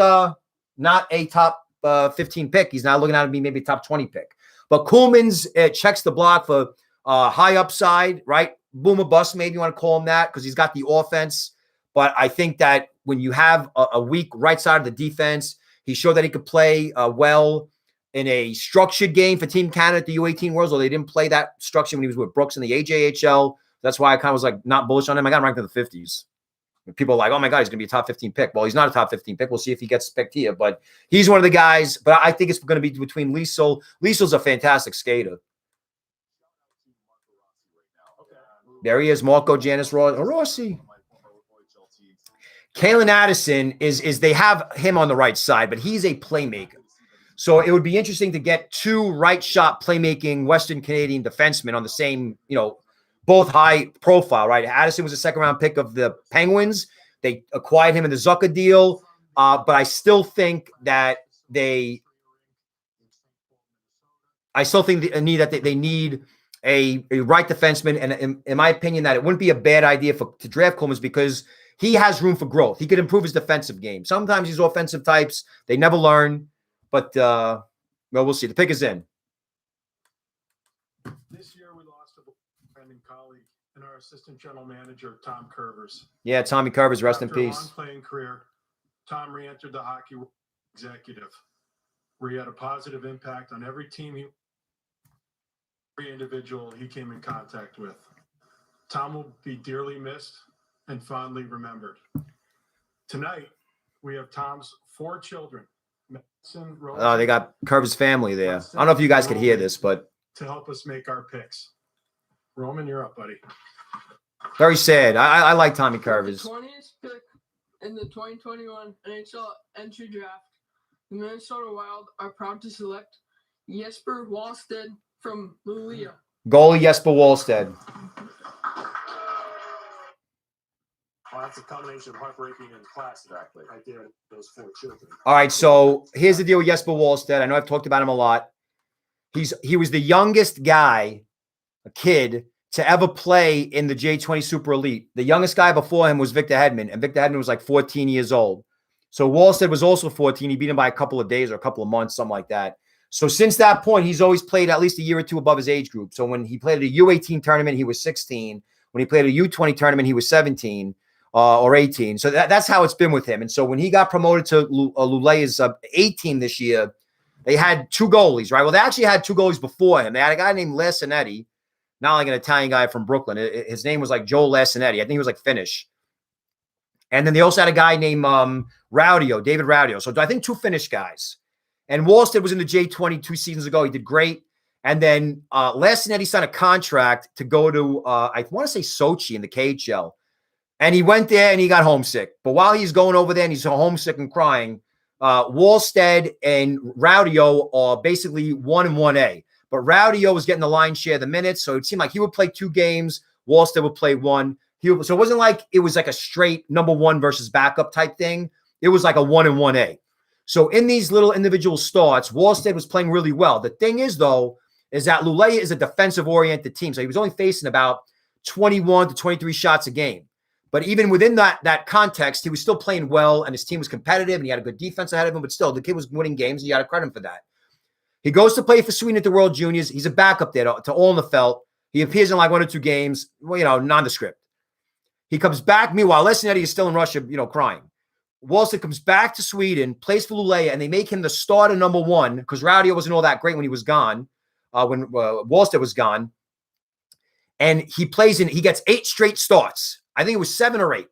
not a top 15 pick. He's not looking out to be maybe a top 20 pick. But Kuhlmans checks the block for high upside, right? Boom or bust, maybe you want to call him that, because he's got the offense. But I think that when you have a weak right side of the defense, he showed that he could play well in a structured game for Team Canada at the U18 Worlds, although they didn't play that structure when he was with Brooks in the AJHL. That's why I kind of was not bullish on him. I got him ranked in the 50s. People are like, oh my God, he's going to be a top 15 pick. Well, he's not a top 15 pick. We'll see if he gets picked here. But he's one of the guys. But I think it's going to be between Lysell. Lysell's a fantastic skater. There he is, Marco Giannis Rossi. Kalen Addison is they have him on the right side, but he's a playmaker. So it would be interesting to get two right shot playmaking Western Canadian defensemen on the same, both high profile, right? Addison was a second round pick of the Penguins. They acquired him in the Zucker deal. But I still think that they need a right defenseman. And in my opinion, that it wouldn't be a bad idea to draft Columbus because he has room for growth. He could improve his defensive game. Sometimes these offensive types, they never learn. But, we'll see. The pick is in. This year we lost a friend colleague and our assistant general manager, Tom Curvers. Yeah, Tommy Curvers, rest in peace. After a long playing career, Tom re-entered the hockey executive, where he had a positive impact on every team, every individual he came in contact with. Tom will be dearly missed and fondly remembered. Tonight, we have Tom's 4 children. Oh, they got Curvers' family there. I don't know if you guys could hear this, but to help us make our picks. Roman, you're up, buddy. Very sad. I like Tommy Curvers. 20th pick in the 2021 NHL entry draft, the Minnesota Wild are proud to select Jesper Wallstedt from Luleå. Goalie Jesper Wallstedt. Well, that's a combination of heartbreaking and class, exactly. Right there, those 4 children. All right, so here's the deal with Jesper Wallstedt. I know I've talked about him a lot. He was the youngest guy, a kid, to ever play in the J20 Super Elite. The youngest guy before him was Victor Hedman, and Victor Hedman was like 14 years old. So Wallstedt was also 14. He beat him by a couple of days or a couple of months, something like that. So since that point, he's always played at least a year or two above his age group. So when he played at a U18 tournament, he was 16. When he played at a U20 tournament, he was 17. Or 18. So that's how it's been with him. And so when he got promoted to Luleå's 18 this year, they had 2 goalies, right? Well, they actually had 2 goalies before him. They had a guy named Lassinetti, not like an Italian guy from Brooklyn. His name was like Joe Lassinetti. I think he was like Finnish. And then they also had a guy named David Raudio. So I think 2 Finnish guys. And Wallstedt was in the J20 2 seasons ago. He did great. And then Lassinetti signed a contract to go to, I want to say Sochi in the KHL. And he went there and he got homesick. But while he's going over there and he's homesick and crying, Wallstedt and Raudio are basically 1 and 1A. But Raudio was getting the lion's share of the minutes, so it seemed like he would play 2 games. Wallstedt would play 1. So it wasn't like it was like a straight number 1 versus backup type thing. It was like a 1 and 1A. So in these little individual starts, Wallstedt was playing really well. The thing is, though, is that Luleå is a defensive-oriented team. So he was only facing about 21 to 23 shots a game. But even within that context, he was still playing well, and his team was competitive, and he had a good defense ahead of him. But still, the kid was winning games, and you got to credit him for that. He goes to play for Sweden at the World Juniors. He's a backup there to Olnefelt. He appears in like 1 or 2 games, nondescript. He comes back. Meanwhile, Lassinetti is still in Russia, crying. Wallstedt comes back to Sweden, plays for Luleå, and they make him the starter number 1 because Raudio wasn't all that great when he was gone, when Wallstedt was gone. And he gets 8 straight starts. I think it was 7 or 8.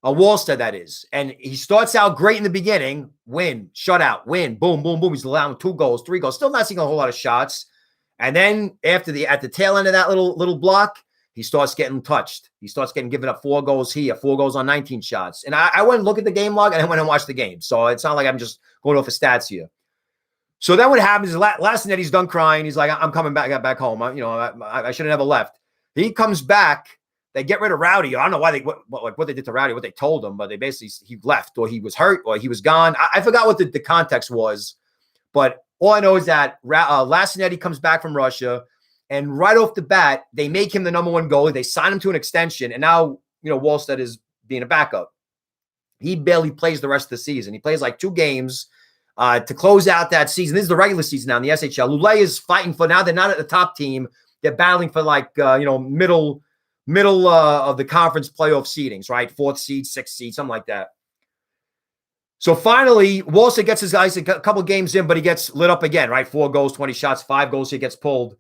Wallstedt, that is. And he starts out great in the beginning. Win, shutout, win, boom, boom, boom. He's allowing 2 goals, 3 goals. Still not seeing a whole lot of shots. And then at the tail end of that little block, he starts getting touched. He starts given up 4 goals here, 4 goals on 19 shots. And I went and looked at the game log, and I went and watched the game. So it's not like I'm just going off of stats here. So then what happens is Lassinetti's done crying. He's like, I'm coming back home. I should have never left. He comes back. They get rid of Raudio. I don't know why what they did to Raudio, what they told him, but he left or he was hurt or he was gone. I forgot what the context was, but all I know is that Lassinetti comes back from Russia, and right off the bat, they make him the number 1 goalie. They sign him to an extension, and now Wallstedt is being a backup. He barely plays the rest of the season. He plays like 2 games to close out that season. This is the regular season now in the SHL. Luleå is fighting for now. They're not at the top team. They're battling for middle of the conference playoff seedings, right? 4th seed, 6th seed, something like that. So finally, Wallstedt gets his guys a couple games in, but he gets lit up again, right? 4 goals, 20 shots, 5 goals, he gets pulled.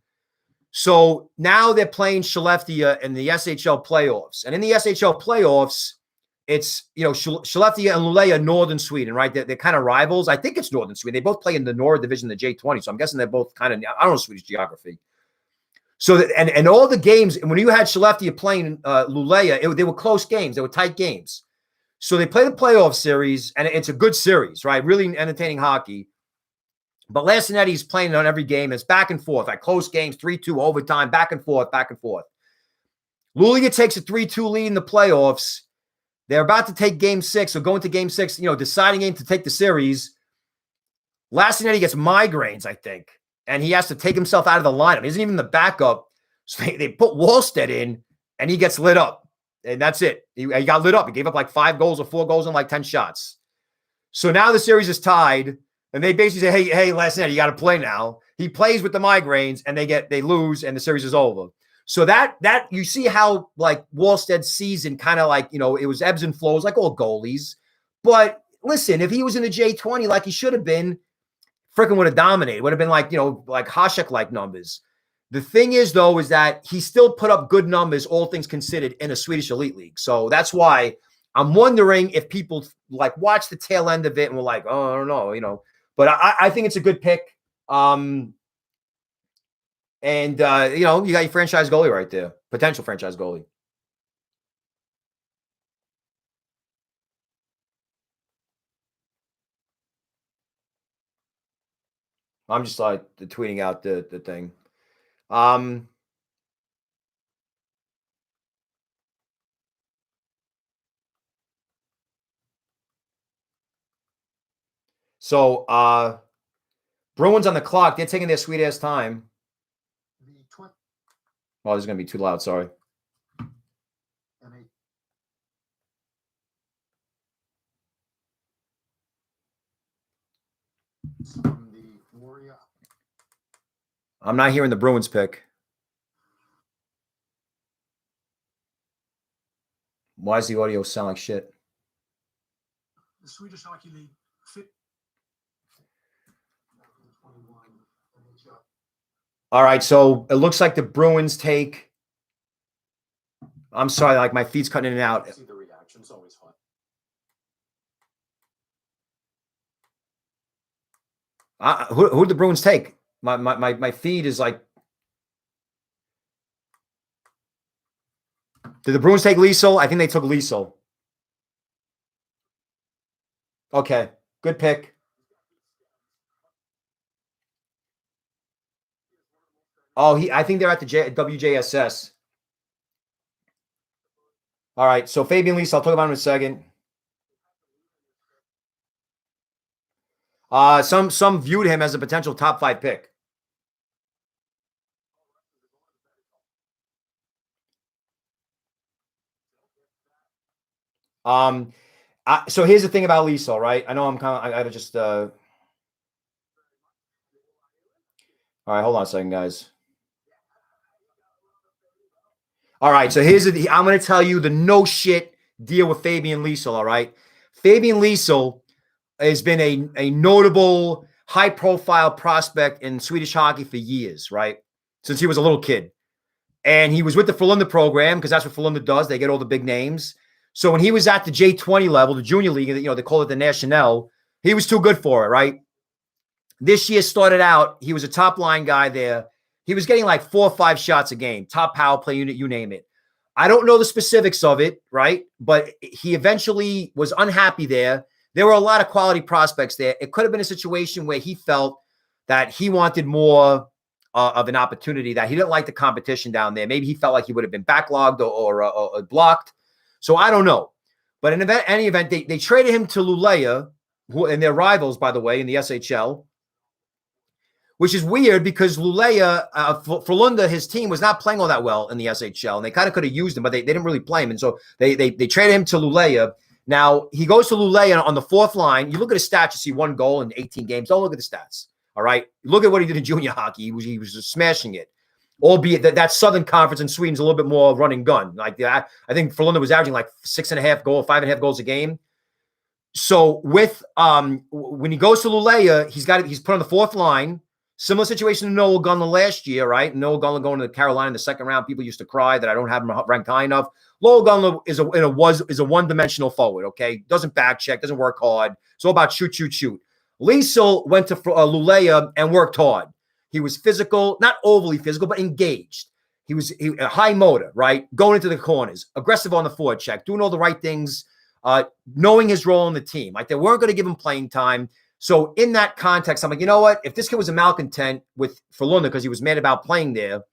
So now they're playing Skellefteå in the SHL playoffs. And in the SHL playoffs, it's, Skellefteå and Luleå are northern Sweden, right? They're kind of rivals. I think it's northern Sweden. They both play in the North Division, the J20. So I'm guessing they're both kind of, I don't know Swedish geography. So that, and all the games, when you had Skellefteå playing Luleå, they were close games. They were tight games. So they play the playoff series, and it's a good series, right? Really entertaining hockey. But Lassinetti's playing on every game. It's back and forth, like close games, 3-2 overtime, back and forth, back and forth. Luleå takes a 3-2 lead in the playoffs. They're about to take game 6, or go into game 6, deciding game to take the series. Lascinetti gets migraines, I think, and he has to take himself out of the lineup. He isn't even the backup. So they put Wallstedt in, and he gets lit up. And that's it. He got lit up. He gave up like 5 goals or 4 goals in like 10 shots. So now the series is tied, and they basically say, hey, Lascinetti, you got to play now. He plays with the migraines, and they lose, and the series is over. So that you see how like Wallsted's season kind of like, it was ebbs and flows like all goalies. But listen, if he was in the J20 like he should have been, freaking would have dominated. Would have been like, like Hasek-like numbers. The thing is, though, is that he still put up good numbers, all things considered, in a Swedish Elite League. So that's why I'm wondering if people like watch the tail end of it and were like, oh, I don't know, But I think it's a good pick. And you got your franchise goalie right there, potential franchise goalie. I'm just like tweeting out the thing. So Bruins on the clock. They're taking their sweet ass time. Oh, this is going to be too loud. Sorry. I'm not hearing the Bruins pick. Why does the audio sound like shit? The Swedish Hockey League fit. All right, so it looks like the Bruins take. I'm sorry, like my feed's cutting in and out. See the reaction's always fun. Who did the Bruins take? My feed is like. Did the Bruins take Lysell? I think they took Lysell. Okay, good pick. Oh, I think they're at the WJSS. All right, so Fabian Lysell, I'll talk about him in a second. Some viewed him as a potential top 5 pick. So here's the thing about Lysell, right? I know I gotta just all right, hold on a second, guys. All right, so I'm going to tell you the no shit deal with Fabian Lysell, all right? Fabian Lysell has been a notable, high-profile prospect in Swedish hockey for years, right? Since he was a little kid. And he was with the Frölunda program because that's what Frölunda does. They get all the big names. So when he was at the J20 level, the junior league, they call it the National, he was too good for it, right? This year started out, he was a top-line guy there. He was getting like 4 or 5 shots a game, top power play unit, you name it. I don't know the specifics of it, right? But he eventually was unhappy there. There were a lot of quality prospects there. It could have been a situation where he felt that he wanted more of an opportunity, that he didn't like the competition down there. Maybe he felt like he would have been backlogged or blocked. So I don't know. But in any event, they traded him to Luleå, and they're rivals, by the way, in the SHL. Which is weird because Luleå, Frölunda, his team was not playing all that well in the SHL, and they kind of could have used him, but they didn't really play him, and so they traded him to Luleå. Now he goes to Luleå on the 4th line. You look at his stats, you see 1 goal in 18 games. Don't look at the stats. All right, look at what he did in junior hockey. He was just smashing it. Albeit that Southern Conference in Sweden's a little bit more run and gun. Like I think Frölunda was averaging like 6.5 goals, 5.5 goals a game. So with when he goes to Luleå, he's put on the 4th line. Similar situation to Nolan Gunler last year, right? Nolan Gunler going to Carolina in the 2nd round. People used to cry that I don't have him ranked high enough. Nolan Gunler is a one-dimensional forward, okay? Doesn't back check, doesn't work hard. It's all about shoot. Lysell went to Luleå and worked hard. He was physical, not overly physical, but engaged. He was a high motor, right? Going into the corners, aggressive on the forward check, doing all the right things, knowing his role in the team. Like, they weren't going to give him playing time. So in that context, I'm like, you know what? If this kid was a malcontent for Lunda because he was mad about playing there,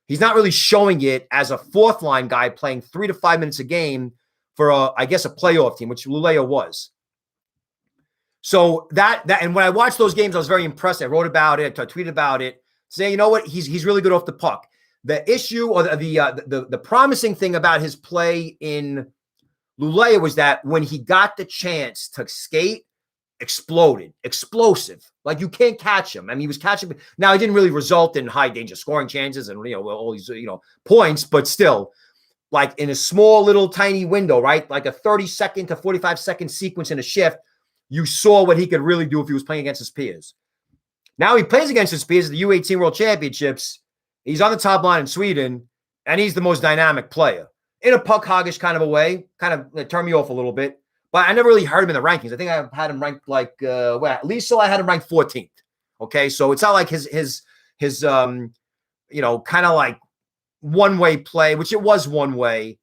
he's not really showing it as a fourth line guy playing 3 to 5 minutes a game for I guess a playoff team, which Lulea was. So that and when I watched those games, I was very impressed. I wrote about it, I tweeted about it, saying, you know what, he's really good off the puck. The issue or the promising thing about his play in Lulea was that when he got the chance to skate, explosive. Like, you can't catch him. I mean, he was catching. Now, it didn't really result in high danger scoring chances and, all these, points, but still, like, in a small little tiny window, right? Like a 30-second to 45-second sequence in a shift, you saw what he could really do if he was playing against his peers. Now he plays against his peers at the U18 World Championships. He's on the top line in Sweden, and he's the most dynamic player in a puck hoggish kind of a way. Kind of turned me off a little bit, but I never really heard him in the rankings. I think I had him ranked like Lysell. I had him ranked 14th. Okay, so it's not like his kind of like one-way play, which it was one way.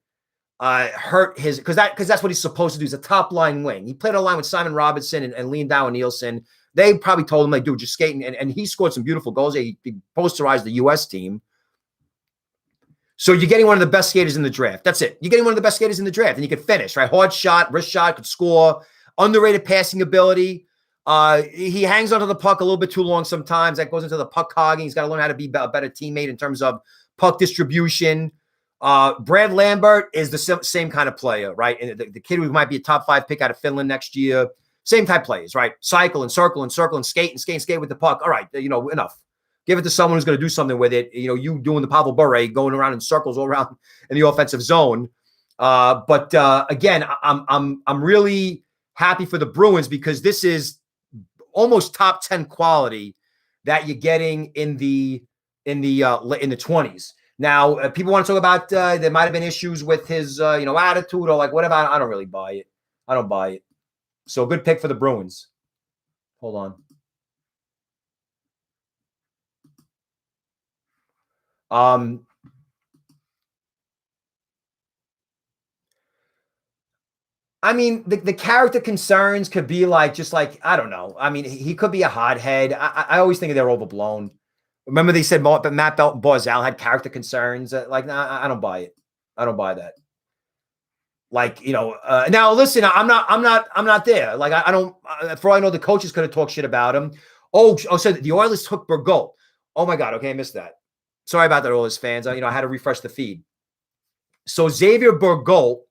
Hurt his because that's what he's supposed to do. He's a top line wing. He played a line with Simon Robinson and Lindau and Nielsen. They probably told him, like, dude, just skating. And he scored some beautiful goals. He posterized the U.S. team. So you're getting one of the best skaters in the draft. That's it. You're getting one of the best skaters in the draft, and you could finish, right? Hard shot, wrist shot, could score. Underrated passing ability. He hangs onto the puck a little bit too long sometimes. That goes into the puck hogging. He's got to learn how to be a better teammate in terms of puck distribution. Brad Lambert is the same kind of player, right? And the kid who might be a top 5 pick out of Finland next year, same type players, right? Cycle and circle and circle and skate with the puck. All right, enough. Give it to someone who's going to do something with it. You doing the Pavel Bure, going around in circles all around in the offensive zone. But again, I'm really happy for the Bruins because this is almost top 10 quality that you're getting in the 20s. Now, people want to talk about there might have been issues with his, attitude or like whatever. I don't really buy it. I don't buy it. So good pick for the Bruins. Hold on. I mean, the character concerns could be like, just like, I don't know. I mean, he could be a hothead. I always think they're overblown. Remember they said Matt Barzal had character concerns. I don't buy it. I don't buy that. Like, now listen, I'm not there. Like, I don't, for all I know, the coaches could have talked shit about him. So the Oilers took Burgolt. Oh my God. Okay. I missed that. Sorry about that, Oilers fans. I had to refresh the feed. So Xavier Burgolt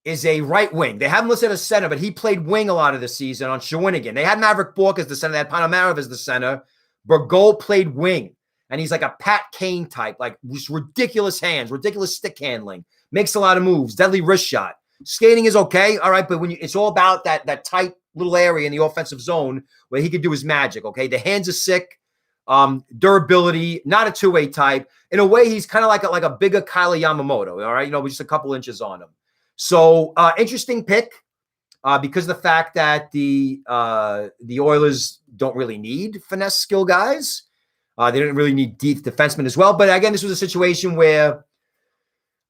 is a right wing. They have him listed as center, but he played wing a lot of the season on Shawinigan. They had Maverick Bork as the center. They had Panamarov as the center. Burgolt played wing, and he's like a Pat Kane type, like just ridiculous hands, ridiculous stick handling, makes a lot of moves, deadly wrist shot. Skating is okay, all right, but when it's all about that tight little area in the offensive zone where he could do his magic, okay? The hands are sick, durability, not a two-way type. In a way, he's kind of like a bigger Kyle Yamamoto, all right? With just a couple inches on him. So interesting pick. Because of the fact that the Oilers don't really need finesse skill guys. They didn't really need deep defensemen as well. But again, this was a situation where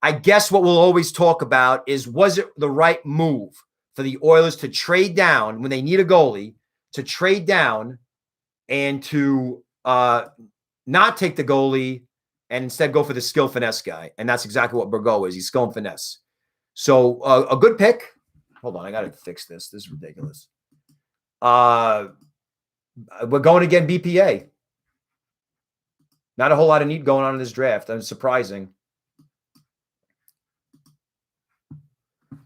I guess what we'll always talk about is, was it the right move for the Oilers to trade down when they need a goalie, to trade down and to not take the goalie and instead go for the skill finesse guy? And that's exactly what Burgolt is. He's skill and finesse. So a good pick. Hold on, I got to fix this. This is ridiculous. We're going again BPA. Not a whole lot of need going on in this draft. That's surprising.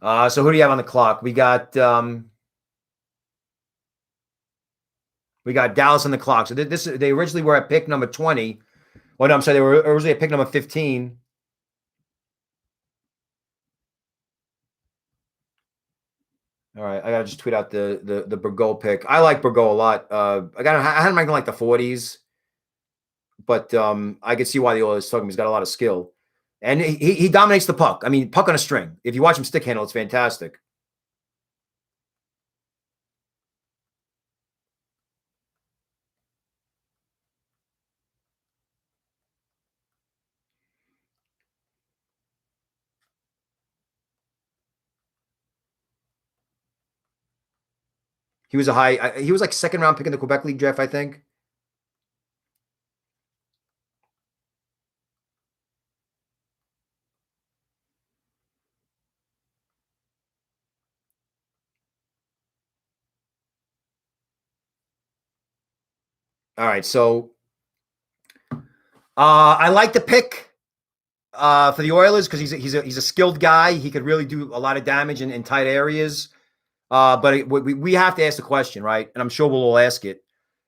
So who do you have on the clock? We got Dallas on the clock. So they originally were at pick number 20. Oh, no, I'm sorry. They were originally at pick number 15. All right, I gotta just tweet out the Burgolt pick. I like Burgolt a lot. I had him ranking like the 40s, but I could see why the Oilers took him. He's got a lot of skill, and he dominates the puck. I mean, puck on a string. If you watch him stick handle, it's fantastic. He was he was like second round pick in the Quebec League draft, I think. All right, so I like the pick for the Oilers because he's a skilled guy. He could really do a lot of damage in tight areas. But we have to ask the question, right? And I'm sure we'll all ask it: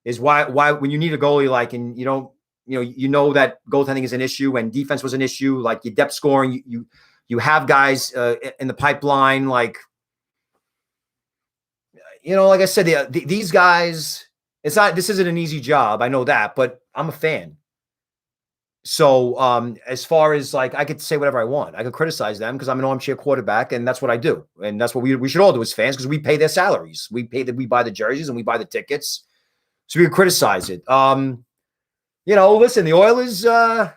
is why when you need a goalie like and you don't that goaltending is an issue and defense was an issue, like your depth scoring, you have guys in the pipeline, like like I said, these guys. This isn't an easy job. I know that, but I'm a fan. So as far as like, I could say whatever I want. I could criticize them because I'm an armchair quarterback and that's what I do. And that's what we should all do as fans because we pay their salaries. We buy the jerseys and we buy the tickets. So we can criticize it. Listen, the Oilers, the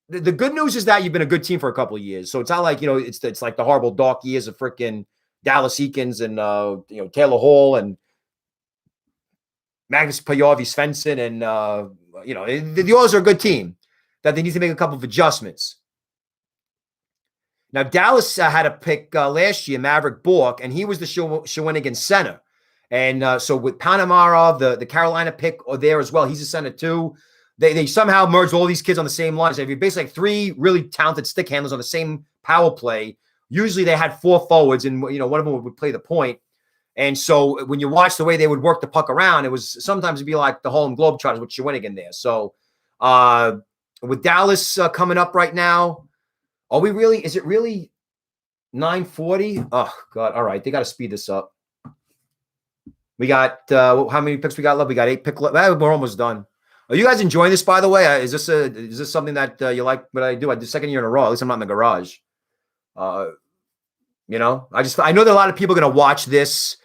good news is that you've been a good team for a couple of years. So it's not like, it's like the horrible dark years of freaking Dallas Eakins and, Taylor Hall and Magnus Pajorvi Svensson and, the Oilers are a good team that they need to make a couple of adjustments. Now, Dallas had a pick last year, Maverick Bork, and he was the Shawinigan center. And so with Panamarov, the Carolina pick there as well, he's a center too. They somehow merged all these kids on the same line. So if you basically like three really talented stick handlers on the same power play, usually they had four forwards and, one of them would play the point. And so when you watch the way they would work the puck around, it was sometimes it'd be like the Harlem Globetrotters with Shawinigan there. So with Dallas coming up right now, is it really 9:40? Oh, God. All right. They got to speed this up. We got, how many picks we got left? We got 8 picks left. We're almost done. Are you guys enjoying this, by the way? Is this something that you like what I do? I do second year in a row. At least I'm not in the garage. I know that a lot of people are going to watch this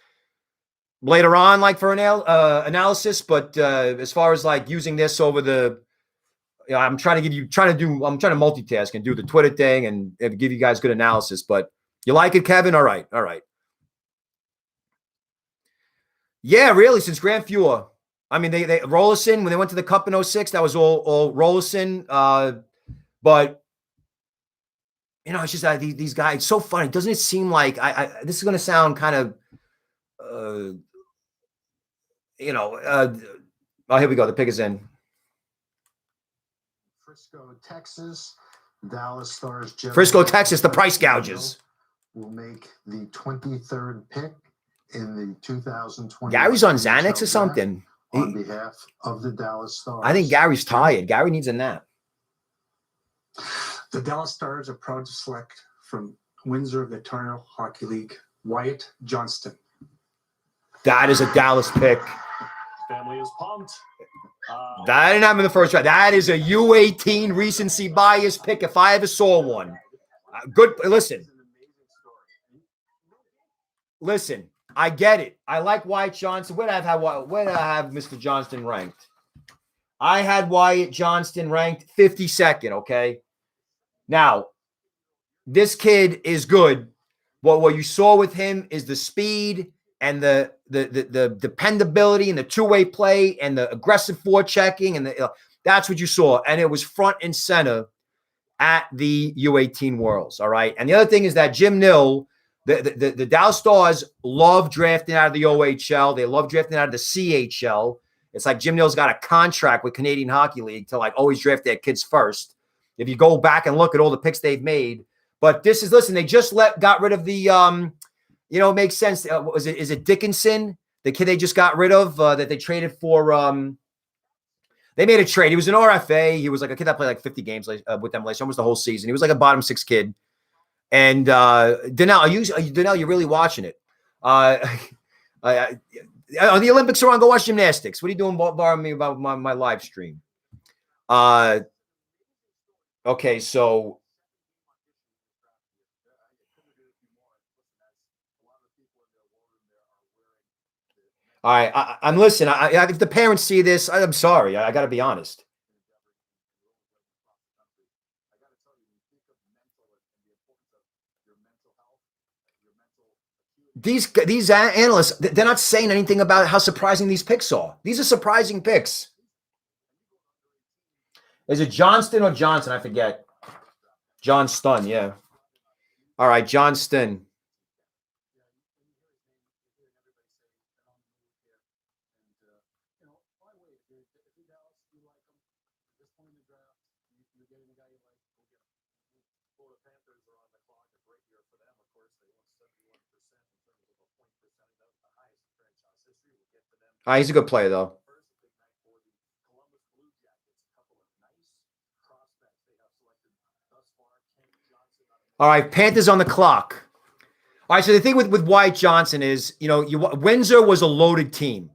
later on, like for an analysis, but as far as like using this over I'm trying to multitask and do the Twitter thing and give you guys good analysis, but you like it, Kevin? All right. Yeah, really, since Grant Fuhr. I mean, they Rolison, when they went to the Cup in 2006, that was all Rolison. But it's just that these guys, it's so funny. Doesn't it seem like this is going to sound kind of, here we go. The pick is in. Frisco, Texas. Dallas Stars. Frisco, Texas. The price gouges will make the 23rd pick in the 2020. Gary's on Xanax or something. On behalf of the Dallas Stars. I think Gary's tired. Gary needs a nap. The Dallas Stars are proud to select from Windsor of the Ontario Hockey League, Wyatt Johnston. That is a Dallas pick. Family is pumped. That didn't happen in the first round. That is a U18 recency bias pick if I ever saw one. Good. Listen. I get it. I like Wyatt Johnston. Where did I have Mr. Johnston ranked? I had Wyatt Johnston ranked 52nd, okay? Now, this kid is good. What you saw with him is the speed and the dependability and the two-way play and the aggressive forechecking and that's what you saw. And it was front and center at the U18 Worlds, all right? And the other thing is that Jim Nill, the Dallas Stars love drafting out of the OHL. They love drafting out of the CHL. It's like Jim Nill's got a contract with Canadian Hockey League to like always draft their kids first. If you go back and look at all the picks they've made, but they just got rid of the, it makes sense. Is it Dickinson, the kid they just got rid of that they traded for? They made a trade. He was an RFA. He was like a kid that played like 50 games with them last year, almost the whole season. He was like a bottom 6 kid. And Donnell, you're really watching it. The Olympics are on. Go watch gymnastics. What are you doing borrowing me about my live stream? Okay, so all right, I'm listening. If the parents see this, I'm sorry. I got to be honest. These analysts, they're not saying anything about how surprising these picks are. These are surprising picks. Is it Johnston or Johnson? I forget. Johnston, yeah. All right, Johnston. He's a good player, though. All right, Panthers on the clock. All right, so the thing with Wyatt Johnson is, Windsor was a loaded team.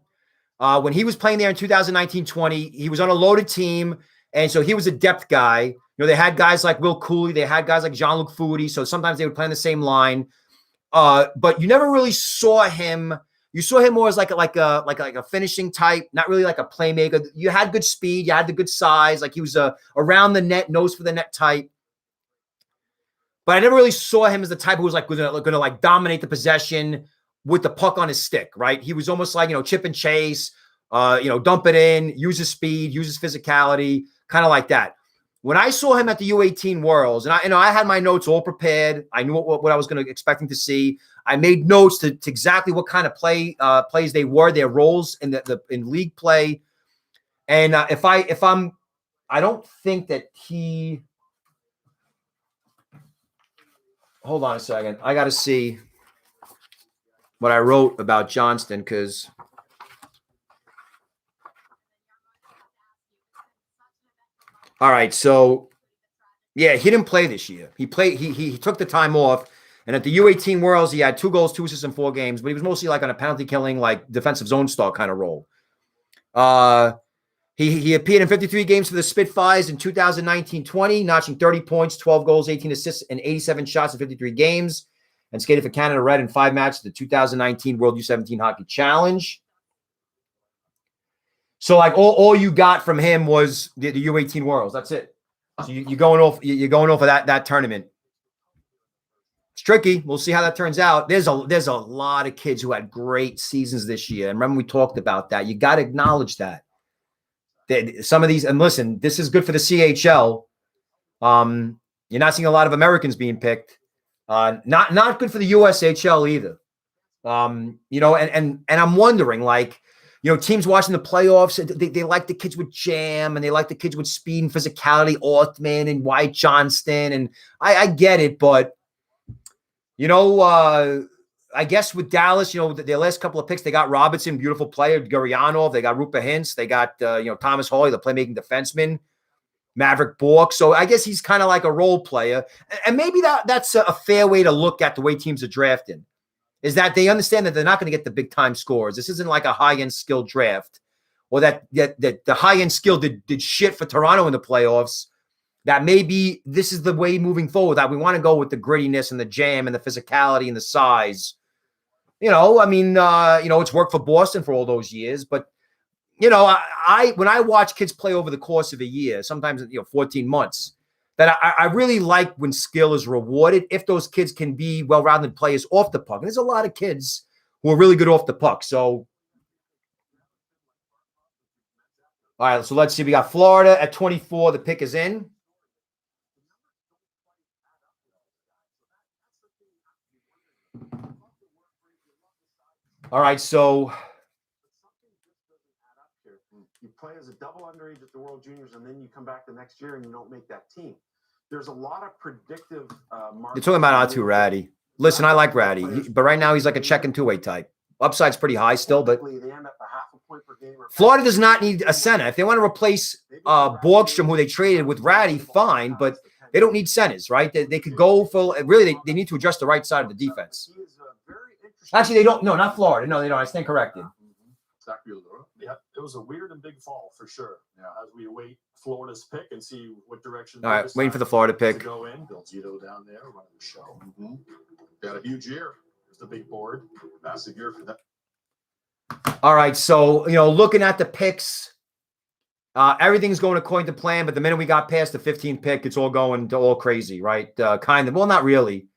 When he was playing there in 2019-20, he was on a loaded team, and so he was a depth guy. They had guys like Will Cooley. They had guys like Jean-Luc Foudy, so sometimes they would play on the same line. But you never really saw him. You saw him more as like a finishing type, not really like a playmaker. You had good speed. You had the good size. Like he was a around the net, nose for the net type. But I never really saw him as the type who was like going to like dominate the possession with the puck on his stick, right? He was almost like, chip and chase, dump it in, use his speed, use his physicality, kind of like that. When I saw him at the U18 Worlds, and I had my notes all prepared. I knew what I was going to expecting to see. I made notes to exactly what kind of plays they were, their roles in in league play. And I don't think that he. Hold on a second. I got to see what I wrote about Johnston because. All right, so yeah, he didn't play this year. He took the time off, and at the U18 Worlds, he had 2 goals, 2 assists in 4 games, but he was mostly like on a penalty killing, like defensive zone star kind of role. He appeared in 53 games for the Spitfires in 2019-20, notching 30 points, 12 goals, 18 assists, and 87 shots in 53 games, and skated for Canada Red in 5 matches at the 2019 World U17 Hockey Challenge. So like all you got from him was the U18 Worlds. That's it. So you're going off of that tournament. It's tricky. We'll see how that turns out. There's a lot of kids who had great seasons this year. And remember we talked about that. You got to acknowledge that. Some of these, and listen, this is good for the CHL. You're not seeing a lot of Americans being picked. Not good for the USHL either. And I'm wondering, like, teams watching the playoffs, they like the kids with jam and they like the kids with speed and physicality, Othmann and Wyatt Johnston. And I get it, but, I guess with Dallas, their last couple of picks, they got Robertson, beautiful player, Gurianov, they got Rupa Hintz, they got, Thomas Hawley, the playmaking defenseman, Maverick Bork. So I guess he's kind of like a role player. And maybe that's a fair way to look at the way teams are drafting. Is that they understand that they're not going to get the big-time scores. This isn't like a high-end skill draft or that the high-end skill did shit for Toronto in the playoffs, that maybe this is the way moving forward, that we want to go with the grittiness and the jam and the physicality and the size. It's worked for Boston for all those years. But, when I watch kids play over the course of a year, sometimes, 14 months, that I really like when skill is rewarded if those kids can be well-rounded players off the puck. And there's a lot of kids who are really good off the puck. So, all right, so let's see. We got Florida at 24. The pick is in. All right, so you play as a double underage at the World Juniors, and then you come back the next year and you don't make that team. There's a lot of predictive you're talking about Atu Ratty. Listen, I like Ratty, but right now he's like a check and two-way type. Upside's pretty high still, but Florida does not need a center. If they want to replace Borgstrom, who they traded with Ratty, fine, but they don't need centers, right? They could go for really. They need to adjust the right side of the defense. Actually, they don't. No, not Florida. No, they don't. I stand corrected. Yeah, it was a weird and big fall for sure. Yeah, as we await Florida's pick and see what direction. All right, waiting for the Florida pick. To go in, Bill Zito down there running the show. Got a huge year. There's the big board, massive year for that. All right, so looking at the picks, everything's going according to plan. But the minute we got past the 15th pick, it's all going to all crazy, right? Kind of. Well, not really.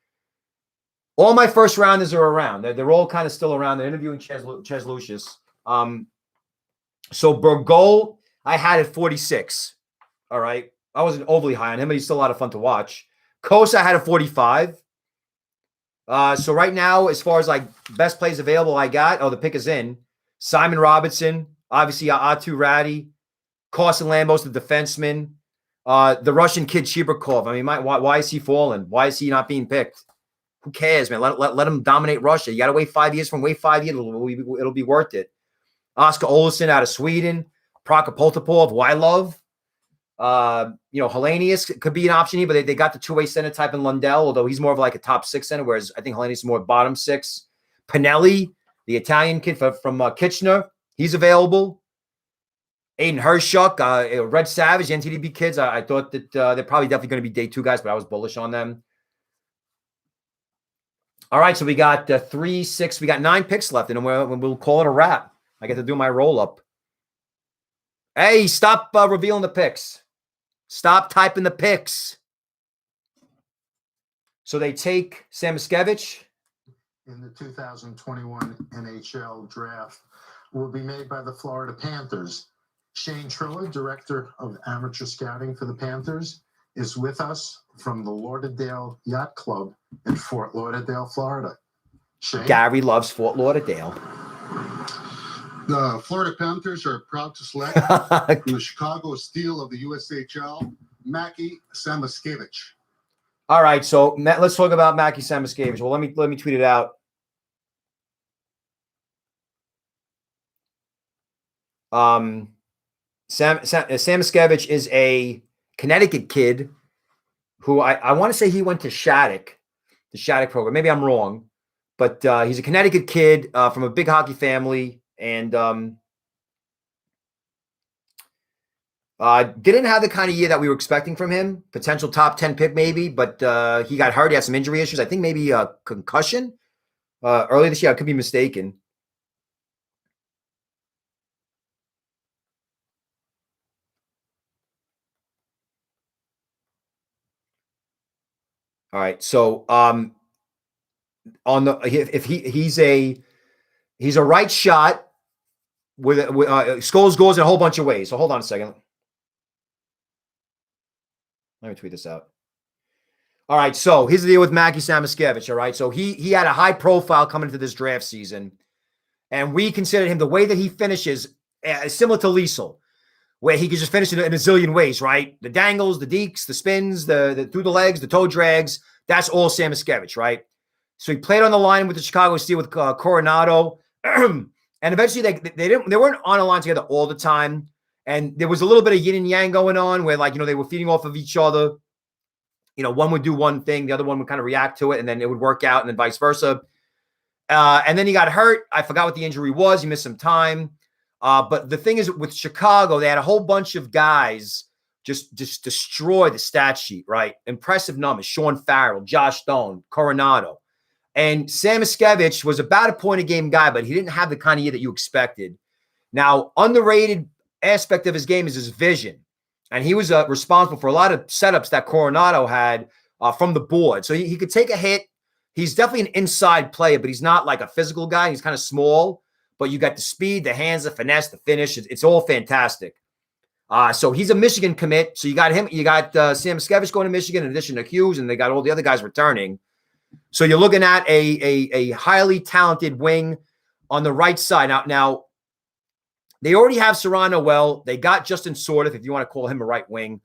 All my first rounders are around. They're all kind of still around. They're interviewing Ches Lucius. So Bergol, I had at 46. All right. I wasn't overly high on him, but he's still a lot of fun to watch. Cossa, I had a 45. So right now, as far as like best plays available, I got, the pick is in. Simon Robertson, obviously Atu Ratty, Carson Lambos, the defenseman, the Russian kid Chibrikov. I mean, why is he falling? Why is he not being picked? Who cares, man? Let him dominate Russia. You got to wait 5 years. Wait 5 years, it'll be worth it. Oscar Olsson out of Sweden, Praka Poltapov, who I love. Hellenius could be an option here, but they got the two-way center type in Lundell, although he's more of like a top 6 center, whereas I think Hellenius is more bottom 6. Pinelli, the Italian kid from Kitchener, he's available. Aiden Hershuk, Red Savage, NTDB kids. I thought that they're probably definitely going to be day 2 guys, but I was bullish on them. All right, so we got 3, 6. We got 9 picks left, and we'll call it a wrap. I get to do my roll-up. Hey, stop revealing the picks. Stop typing the picks. So they take Samoskevich. In the 2021 NHL draft will be made by the Florida Panthers. Shane Trilla, Director of Amateur Scouting for the Panthers, is with us from the Lauderdale Yacht Club in Fort Lauderdale, Florida. Shane? Gary loves Fort Lauderdale. The Florida Panthers are proud to select from the Chicago Steel of the USHL, Matty Samoskevich. All right, so let's talk about Matty Samoskevich. Well, let me tweet it out. Samoskevich is a Connecticut kid who I want to say he went to Shattuck, the Shattuck program. Maybe I'm wrong, but he's a Connecticut kid from a big hockey family, and didn't have the kind of year that we were expecting from him. Potential top 10 pick maybe, but he got hurt. He had some injury issues. I think maybe a concussion early this year. I could be mistaken. All right, so on the if he's a right shot with scores goals in a whole bunch of ways. So hold on a second. Let me tweet this out. All right, so here's the deal with Matty Samoskevich. All right, so he had a high profile coming into this draft season, and we considered him the way that he finishes similar to Lysell, where he could just finish in a zillion ways, right? The dangles, the dekes, the spins, the through the legs, the toe drags. That's all Samoskevich, right? So he played on the line with the Chicago Steel with Coronato, and eventually they weren't on a line together all the time, and there was a little bit of yin and yang going on where they were feeding off of each other. One would do one thing, the other one would kind of react to it, and then it would work out, and then vice versa. And then he got hurt. I forgot what the injury was. He missed some time. But the thing is, with Chicago, they had a whole bunch of guys just destroy the stat sheet, right? Impressive numbers. Sean Farrell, Josh Stone, Coronato. And Samoskevich was about a point-a-game guy, but he didn't have the kind of year that you expected. Now, underrated aspect of his game is his vision. And he was responsible for a lot of setups that Coronato had from the board. So he could take a hit. He's definitely an inside player, but he's not like a physical guy. He's kind of small. But you got the speed, the hands, the finesse, the finish. It's all fantastic. So he's a Michigan commit. So you got him. You got Samoskevich going to Michigan in addition to Hughes, and they got all the other guys returning. So you're looking at a highly talented wing on the right side. Now they already have Serrano. Well, they got Justin Sordiff, if you want to call him a right wing.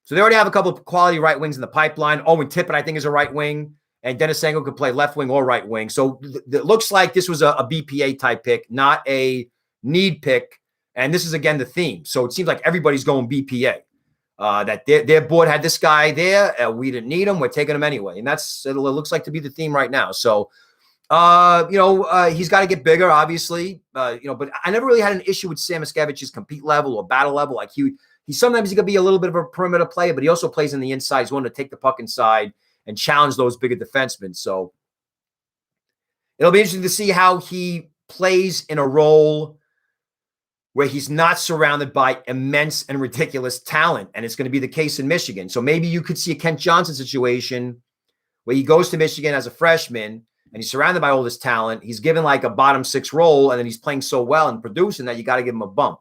So they already have a couple of quality right wings in the pipeline. Owen Tippett, I think, is a right wing. And Denisenko could play left wing or right wing. So it looks like this was a BPA type pick, not a need pick. And this is, again, the theme. So it seems like everybody's going BPA. That their board had this guy there. We didn't need him. We're taking him anyway. And it looks like to be the theme right now. So, he's got to get bigger, obviously. But I never really had an issue with Samoskevich's compete level or battle level. Like he sometimes he could be a little bit of a perimeter player, but he also plays in the inside. He's wanting to take the puck inside and challenge those bigger defensemen. So it'll be interesting to see how he plays in a role where he's not surrounded by immense and ridiculous talent. And it's going to be the case in Michigan. So maybe you could see a Kent Johnson situation where he goes to Michigan as a freshman and he's surrounded by all this talent. He's given like a bottom 6 role, and then he's playing so well and producing that you got to give him a bump.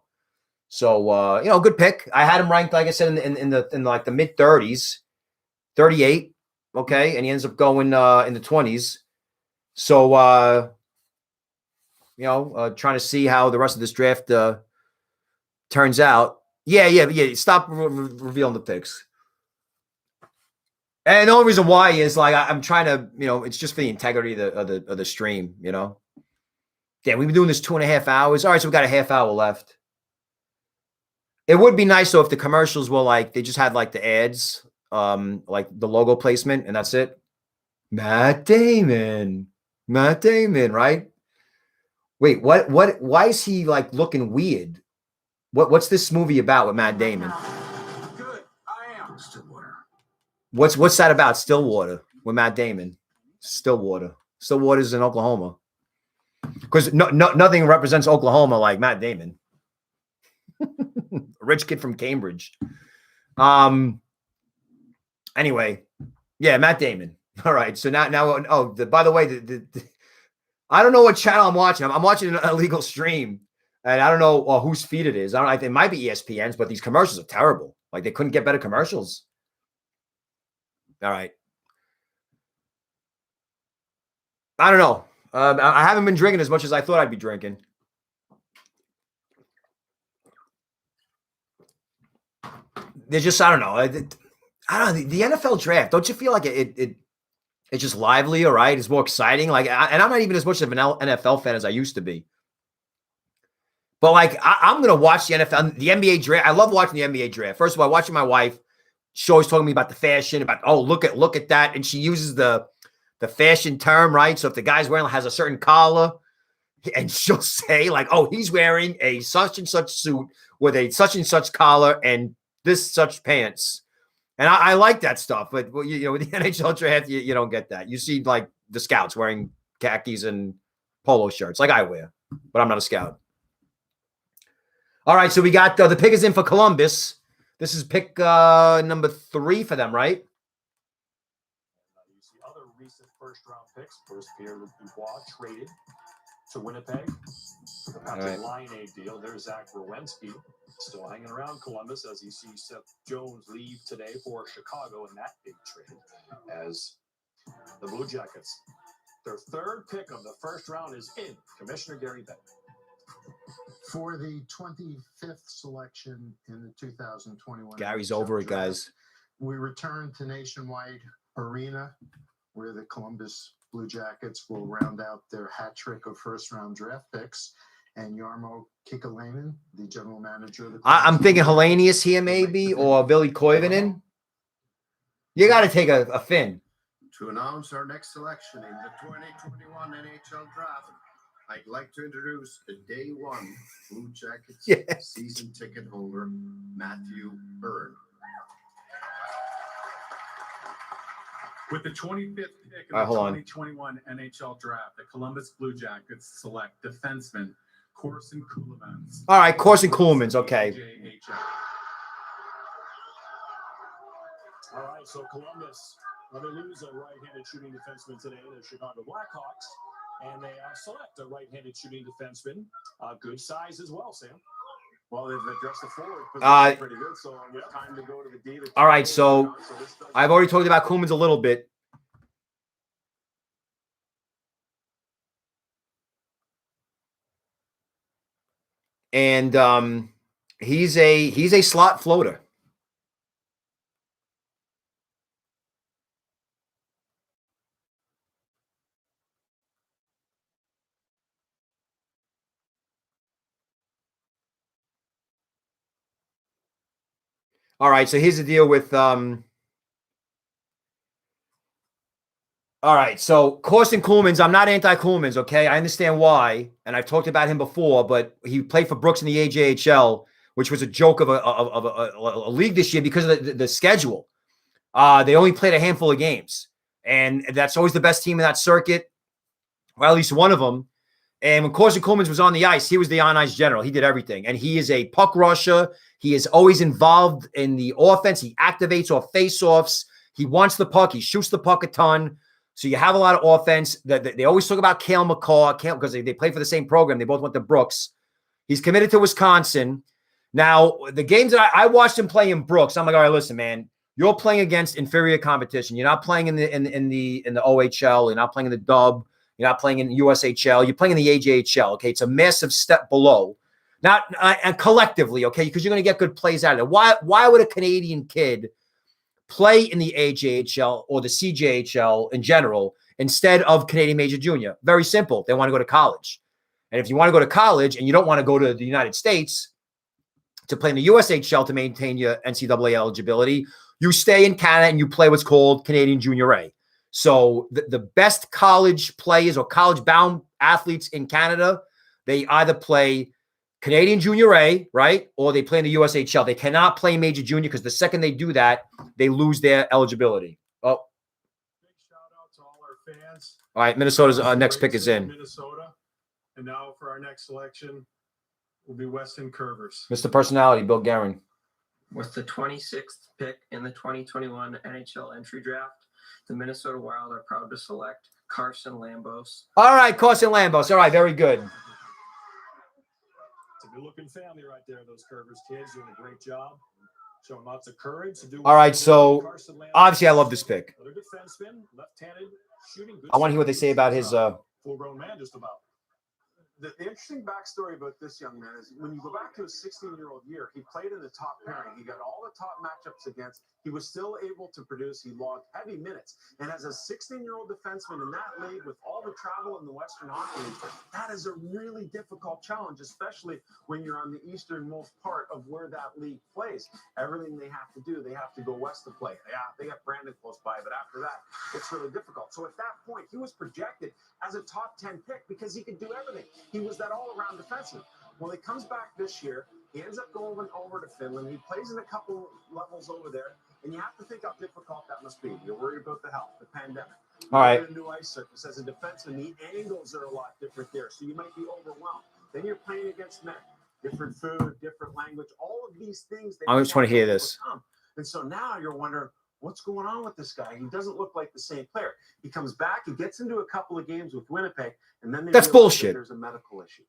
So, good pick. I had him ranked, like I said, in the mid 30s, 38. Okay. And he ends up going in the 20s. So, trying to see how the rest of this draft turns out. Yeah. Stop revealing the picks. And the only reason why is like I'm trying to, it's just for the integrity of the stream, Damn, we've been doing this 2.5 hours. All right, so we got a half hour left. It would be nice though if the commercials were like they just had like the ads, like the logo placement, and that's it. Matt Damon, right? Wait, what? Why is he like looking weird? What's this movie about with Matt Damon? Good. I am. Stillwater. What's that about? Stillwater with Matt Damon. Stillwater. Stillwater's in Oklahoma. Because nothing represents Oklahoma like Matt Damon. A rich kid from Cambridge. Anyway, yeah, Matt Damon. All right. So now, by the way, I don't know what channel I'm watching. I'm watching an illegal stream, and I don't know whose feed it is. I think it might be ESPN's, but these commercials are terrible. Like they couldn't get better commercials. All right. I don't know. I haven't been drinking as much as I thought I'd be drinking. They're just, I don't know. The NFL draft, don't you feel like it's just livelier, right? It's more exciting. Like, and I'm not even as much of an NFL fan as I used to be. But like, I'm going to watch the NFL, the NBA draft. I love watching the NBA draft. First of all, watching my wife, she always talking to me about the fashion, about, look at that. And she uses the fashion term, right? So if the guy's has a certain collar, and she'll say like, he's wearing a such and such suit with a such and such collar and this such pants. And I like that stuff. But, with the NHL draft, you don't get that. You see like the scouts wearing khakis and polo shirts like I wear, but I'm not a scout. All right, so we got the pick is in for Columbus. This is pick number 3 for them, right? You see other recent first-round picks. First, Pierre Dubois traded to Winnipeg. The Patrick Laine deal. There's Zach Werenski still hanging around Columbus as you see Seth Jones leave today for Chicago in that big trade. As the Blue Jackets, their 3rd pick of the first round is in. Commissioner Gary Bettman. For the 25th selection in the 2021. Gary's over it, guys. We return to Nationwide Arena, where the Columbus Blue Jackets will round out their hat trick of first-round draft picks. And Jarmo Kekalainen, the general manager of the I'm thinking Hellenius here maybe, or Billy Koivunen. You got to take a Finn. To announce our next selection in the 2021 NHL Draft, I'd like to introduce the Day 1 Blue Jackets season ticket holder, Matthew Byrne. With the 25th pick in the 2021 NHL Draft, the Columbus Blue Jackets select defenseman Corson Kuhlmans. All right, Corson Kuhlmans, okay. All right, so Columbus, they lose a right-handed shooting defenseman today, the Chicago Blackhawks, and they select a right-handed shooting defenseman. Good size as well, Sam. Well, they've addressed the forward position pretty good, so time to go to the D. All right, so I've already talked about Kuhlmans a little bit. And he's a slot floater. All right, so here's the deal with all right, so Corson Kuhlmans, I'm not anti-Kuhlmans, okay? I understand why, and I've talked about him before, but he played for Brooks in the AJHL, which was a joke of a league this year because of the schedule. They only played a handful of games, and that's always the best team in that circuit, or at least one of them. And when Corson Kuhlmans was on the ice, he was the on-ice general. He did everything, and he is a puck rusher. He is always involved in the offense. He activates off face-offs. He wants the puck. He shoots the puck a ton. So you have a lot of offense. They always talk about Cale McCaw because they play for the same program. They both went to Brooks. He's committed to Wisconsin. Now, the games that I watched him play in Brooks, I'm like, all right, listen, man, you're playing against inferior competition. You're not playing in the OHL. You're not playing in the Dub. You're not playing in the USHL. You're playing in the AJHL. Okay, it's a massive step below. Not and collectively, okay, because you're going to get good plays out of it. Why would a Canadian kid play in the AJHL or the CJHL in general instead of Canadian Major Junior? Very simple. They want to go to college. And if you want to go to college and you don't want to go to the United States to play in the USHL to maintain your NCAA eligibility, you stay in Canada and you play what's called Canadian Junior A. So the best college players or college-bound athletes in Canada, they either play Canadian Junior A, right, or they play in the USHL. They cannot play Major Junior because the second they do that, they lose their eligibility. Oh. Big shout out to all our fans. All right, Minnesota's next pick is in. Minnesota. And now for our next selection will be Weston Curvers. Mr. Personality, Bill Guerin. With the 26th pick in the 2021 NHL entry draft, the Minnesota Wild are proud to select Carson Lambos. All right, Carson Lambos. All right, very good. It's a good-looking family right there, those Curvers kids doing a great job, showing lots of courage. All right, so obviously I love this pick. Another defenseman, left-handed, shooting. I want to hear what they say about his full-grown man, just about. The interesting backstory about this young man is when you go back to his 16-year-old year, he played in the top pairing. He got all the top matchups against. He was still able to produce. He logged heavy minutes. And as a 16-year-old defenseman in that league with all the travel in the Western Hockey League, that is a really difficult challenge, especially when you're on the easternmost part of where that league plays. Everything they have to do, they have to go west to play. Yeah, they got Brandon close by, but after that, it's really difficult. So at that point, he was projected as a top 10 pick because he could do everything. He was that all-around defenseman. Well, he comes back this year. He ends up going over to Finland. He plays in a couple levels over there, and you have to think how difficult that must be. You're worried about the health, the pandemic. All right. You're in a new ice surface. As a defenseman, the angles are a lot different there, so you might be overwhelmed. Then you're playing against men, different food, different language, all of these things. I just want to hear this. And so now you're wondering, what's going on with this guy? He doesn't look like the same player. He comes back, he gets into a couple of games with Winnipeg, and then that's bullshit. There's a medical issue.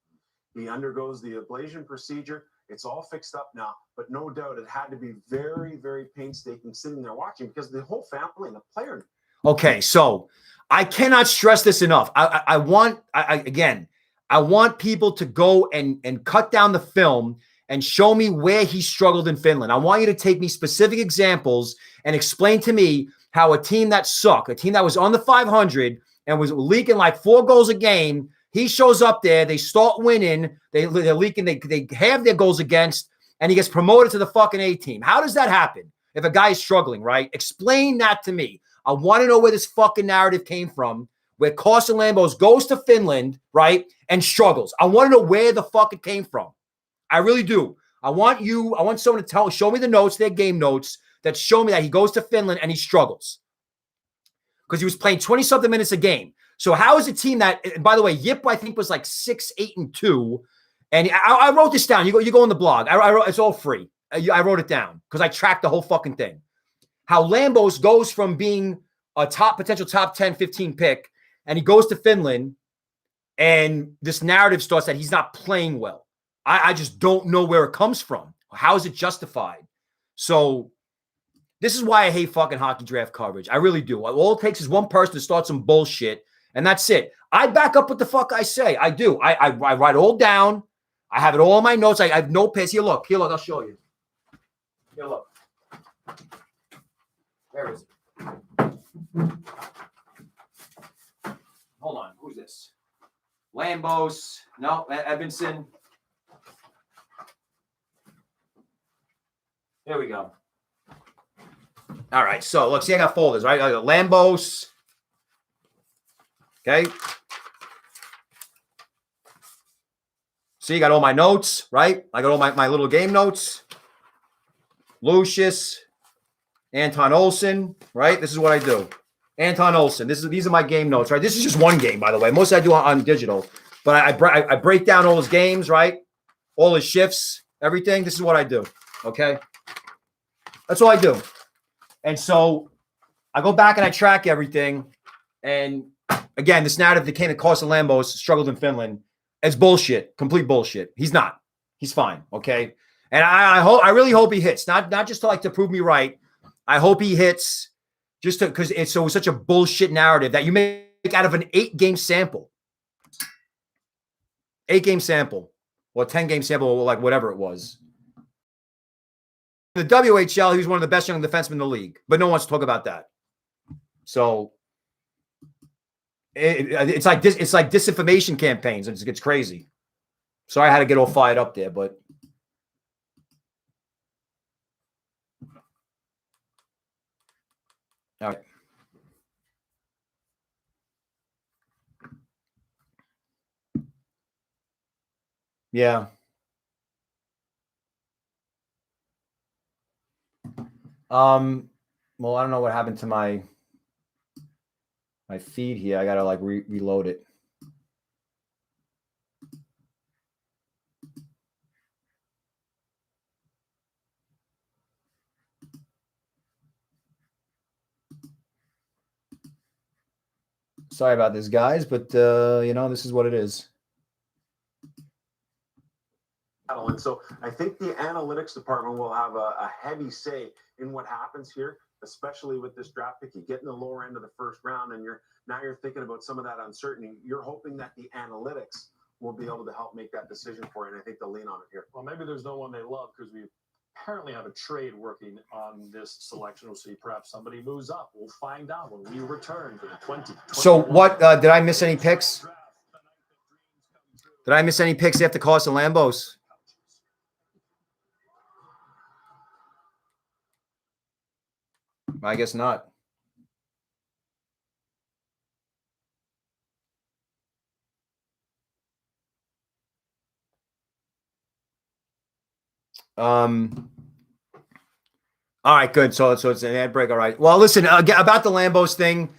He undergoes the ablation procedure. It's all fixed up now, but no doubt it had to be very, very painstaking sitting there watching because the whole family and the player. Okay, so I cannot stress this enough. I want people to go and cut down the film and show me where he struggled in Finland. I want you to take me specific examples and explain to me how a team that sucked, a team that was on the 500 and was leaking like 4 goals a game, he shows up there, they start winning, they're leaking, they have their goals against, and he gets promoted to the fucking A team. How does that happen if a guy is struggling, right? Explain that to me. I want to know where this fucking narrative came from, where Carson Lambos goes to Finland, right, and struggles. I want to know where the fuck it came from. I really do. I want someone to show me the notes, their game notes, that show me that he goes to Finland and he struggles. Because he was playing 20-something minutes a game. So how is a team that, and by the way, Yip, I think, was like 6-8-2. And I wrote this down. You go on the blog. I wrote, it's all free. I wrote it down because I tracked the whole fucking thing. How Lambos goes from being a potential top 10, 15 pick, and he goes to Finland, and this narrative starts that he's not playing well. I just don't know where it comes from. How is it justified? So this is why I hate fucking hockey draft coverage. I really do. All it takes is one person to start some bullshit, and that's it. I back up what the fuck I say. I do. I write it all down. I have it all in my notes. I have notepads. Here, look. I'll show you. Here, look. Where is it? Hold on. Who's this? Lambos. No, Edvinsson. There we go. All right. So, look. See, I got folders, right? I got Lambos. Okay. See, I got all my notes, right? I got all my little game notes. Lucius, Anton Olsen, right? This is what I do. Anton Olsen. These are my game notes, right? This is just one game, by the way. Most I do on digital, but I break down all his games, right? All his shifts, everything. This is what I do. Okay, that's all I do. And so I go back and I track everything. And again, this narrative that came at Cossa Lambos struggled in Finland. It's bullshit. Complete bullshit. He's not. He's fine. Okay. And I really hope he hits. Not just to prove me right. I hope he hits just because it's such a bullshit narrative that you make out of an 8-game sample. 8-game sample. Or 10-game sample, or like whatever it was. In the WHL, he was one of the best young defensemen in the league. But no one wants to talk about that. So it's like disinformation campaigns. It's crazy. Sorry I had to get all fired up there, but all right. Yeah. Well, I don't know what happened to my feed here. I gotta like reload it. Sorry about this, guys, but this is what it is. And so I think the analytics department will have a heavy say in what happens here, especially with this draft pick. You get in the lower end of the first round, and you're thinking about some of that uncertainty. You're hoping that the analytics will be able to help make that decision for you, and I think they'll lean on it here. Well, maybe there's no one they love because we apparently have a trade working on this selection. We'll see. Perhaps somebody moves up. We'll find out when we return to the 20. So what, did I miss any picks? Did I miss any picks after Cossa Lambos? I guess not. All right, good. So it's an ad break. All right. Well, listen, about the Lambos thing,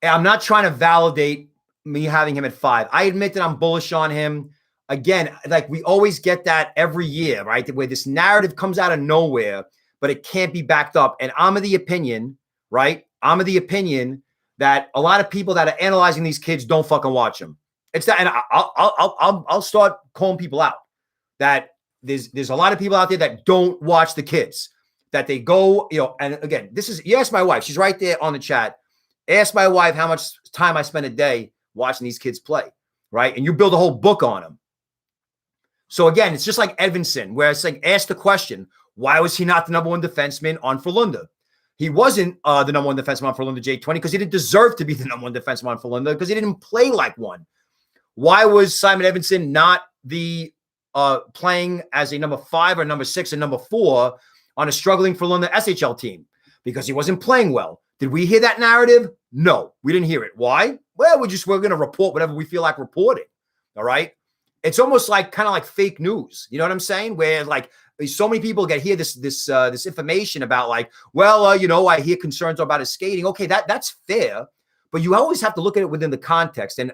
I'm not trying to validate me having him at 5. I admit that I'm bullish on him. Again, like we always get that every year, right? Where this narrative comes out of nowhere, but it can't be backed up. And I'm of the opinion, right? I'm of the opinion that a lot of people that are analyzing these kids don't fucking watch them. It's that, and I'll start calling people out that there's a lot of people out there that don't watch the kids, that they go, and again, you ask my wife, she's right there on the chat. Ask my wife how much time I spend a day watching these kids play, right? And you build a whole book on them. So again, it's just like Edvinsson, where it's like, ask the question, why was he not the number 1 defenseman on Frölunda? He wasn't the number 1 defenseman on Frölunda J20 because he didn't deserve to be the number 1 defenseman on Frölunda because he didn't play like one. Why was Simon Edvinsson not the playing as a number 5 or number 6 and number 4 on a struggling Frölunda SHL team? Because he wasn't playing well. Did we hear that narrative? No, we didn't hear it. Why? Well, we're going to report whatever we feel like reporting. All right. It's almost like kind of like fake news. You know what I'm saying? Where like so many people hear this information about like, well, I hear concerns about his skating. Okay, that's fair, but you always have to look at it within the context. And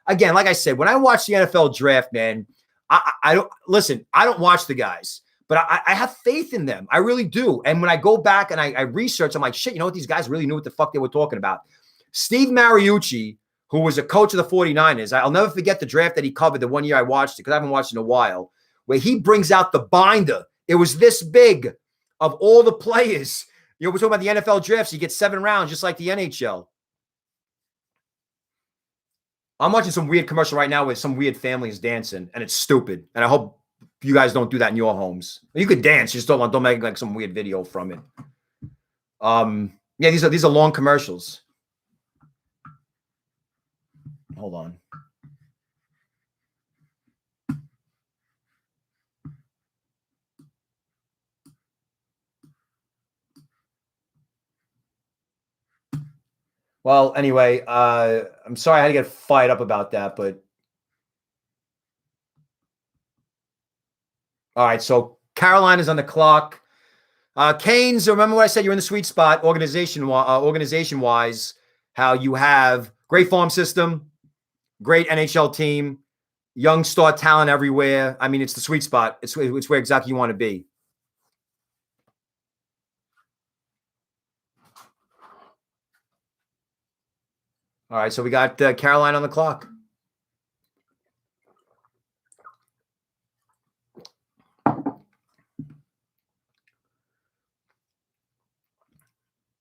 again, like I said, when I watch the NFL draft, man, I don't watch the guys, but I have faith in them. I really do. And when I go back and I research, I'm like, shit, you know what? These guys really knew what the fuck they were talking about. Steve Mariucci, who was a coach of the 49ers, I'll never forget the draft that he covered the one year I watched it because I haven't watched it in a while, where he brings out the binder. It was this big of all the players. We're talking about the NFL drafts. You get 7 rounds, just like the NHL. I'm watching some weird commercial right now where some weird family is dancing, and it's stupid. And I hope you guys don't do that in your homes. You could dance, just don't make like some weird video from it. Yeah, these are long commercials. Hold on. Well, anyway, I'm sorry I had to get fired up about that, but all right. So Carolina's on the clock. Canes, remember what I said? You're in the sweet spot, organization-wise. How you have great farm system, great NHL team, young star talent everywhere. I mean, it's the sweet spot. It's where exactly you want to be. All right, so we got Carolina on the clock.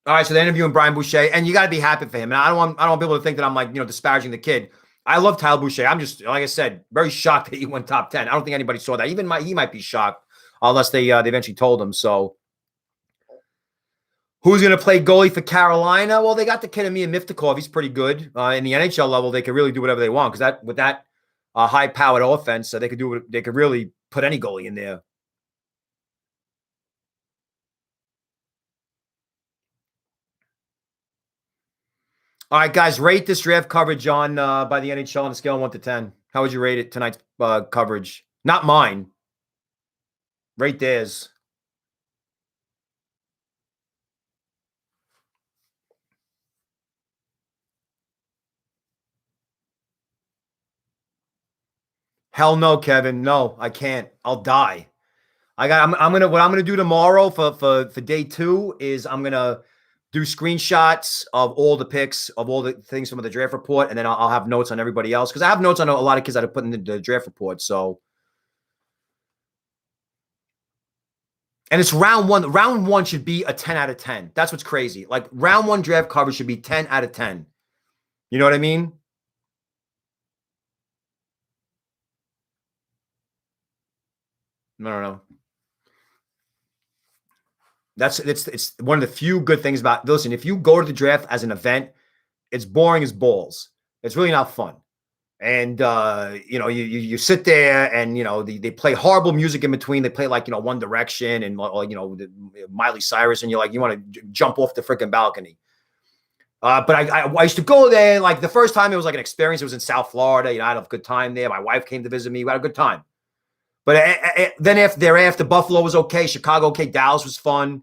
All right, so they're interviewing Brian Boucher, and you got to be happy for him. And I don't want people to think that I'm like, disparaging the kid. I love Tyler Boucher. I'm just, like I said, very shocked that he went top 10. I don't think anybody saw that. Even he might be shocked, unless they eventually told him. So, who's going to play goalie for Carolina? Well, they got the kid Amir Miftakov. He's pretty good. In the NHL level, they can really do whatever they want because with that high-powered offense, they could really put any goalie in there. All right, guys, rate this draft coverage on by the NHL on a scale of 1 to 10. How would you rate it, tonight's coverage? Not mine. Rate theirs. Hell no, Kevin. No, I can't. I'll die. What I'm gonna do tomorrow for day 2 is I'm gonna do screenshots of all the picks, of all the things from the draft report, and then I'll have notes on everybody else because I have notes on a lot of kids that I put in the draft report. So, and it's round 1. Round 1 should be a 10 out of 10. That's what's crazy. Like round 1 draft coverage should be 10 out of 10. You know what I mean? No. It's one of the few good things about, listen, if you go to the draft as an event, it's boring as balls. It's really not fun. And, you sit there and, they play horrible music in between. They play like, One Direction and, Miley Cyrus. And you're like, you want to jump off the freaking balcony. But I used to go there. Like the first time it was like an experience. It was in South Florida. I had a good time there. My wife came to visit me. We had a good time. But then after Buffalo was okay. Chicago okay. Dallas was fun.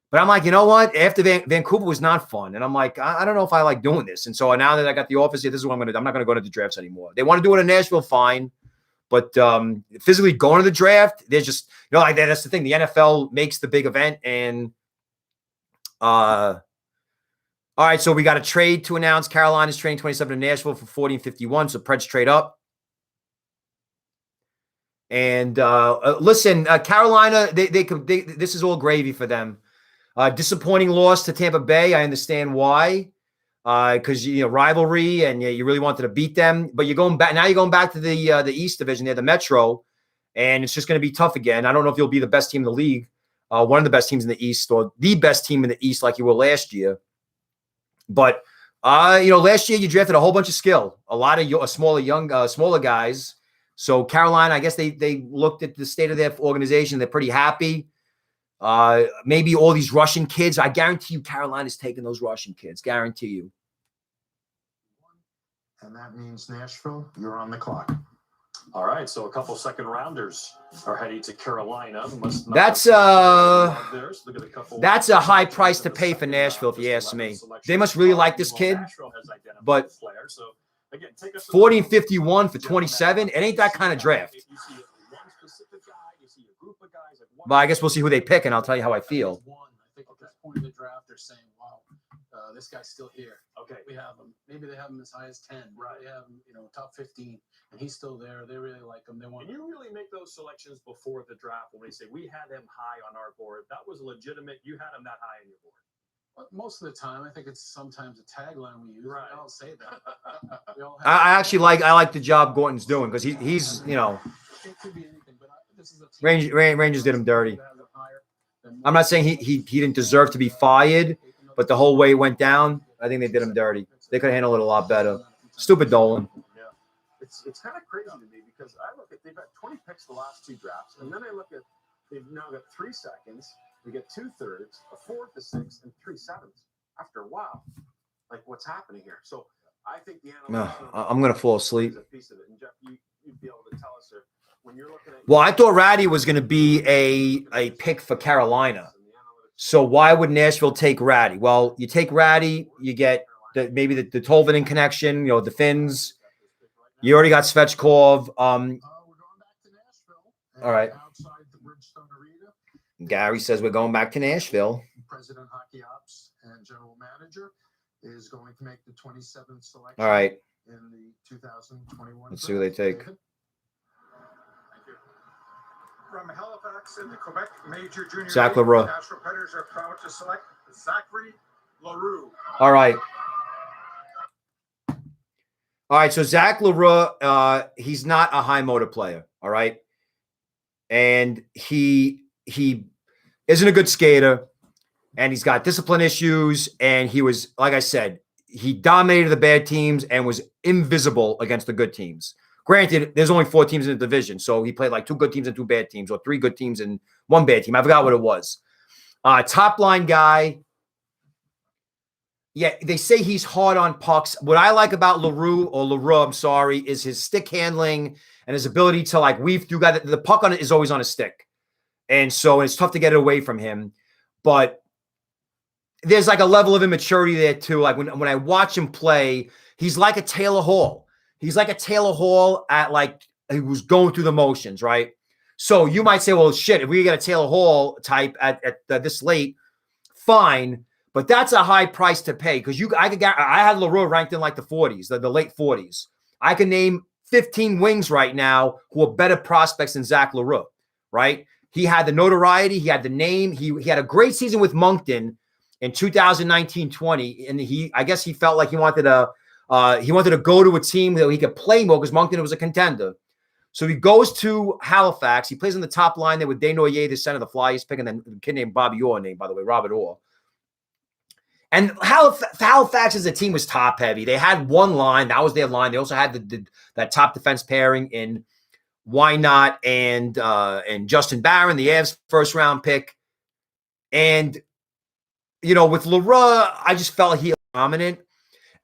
But I'm like, you know what? After Vancouver was not fun. And I'm like, I don't know if I like doing this. And so now that I got the office here, this is what I'm going to do. I'm not going to go to the drafts anymore. They want to do it in Nashville, fine. But physically going to the draft, there's just, like that's the thing. The NFL makes the big event. And all right, so we got a trade to announce. Carolina's trading 27 to Nashville for 40 and 51. So Preds trade up. And listen, Carolina, this is all gravy for them. Disappointing loss to Tampa Bay. I understand why, because rivalry and you really wanted to beat them. But you're going back now. You're going back to the East Division, the Metro, and it's just going to be tough again. I don't know if you'll be the best team in the league, one of the best teams in the East, or the best team in the East, like you were last year. But last year you drafted a whole bunch of skill, a lot of smaller guys. So Carolina, I guess they looked at the state of their organization. They're pretty happy. Maybe all these Russian kids. I guarantee you Carolina's taking those Russian kids. Guarantee you. And that means Nashville, you're on the clock. All right, so a couple second rounders are heading to Carolina. That's a high price to pay for Nashville, if you ask me. They must really like this kid. But 40 and 51 for 27, it ain't that kind of draft. Well, I guess we'll see who they pick, and I'll tell you how I feel. I think at this point in the draft, they're saying, wow, this guy's still here. Okay. We have him. Maybe they have him as high as 10. Right. They have him, top 15, and he's still there. They really like him. They want. And you really make those selections before the draft when they say, we had him high on our board. That was legitimate. You had him that high on your board. Well, most of the time, I think it's sometimes a tagline we use. Right. I don't say that. I actually like the job Gorton's doing because he's It could be anything, but this is a team. Rangers did him dirty. I'm not saying he didn't deserve to be fired, but the whole way it went down, I think they did him dirty. They could handle it a lot better. Stupid Nolan. Yeah, it's kind of crazy to me because I look at they've got 20 picks the last 2 drafts, and then I look at they've now got 3 seconds, they get 2 thirds, a 4th, a 6th, and 3 7ths. After a while, like what's happening here? So I think the analyst. I'm gonna fall asleep. Piece of it, and Jeff, you'd be able to tell us when you're looking at. Well, I thought Ratty was going to be a pick for Carolina. So why would Nashville take Ratty? Well, you take Ratty, you get maybe the Tolvanen connection, the Finns. You already got Svechkov. All right. Gary says we're going back to Nashville. President Hockey Ops and General Manager is going to make the 27th selection. All right. In the 2021. Let's see who they take. Thank you. From Halifax in the Quebec Major Junior Zach League, Leroux. the Nashville Predators are proud to select Zachary Leroux. All right. All right, so Zach Leroux, he's not a high motor player, all right? And he isn't a good skater, and he's got discipline issues, and he was, like I said, he dominated the bad teams and was invisible against the good teams. Granted, there's only 4 teams in the division, so he played like 2 good teams and 2 bad teams, or 3 good teams and 1 bad team. I forgot what it was. Top line guy. Yeah, they say he's hard on pucks. What I like about Leroux, I'm sorry, is his stick handling and his ability to like weave through guys. The puck on it is always on a stick. And so it's tough to get it away from him. But there's like a level of immaturity there too. Like when I watch him play, he's like a Taylor Hall. He's like a Taylor Hall at like, he was going through the motions, right? So you might say, well, shit, if we get a Taylor Hall type at this late, fine. But that's a high price to pay because I had Leroux ranked in like the 40s, the late 40s. I can name 15 wings right now who are better prospects than Zach Leroux, right? He had the notoriety, he had the name, he had a great season with Moncton in 2019-20, and I guess he felt like he wanted to go to a team that he could play more because Moncton was a contender. So he goes to Halifax. He plays on the top line there with Desnoyers, the center of the Flyers pick, and then a kid named Bobby Orr, by the way, Robert Orr. And Halifax as a team was top heavy. They had one line. That was their line. They also had that top defense pairing in Why Not and Justin Barron, the Avs first round pick. And, with Leroux, I just felt he was dominant.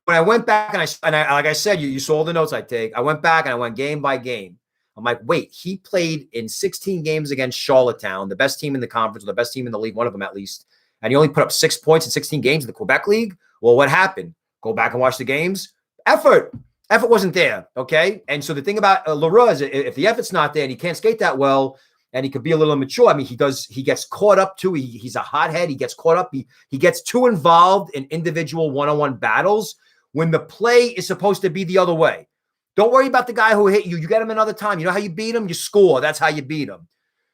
When I went back and I like I said, you saw all the notes I take. I went back and I went game by game. I'm like, wait, he played in 16 games against Charlottetown, the best team in the conference, or the best team in the league, one of them at least. And he only put up 6 points in 16 games in the Quebec League. Well, what happened? Go back and watch the games. Effort wasn't there, okay? And so the thing about Leroux is if the effort's not there and he can't skate that well and he could be a little immature, I mean, he gets caught up too. He's a hothead. He gets caught up. He gets too involved in individual one-on-one battles when the play is supposed to be the other way. Don't worry about the guy who hit you. You get him another time. You know how you beat him? You score. That's how you beat him.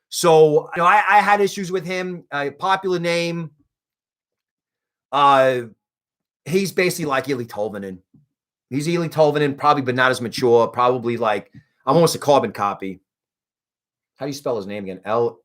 So, I had issues with him. Popular name. He's basically like Eli Tolvanen. He's Eli Tolvanen, probably, but not as mature. Probably like almost a carbon copy. How do you spell his name again? Leureux.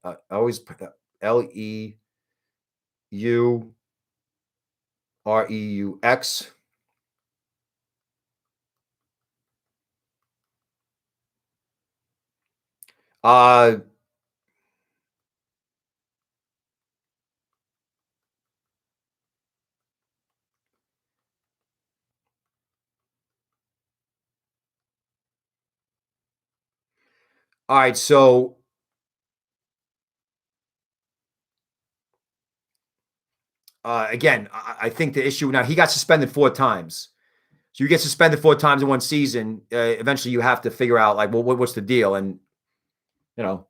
All right, so again, I think the issue now, he got suspended 4 times. So you get suspended 4 times in one season. Eventually, you have to figure out like, well, what's the deal? And I'm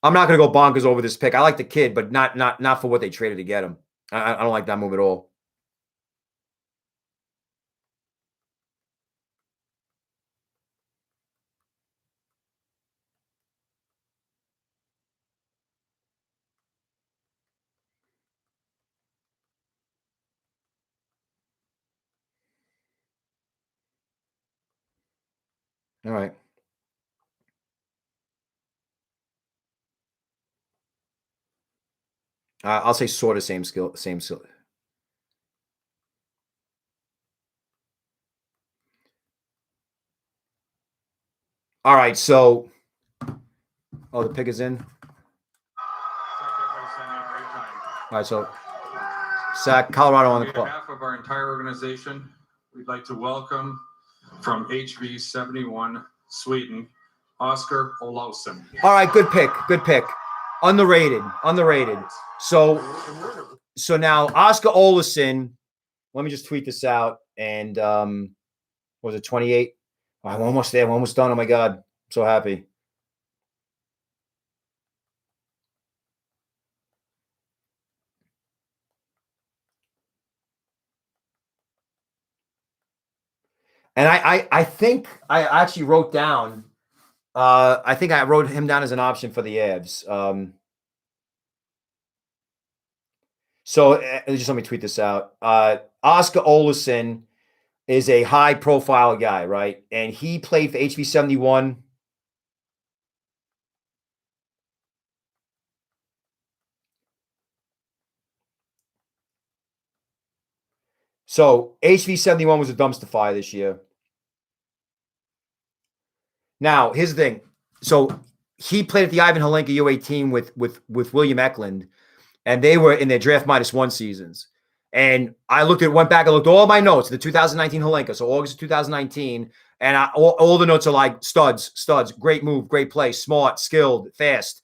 not going to go bonkers over this pick. I like the kid, but not for what they traded to get him. I don't like that move at all. All right. I'll say sort of same skill. All right, so the pick is in. All right, so Zach, Colorado on the clock. On behalf of our entire organization, we'd like to welcome from HV 71 Sweden, Oscar Olausson. All right, good pick. Underrated. So now Oscar Olausson, let me just tweet this out. And was it 28? Oh, I'm almost there. I'm almost done. Oh my God. I'm so happy. And I think I actually wrote down. I think I wrote him down as an option for the Avs. So just let me tweet this out. Oscar Olsson is a high-profile guy, right? And he played for HV71. So HV71 was a dumpster fire this year. Now, here's the thing. So he played at the Ivan Holinka U18 with William Eklund, and they were in their draft -1 seasons. And I went back and looked at all my notes, the 2019 Holinka, so August of 2019, and all the notes are like studs, great move, great play, smart, skilled, fast,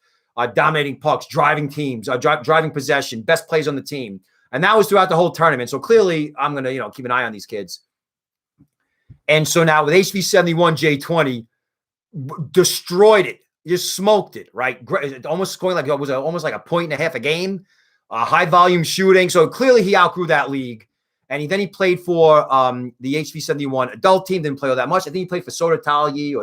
dominating pucks, driving teams, driving possession, best plays on the team. And that was throughout the whole tournament. So clearly, I'm going to keep an eye on these kids. And so now with HV71 J20, destroyed it, just smoked it, right? Almost scoring like it was almost like 1.5 a game. High volume shooting. So clearly he outgrew that league. And then he played for the HV71 adult team. Didn't play all that much. I think he played for Sodatalji,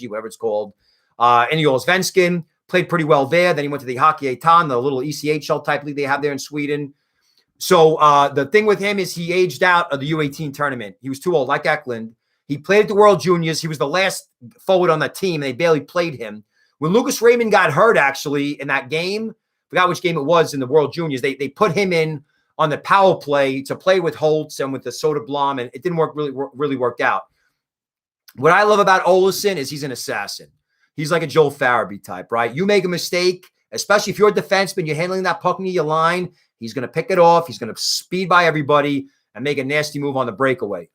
whatever it's called. In the Allsvenskan. Played pretty well there. Then he went to the Hockey Etan, the little ECHL type league they have there in Sweden. So the thing with him is he aged out of the U18 tournament. He was too old, like Eklund. He played at the World Juniors. He was the last forward on that team, and they barely played him. When Lucas Raymond got hurt, actually, in that game, forgot which game it was in the World Juniors, they put him in on the power play to play with Holtz and with the Soderblom, and it didn't really work out. What I love about Olsson is he's an assassin. He's like a Joel Farabee type, right? You make a mistake, especially if you're a defenseman, you're handling that puck near your line, he's going to pick it off. He's going to speed by everybody and make a nasty move on the breakaway.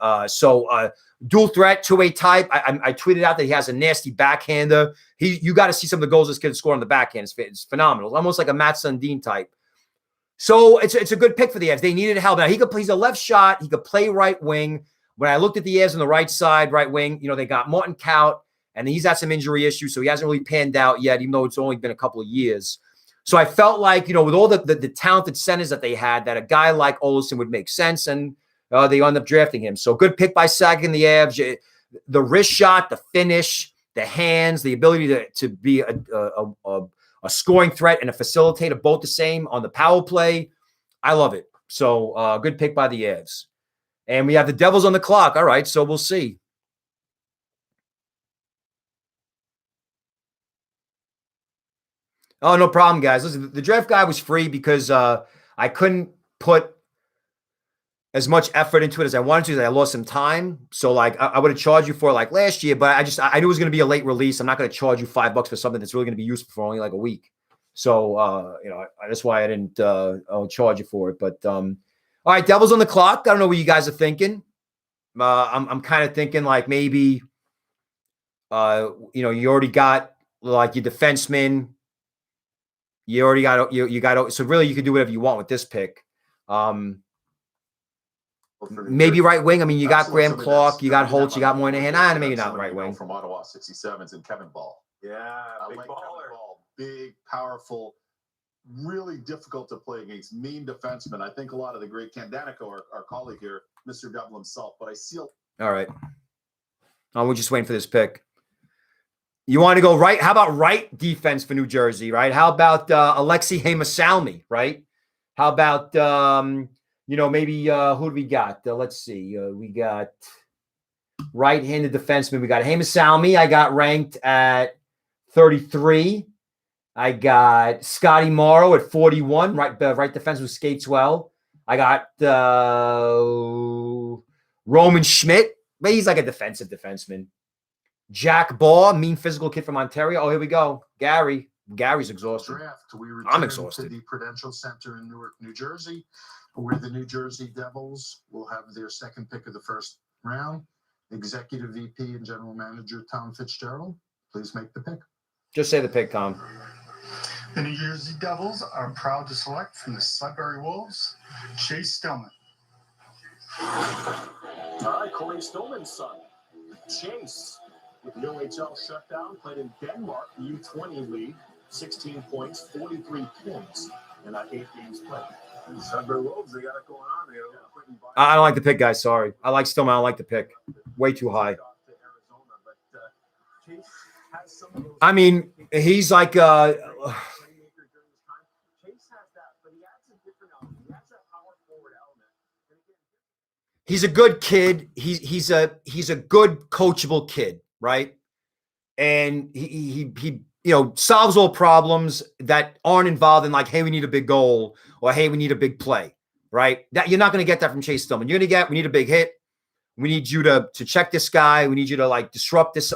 Dual threat, two-way type. I tweeted out that he has a nasty backhander. You got to see some of the goals this kid scored on the backhand. It's phenomenal. Almost like a Matt Sundin type. So it's a good pick for the Avs. They needed help. Now he's a left shot. He could play right wing. When I looked at the Avs on the right side, right wing, they got Martin Kaut, and he's had some injury issues, so he hasn't really panned out yet, even though it's only been a couple of years. So I felt like, with all the talented centers that they had, that a guy like Olsson would make sense, and they end up drafting him. So good pick by Sagan and the Avs. The wrist shot, the finish, the hands, the ability to be a scoring threat and a facilitator, both the same on the power play. I love it. So good pick by the Avs. And we have the Devils on the clock. All right, so we'll see. Oh, no problem, guys. Listen, the draft guy was free because I couldn't put as much effort into it as I wanted to. I lost some time. So, I would have charged you for it like last year, but I knew it was going to be a late release. I'm not going to charge you $5 for something that's really going to be useful for only like a week. So, that's why I didn't charge you for it. But, all right, Devils on the clock. I don't know what you guys are thinking. I'm kind of thinking like maybe, you already got like your defenseman. You already got so really you can do whatever you want with this pick. Maybe right wing. I mean, you got Graham Clarke, you got Holtz, you got Moynihan. Maybe not right wing. From Ottawa 67s and Kevin Ball. Yeah, I like Kevin Ball. Big, powerful, really difficult to play against. Mean defenseman. I think a lot of the great Danico, our colleague here, Mr. Devil himself. But I seal. All right. We're just waiting for this pick. You want to go right? How about right defense for New Jersey, right? How about Alexei Hemesalmi, right? How about, maybe who do we got? Let's see. We got right-handed defenseman. We got Hemesalmi. I got ranked at 33. I got Scotty Morrow at 41, right defenseman who skates well. I got Roman Schmidt. But he's like a defensive defenseman. Jack Baugh, mean physical kid from Ontario. Oh, here we go. Gary's exhausted. I'm exhausted. To the Prudential Center in Newark, New Jersey, where the New Jersey Devils will have their second pick of the first round. Executive VP and General Manager Tom Fitzgerald, please make the pick. Just say the pick, Tom. The New Jersey Devils are proud to select from the Sudbury Wolves, Chase Stillman. All right, Corey Stillman's son, Chase. With the OHL shutdown, played in Denmark, the U20 League, 16 points, 43 points, and 8 games played. Sudbury Wolves, they got it going on. I don't like the pick, guys. Sorry. I like Stillman. I don't like the pick. way too high. I mean, he's like Chase has that, but he adds a different element. He adds that power forward element. he's a good kid. He's a good coachable kid, right? And he solves all problems that aren't involved in like, hey, we need a big goal or hey, we need a big play, right? That you're not going to get that from Chase Stillman. You're going to get, we need a big hit. We need you to check this guy. We need you to like disrupt this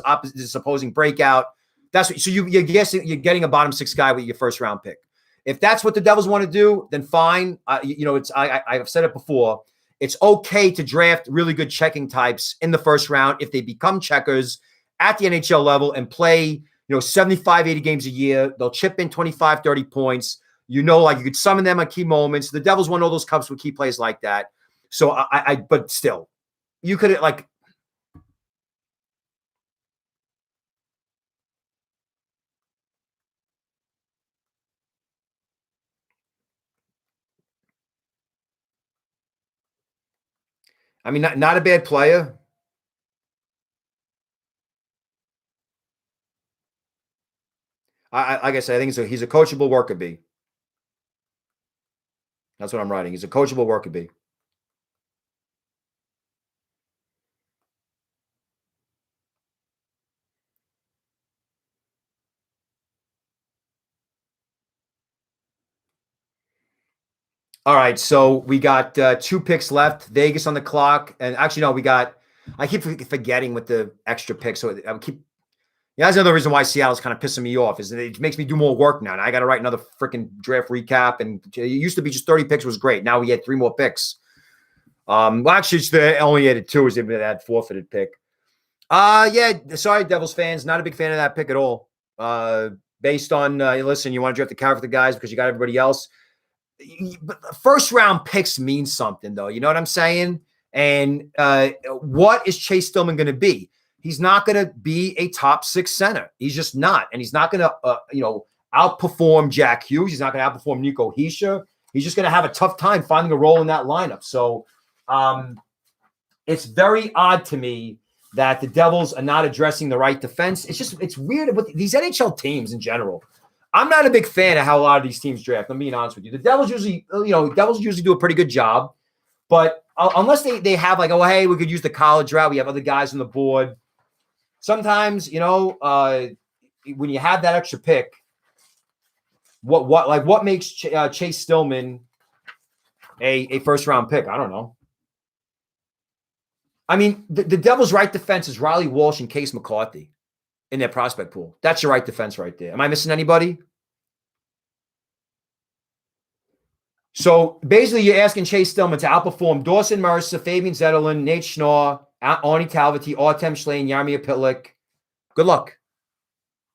opposing breakout. That's what, so you're getting a bottom six guy with your first round pick. If that's what the Devils want to do, then fine. I've said it before. It's okay to draft really good checking types in the first round if they become checkers at the NHL level and play, 75, 80 games a year. They'll chip in 25, 30 points. Like you could summon them at key moments. The Devils won all those cups with key plays like that. So but still, you could like. I mean, not a bad player. Like I said, I think he's a coachable worker bee. That's what I'm writing. He's a coachable worker bee. All right, so we got 2 picks left. Vegas on the clock, and actually, no, I keep forgetting with the extra pick. So I keep. Yeah, that's another reason why Seattle's kind of pissing me off is that it makes me do more work now. And I got to write another freaking draft recap. And it used to be just 30 picks was great. Now we had 3 more picks. Well, actually, they only added 2 as they had forfeited pick. Yeah, sorry, Devils fans. Not a big fan of that pick at all. Based on, listen, you want to draft the character guys because you got everybody else. But first round picks mean something, though. You know what I'm saying? And what is Chase Stillman going to be? He's not going to be a top 6 center. He's just not. And he's not going to, outperform Jack Hughes. He's not going to outperform Nico Hischier. He's just going to have a tough time finding a role in that lineup. So it's very odd to me that the Devils are not addressing the right defense. It's weird with these NHL teams in general. I'm not a big fan of how a lot of these teams draft. I'm being honest with you. The Devils usually, do a pretty good job. But unless they have like, oh, hey, we could use the college route. We have other guys on the board. Sometimes, when you have that extra pick, what makes Chase Stillman a first round pick? I don't know. I mean, the Devils' right defense is Riley Walsh and Case McCarthy in their prospect pool. That's your right defense right there. Am I missing anybody? So basically, you're asking Chase Stillman to outperform Dawson Mercer, Fabian Zetterlund, Nate Schnorr, Arnie Talvati, Artem Schlein, Yarmir Pitlick. Good luck.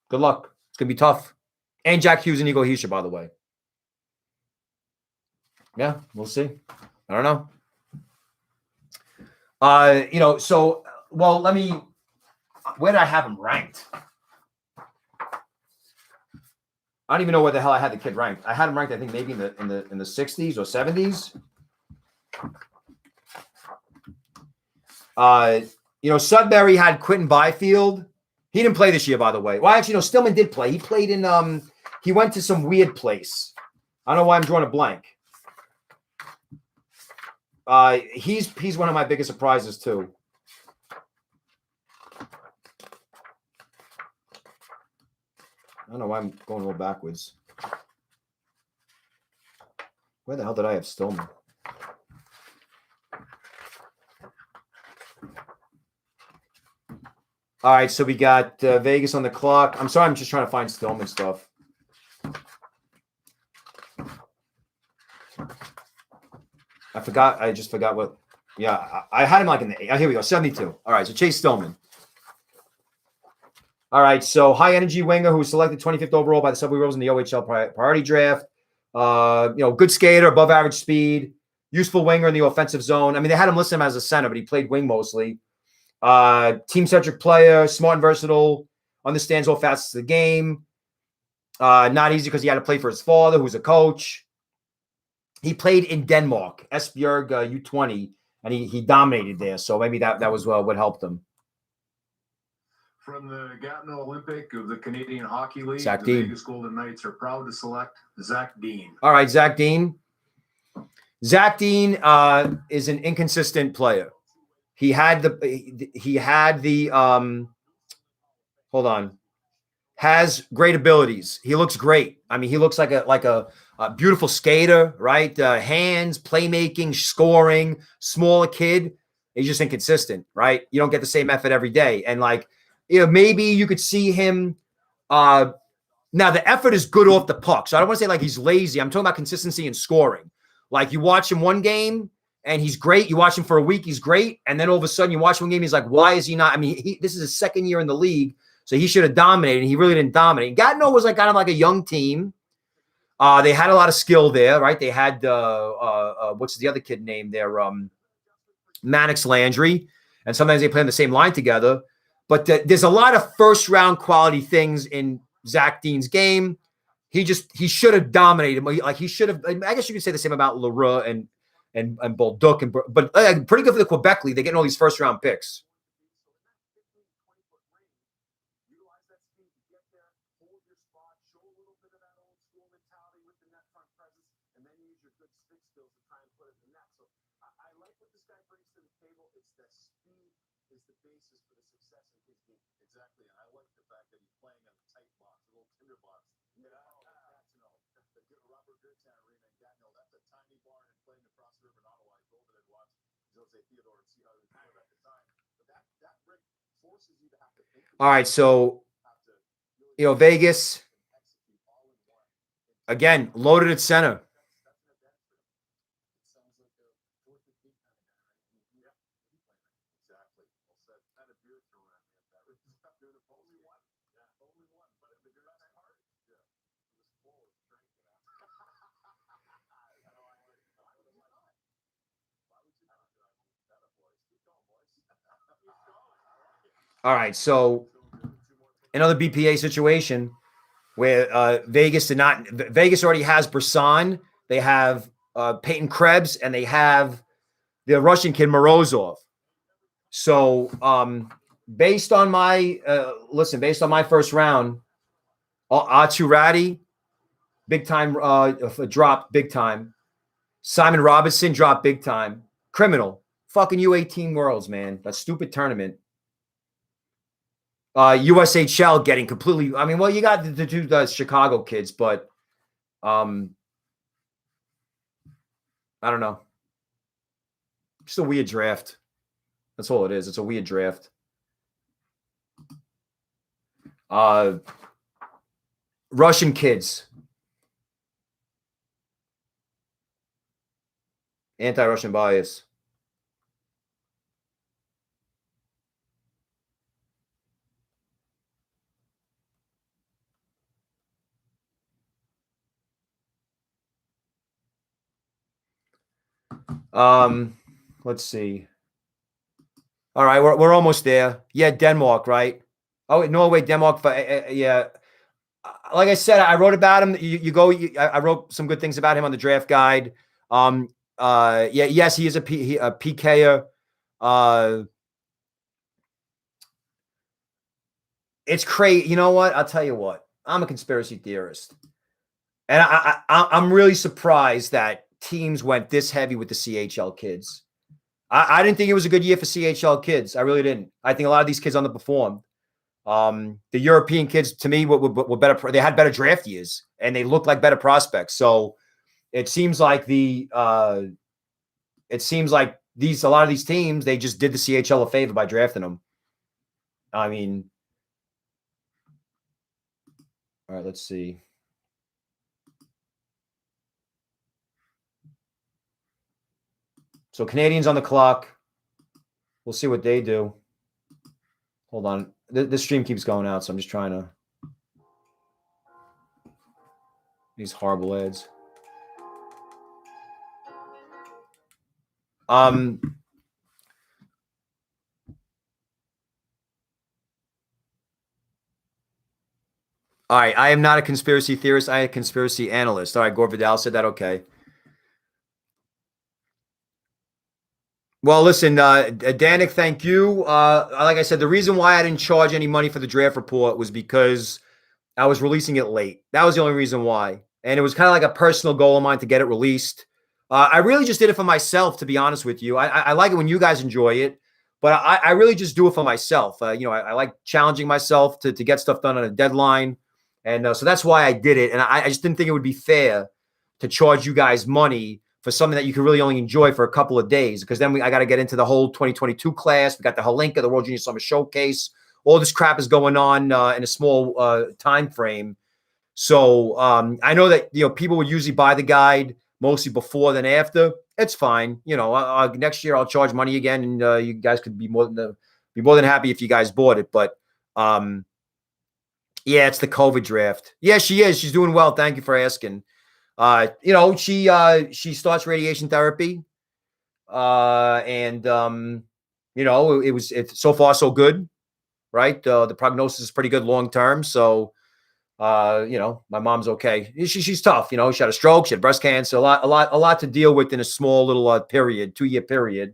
Good luck. It's going to be tough. And Jack Hughes and Nico Hischier, by the way. Yeah, we'll see. I don't know. Let me – where did I have him ranked? I don't even know where the hell I had the kid ranked. I had him ranked, I think, maybe in the 60s or 70s. Sudbury had Quentin Byfield. He didn't play this year, by the way. Well, actually, no, Stillman did play. He played in he went to some weird place. I don't know why I'm drawing a blank. He's one of my biggest surprises too. I don't know why I'm going a little backwards. Where the hell did I have Stillman? All right, so we got Vegas on the clock. I'm sorry, I'm just trying to find Stillman stuff. I just forgot what. Yeah, I had him like in the. Here we go, 72. All right, so Chase Stillman. All right, so high energy winger who was selected 25th overall by the Subway Rovers in the OHL priority draft. Good skater, above average speed, useful winger in the offensive zone. I mean, they had him listed as a center, but he played wing mostly. Team-centric player, smart and versatile, understands all facets of the game. Not easy because he had to play for his father, who's a coach. He played in Denmark, Esbjerg U20, and he dominated there. So maybe that was what helped him. From the Gatineau Olympic of the Canadian Hockey League, Zach the Dean. Vegas Golden Knights are proud to select Zach Dean. All right, Zach Dean. Zach Dean is an inconsistent player. He had the hold on. Has great abilities. He looks great. I mean, he looks like a beautiful skater, right? Hands, playmaking, scoring, smaller kid. He's just inconsistent, right? You don't get the same effort every day. And maybe you could see him. Now the effort is good off the puck. So I don't want to say he's lazy. I'm talking about consistency in scoring. Like you watch him one game and he's great. You watch him for a week, he's great. And then all of a sudden you watch one game, he's like, why is he not? I mean, this is his second year in the league. So he should have dominated, and he really didn't dominate. Gatineau was kind of like a young team. They had a lot of skill there, right? They had what's the other kid named there? Mannix Landry. And sometimes they play on the same line together. But there's a lot of first-round quality things in Zach Dean's game. He should have dominated. He should have. I guess you could say the same about Leroux and Bolduc, but pretty good for the Quebec League. They're getting all these first-round picks. Exactly, and I like the fact that he's playing in a tight box, a little tinder box. The Robert Goodtown Arena in Gatineau, that's a tiny barn, and playing across the river in Ottawa. I go over there to watch Jose Fyodor and see how he was doing at the time. But that break forces you to have to think. All right, so Vegas again loaded at center. All right, so another BPA situation where Vegas already has Brisson, they have Peyton Krebs, and they have the Russian kid Morozov. So based on my first round, Aturati, big time dropped big time. Simon Robinson dropped big time. Criminal. Fucking U18 Worlds, man. That stupid tournament. USHL getting completely. I mean, well, you got the two Chicago kids, but I don't know. Just a weird draft. That's all it is. It's a weird draft. Russian kids. Anti-Russian bias. Let's see. All right, we're almost there. Yeah, Denmark, right? Oh, Norway, Denmark. Yeah. Like I said, I wrote about him. I wrote some good things about him on the draft guide. Yes, he is a PKer. It's crazy. You know what? I'll tell you what. I'm a conspiracy theorist, and I'm really surprised that teams went this heavy with the CHL kids. I didn't think it was a good year for CHL kids. I really didn't. I think a lot of these kids underperformed. The European kids, to me, were better. They had better draft years, and they looked like better prospects. So it seems like a lot of these teams, they just did the CHL a favor by drafting them. I mean, all right, let's see. So Canadians on the clock. We'll see what they do. Hold on. This stream keeps going out, so I'm just trying to. These horrible ads. All right. I am not a conspiracy theorist. I am a conspiracy analyst. All right. Gore Vidal said that. Okay. Well, listen, Danik, thank you. Like I said, the reason why I didn't charge any money for the draft report was because I was releasing it late. That was the only reason why. And it was kind of like a personal goal of mine to get it released. I really just did it for myself, to be honest with you. I like it when you guys enjoy it, but I really just do it for myself. I like challenging myself to get stuff done on a deadline. And so that's why I did it. And I just didn't think it would be fair to charge you guys money for something that you could really only enjoy for a couple of days, because then I got to get into the whole 2022 class. We got the Holinka, the World Junior Summer Showcase. All this crap is going on in a small time frame. So I know that people would usually buy the guide mostly before than after. It's fine. Next year I'll charge money again, and you guys could be more than happy if you guys bought it. But yeah, it's the COVID draft. Yeah, she is. She's doing well. Thank you for asking. She starts radiation therapy, and it's so far so good, right? The prognosis is pretty good long term. So, my mom's okay. She's tough. She had a stroke, she had breast cancer, a lot to deal with in a small little period, 2-year period.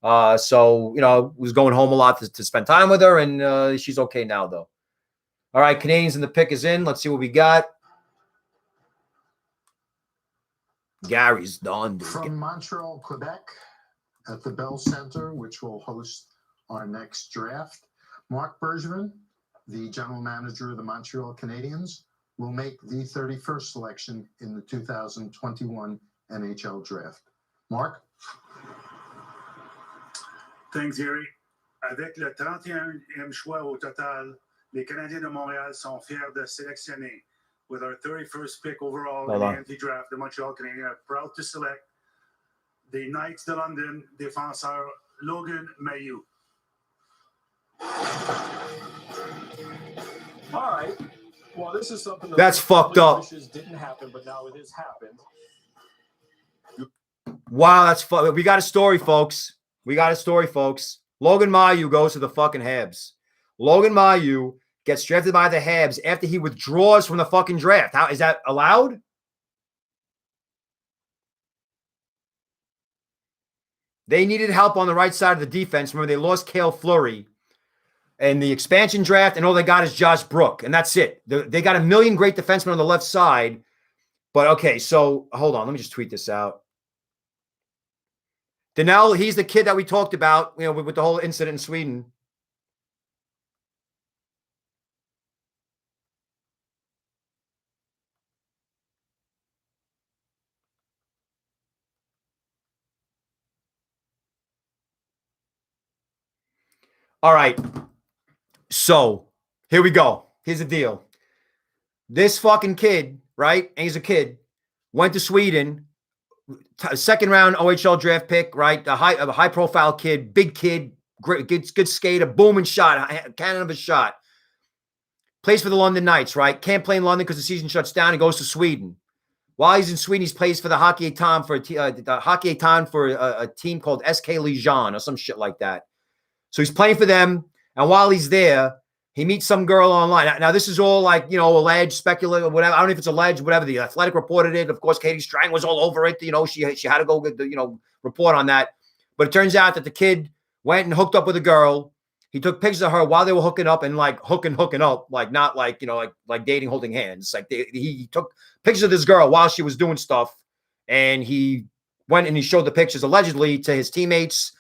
So was going home a lot to spend time with her, and she's okay now though. All right, Canadians in the pick is in. Let's see what we got. Gary's done. From Montreal, Quebec, at the Bell Center, which will host our next draft, Marc Bergevin, the general manager of the Montreal Canadiens, will make the 31st selection in the 2021 NHL draft. Marc? Thanks, Gary. Avec le 31e choix au total, les Canadiens de Montréal sont fiers de sélectionner. With our 31st pick overall in the NT draft, the Montreal Canadiens are proud to select the Knights de London défenseur Logan Mailloux. All right. Well, this is something that's fucked up. Didn't happen, but now it has happened. Wow, that's fucked. We got a story, folks. Logan Mailloux goes to the fucking Habs. Logan Mailloux gets drafted by the Habs after he withdraws from the fucking draft. How is that allowed? They needed help on the right side of the defense. Remember, they lost Cale Fleury in the expansion draft, and all they got is Josh Brook, and that's it. They got a million great defensemen on the left side. But okay, so hold on. Let me just tweet this out. Donnell, he's the kid that we talked about, with the whole incident in Sweden. All right. So here we go. Here's the deal. This fucking kid, right? And he's a kid, went to Sweden, second round OHL draft pick, right? A high profile kid, big kid, great, good skater, booming shot, cannon of a shot. Plays for the London Knights, right? Can't play in London because the season shuts down. He goes to Sweden. While he's in Sweden, he plays for the Hockey Etan for a team called SK Legion or some shit like that. So he's playing for them, and while he's there, he meets some girl online. Now this is all like, alleged, speculative, whatever. I don't know if it's alleged, whatever. The Athletic reported it. Of course, Katie Strang was all over it. She had to go get the, report on that. But it turns out that the kid went and hooked up with a girl. He took pictures of her while they were hooking up, and like hooking up, like not like, like dating, holding hands. Like he took pictures of this girl while she was doing stuff, and he went and he showed the pictures allegedly to his teammates.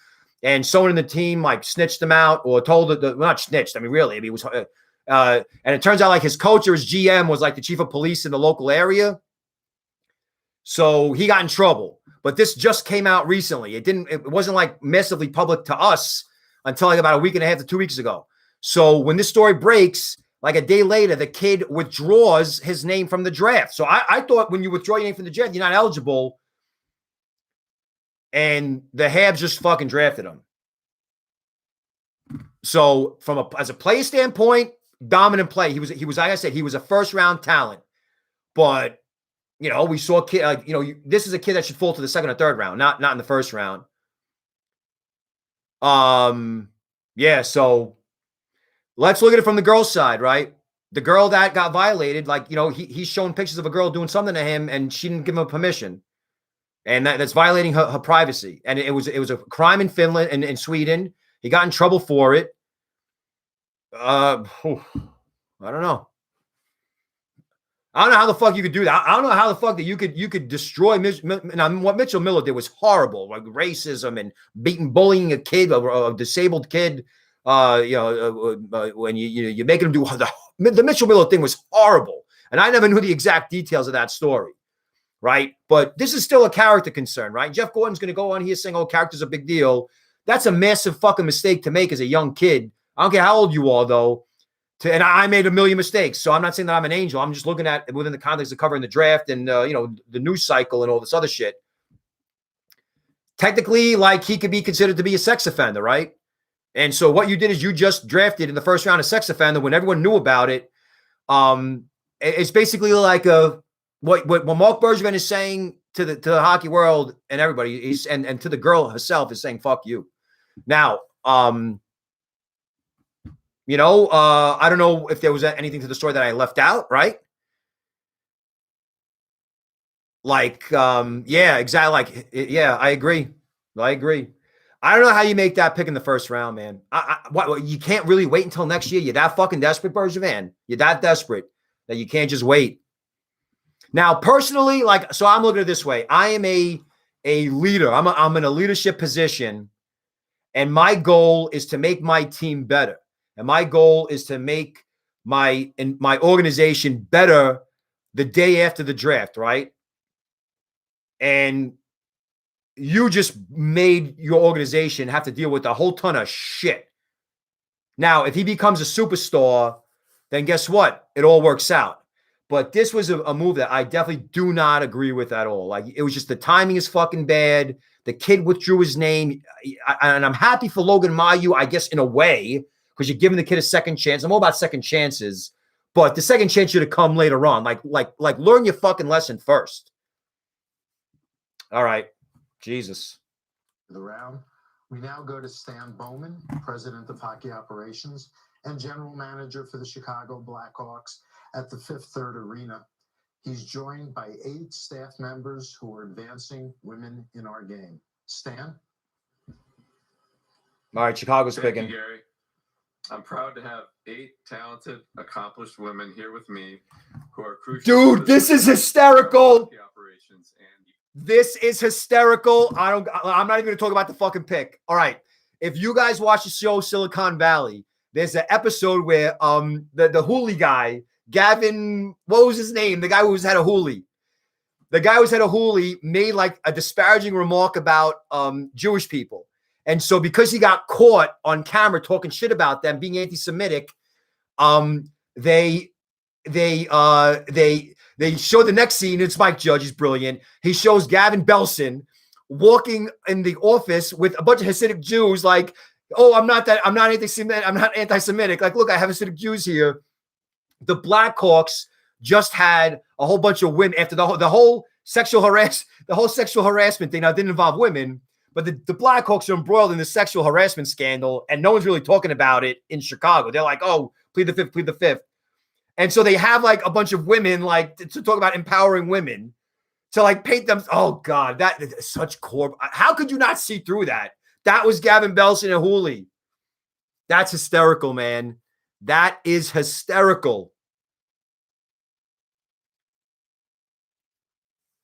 And someone in the team like snitched him out or told it, well, not snitched. I mean, really, it was, and it turns out like his coach or his GM was like the chief of police in the local area. So he got in trouble, but this just came out recently. It wasn't like massively public to us until like about a week and a half to 2 weeks ago. So when this story breaks, like a day later, the kid withdraws his name from the draft. So I thought when you withdraw your name from the draft, you're not eligible. And the Habs just fucking drafted him. So as a play standpoint, dominant play. He was like I said, he was a first round talent. But we saw a kid. This is a kid that should fall to the second or third round, not in the first round. Yeah. So let's look at it from the girl's side, right? The girl that got violated, like he's showing pictures of a girl doing something to him, and she didn't give him permission. And that's violating her privacy. And it was a crime in Finland and in Sweden. He got in trouble for it. I don't know. I don't know how the fuck you could do that. I don't know how the fuck that you could destroy. Now, what Mitchell Miller did was horrible, like racism and bullying a kid, a disabled kid. When you make him do the Mitchell Miller thing was horrible, and I never knew the exact details of that story, right? But this is still a character concern, right? Jeff Gordon's going to go on here saying, "Oh, character's a big deal." That's a massive fucking mistake to make as a young kid. I don't care how old you are, though. And I made a million mistakes, so I'm not saying that I'm an angel. I'm just looking at within the context of covering the draft and the news cycle and all this other shit. Technically, like, he could be considered to be a sex offender, right? And so what you did is you just drafted in the first round a sex offender when everyone knew about it. It's basically like what Mark Bergevin is saying to the hockey world and everybody, and to the girl herself, is saying "fuck you." Now, I don't know if there was anything to the story that I left out, right? Like, yeah, exactly. Like, yeah, I agree. I don't know how you make that pick in the first round, man. What, you can't really wait until next year? You're that fucking desperate, Bergevin? You're that desperate that you can't just wait? Now, personally, like, so I'm looking at it this way. I am a leader. I'm in a leadership position, and my goal is to make my team better. And my goal is to make my organization better the day after the draft, right? And you just made your organization have to deal with a whole ton of shit. Now, if he becomes a superstar, then guess what? It all works out. But this was a move that I definitely do not agree with at all. Like, it was just the timing is fucking bad. The kid withdrew his name. And I'm happy for Logan Mailloux, I guess, in a way, because you're giving the kid a second chance. I'm all about second chances, but the second chance should have come later on. Like learn your fucking lesson first. All right. Jesus. The round. We now go to Stan Bowman, president of hockey operations and general manager for the Chicago Blackhawks at the Fifth Third Arena. He's joined by 8 staff members who are advancing women in our game. Stan? All right, Chicago's Thank picking. you, Gary. I'm proud to have 8 talented, accomplished women here with me who are crucial. Dude, this is hysterical. This is hysterical. I'm not even going to talk about the fucking pick. All right. If you guys watch the show Silicon Valley, there's an episode where the Hooley guy, Gavin, what was his name? The guy who had a Hooley. The guy who had a Hooley made like a disparaging remark about Jewish people. And so because he got caught on camera talking shit about them, being anti-Semitic, they show the next scene. It's Mike Judge. He's brilliant. He shows Gavin Belson walking in the office with a bunch of Hasidic Jews. Like, oh, I'm not anti-Semitic. I'm not anti-Semitic. Like, look, I have Hasidic Jews here. The Blackhawks just had a whole bunch of women after the whole sexual harassment thing. Now, it didn't involve women, but the Blackhawks are embroiled in the sexual harassment scandal, and no one's really talking about it in Chicago. They're like, oh, plead the fifth, plead the fifth. And so they have like a bunch of women like to talk about empowering women to like paint them. Oh God, that is such core. How could you not see through that? That was Gavin Belson and Hooley. That's hysterical, man. That is hysterical.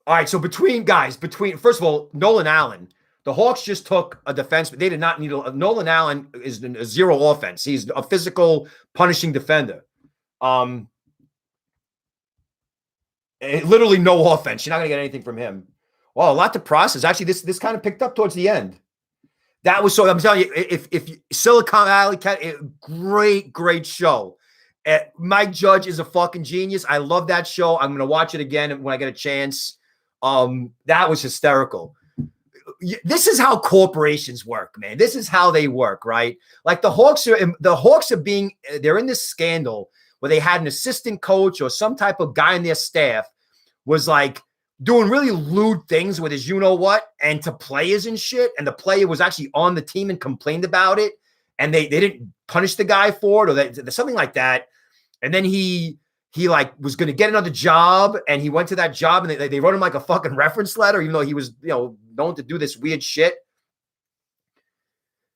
All right. So first of all, Nolan Allan, the Hawks just took a defenseman. They did not need Nolan Allan is a zero offense. He's a physical punishing defender. Literally no offense. You're not going to get anything from him. Well, a lot to process. Actually, this kind of picked up towards the end. That was so. I'm telling you, if Silicon Valley, great show. Mike Judge is a fucking genius. I love that show. I'm going to watch it again when I get a chance. That was hysterical. This is how corporations work, man. This is how they work, right? Like the Hawks are they're in this scandal where they had an assistant coach or some type of guy in their staff was like doing really lewd things with his you-know-what and to players and shit. And the player was actually on the team and complained about it. And they didn't punish the guy for it or something like that. And then he he like was going to get another job, and he went to that job, and they wrote him like a fucking reference letter, even though he was, known to do this weird shit.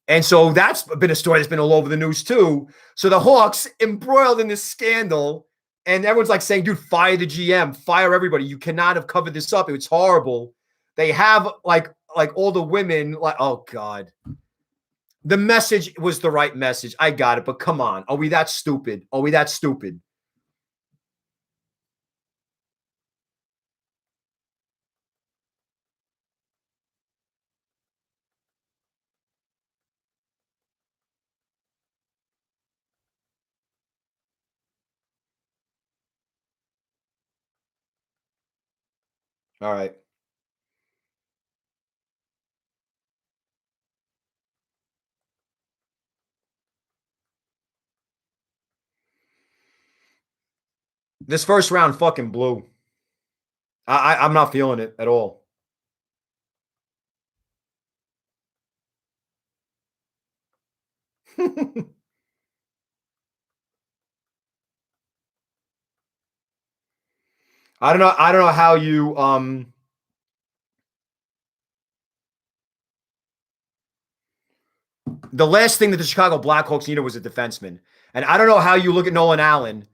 And so that's been a story that's been all over the news too. So the Hawks embroiled in this scandal, and everyone's like saying, dude, fire the GM, fire everybody. You cannot have covered this up. It's horrible. They have like all the women, like, oh God. The message was the right message. I got it, but come on. Are we that stupid? Are we that stupid? All right. This first round fucking blew. I'm not feeling it at all. I don't know how you the last thing that the Chicago Blackhawks needed was a defenseman. And I don't know how you look at Nolan Allan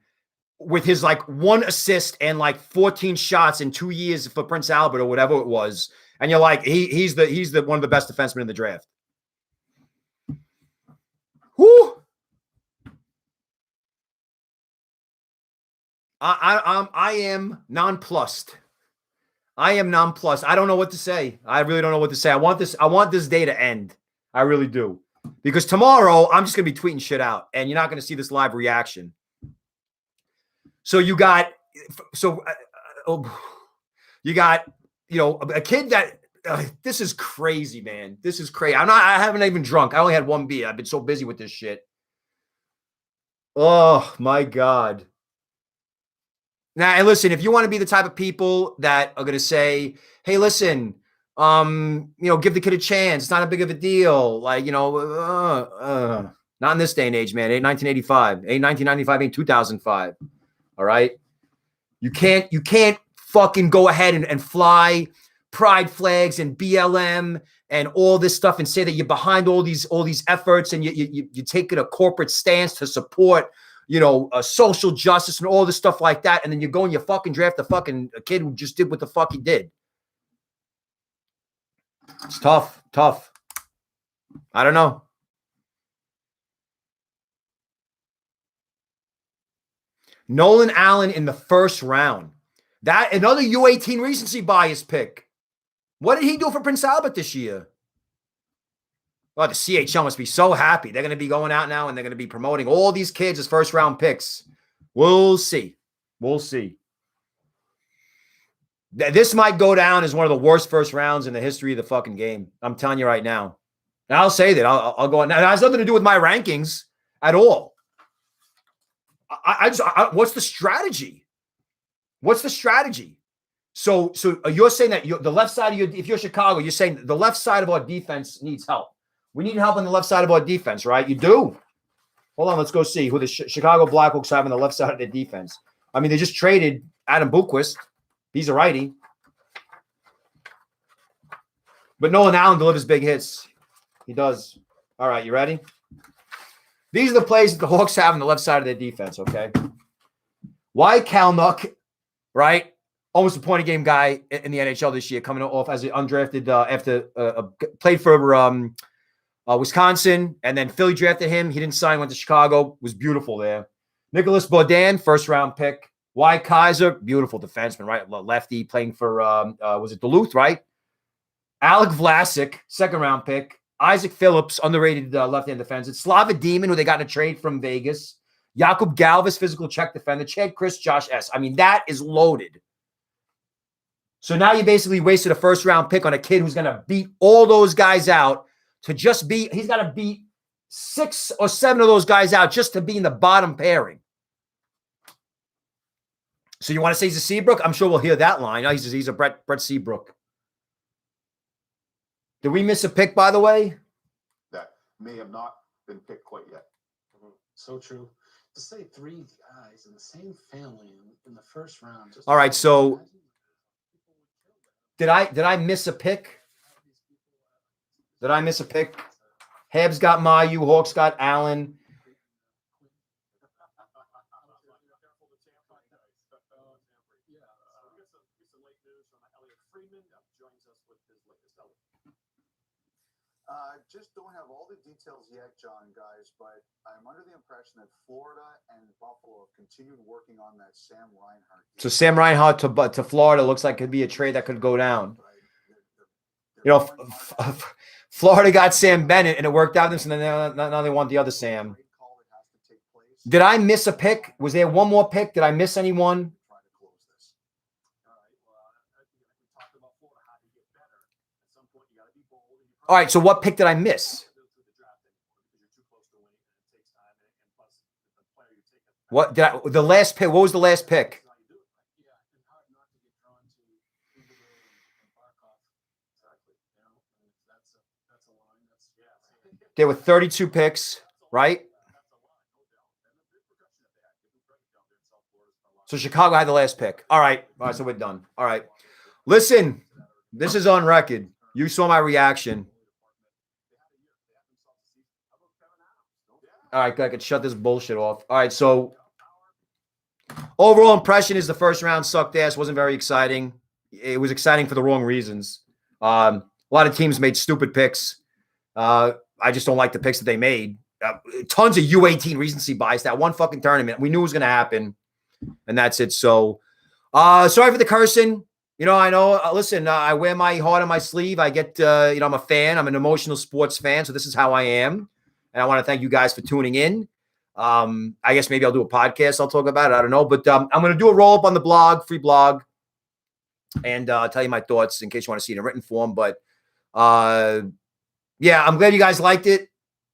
with his like 1 assist and like 14 shots in 2 years for Prince Albert or whatever it was. And you're like, he's the one of the best defensemen in the draft. Whoo! I am nonplussed. I am nonplussed. I don't know what to say. I really don't know what to say. I want this day to end. I really do. Because tomorrow I'm just going to be tweeting shit out, and you're not going to see this live reaction. So you got a kid that this is crazy, man. This is crazy. I haven't even drunk. I only had 1 beer. I've been so busy with this shit. Oh my God. Now, and listen, if you want to be the type of people that are going to say, hey, listen, give the kid a chance. It's not a big of a deal. Like, not in this day and age, man. Ain't 1985. Ain't 1995. Ain't 2005. All right. You can't fucking go ahead and fly pride flags and BLM and all this stuff and say that you're behind all these efforts and you take it a corporate stance to support, social justice and all this stuff like that. And then you go and you fucking draft a kid who just did what the fuck he did. It's tough. I don't know. Nolan Allan in the first round. That another U18 recency bias pick. What did he do for Prince Albert this year? Oh, the CHL must be so happy. They're going to be going out now and they're going to be promoting all these kids as first round picks. We'll see. This might go down as one of the worst first rounds in the history of the fucking game. I'm telling you right now. And I'll say that. I'll go on. Now, it has nothing to do with my rankings at all. What's the strategy? So you're saying that the left side of if you're Chicago, you're saying the left side of our defense needs help. We need help on the left side of our defense, right? You do. Hold on, let's go see who the Chicago Blackhawks have on the left side of their defense. I mean, they just traded Adam Boqvist. He's a righty. But Nolan Allan delivers big hits. He does. All right, you ready? These are the plays that the Hawks have on the left side of their defense, okay? Wyatt Kalynuk, right? Almost a point-a-game guy in the NHL this year, coming off as an undrafted after played for Wisconsin, and then Philly drafted him. He didn't sign, went to Chicago. Was beautiful there. Nicholas Baudin, first-round pick. Wyatt Kaiser, beautiful defenseman, right? Lefty, playing for, was it Duluth, right? Alec Vlasic, second-round pick. Isaac Phillips, underrated left-hand defenseman. Slava Demon, who they got in a trade from Vegas. Jakub Galvis, physical check defender. Chad Chris, Josh S. I mean, that is loaded. So now you basically wasted a first-round pick on a kid who's going to beat all those guys out to just be – he's got to beat 6 or 7 of those guys out just to be in the bottom pairing. So you want to say he's a Seabrook? I'm sure we'll hear that line. No, he's a Brett Seabrook. Did we miss a pick, by the way? That may have not been picked quite yet. So true. To say 3 guys in the same family in the first round. All right, so did I miss a pick? Did I miss a pick? Habs got Mayu, Hawks got Allan. Just don't have all the details yet, John, guys, but I'm under the impression that Florida and Buffalo have continued working on that Sam Reinhart. So Sam Reinhart to Florida looks like it could be a trade that could go down. You know, Florida got Sam Bennett, and it worked out. And now they want the other Sam. Did I miss a pick? Was there one more pick? Did I miss anyone? All right, so what pick did I miss? What did the last pick? What was the last pick? There were 32 picks, right? So Chicago had the last pick. All right, so we're done. All right. Listen, this is on record. You saw my reaction. All right, I could shut this bullshit off. All right, so overall impression is the first round sucked ass. Wasn't very exciting. It was exciting for the wrong reasons. A lot of teams made stupid picks. I just don't like the picks that they made. Tons of U18 recency bias. That one fucking tournament, we knew it was going to happen, and that's it. So, sorry for the cursing. You know, I know. Listen, I wear my heart on my sleeve. I get, I'm a fan. I'm an emotional sports fan, so this is how I am. And I want to thank you guys for tuning in. I guess maybe I'll do a podcast. I'll talk about it. I don't know. But I'm going to do a roll-up on the blog, free blog, and tell you my thoughts in case you want to see it in written form. But, yeah, I'm glad you guys liked it.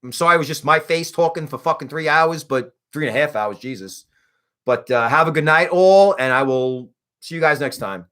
I'm sorry it was just my face talking for fucking 3 hours, but 3.5 hours, Jesus. But have a good night all, and I will see you guys next time.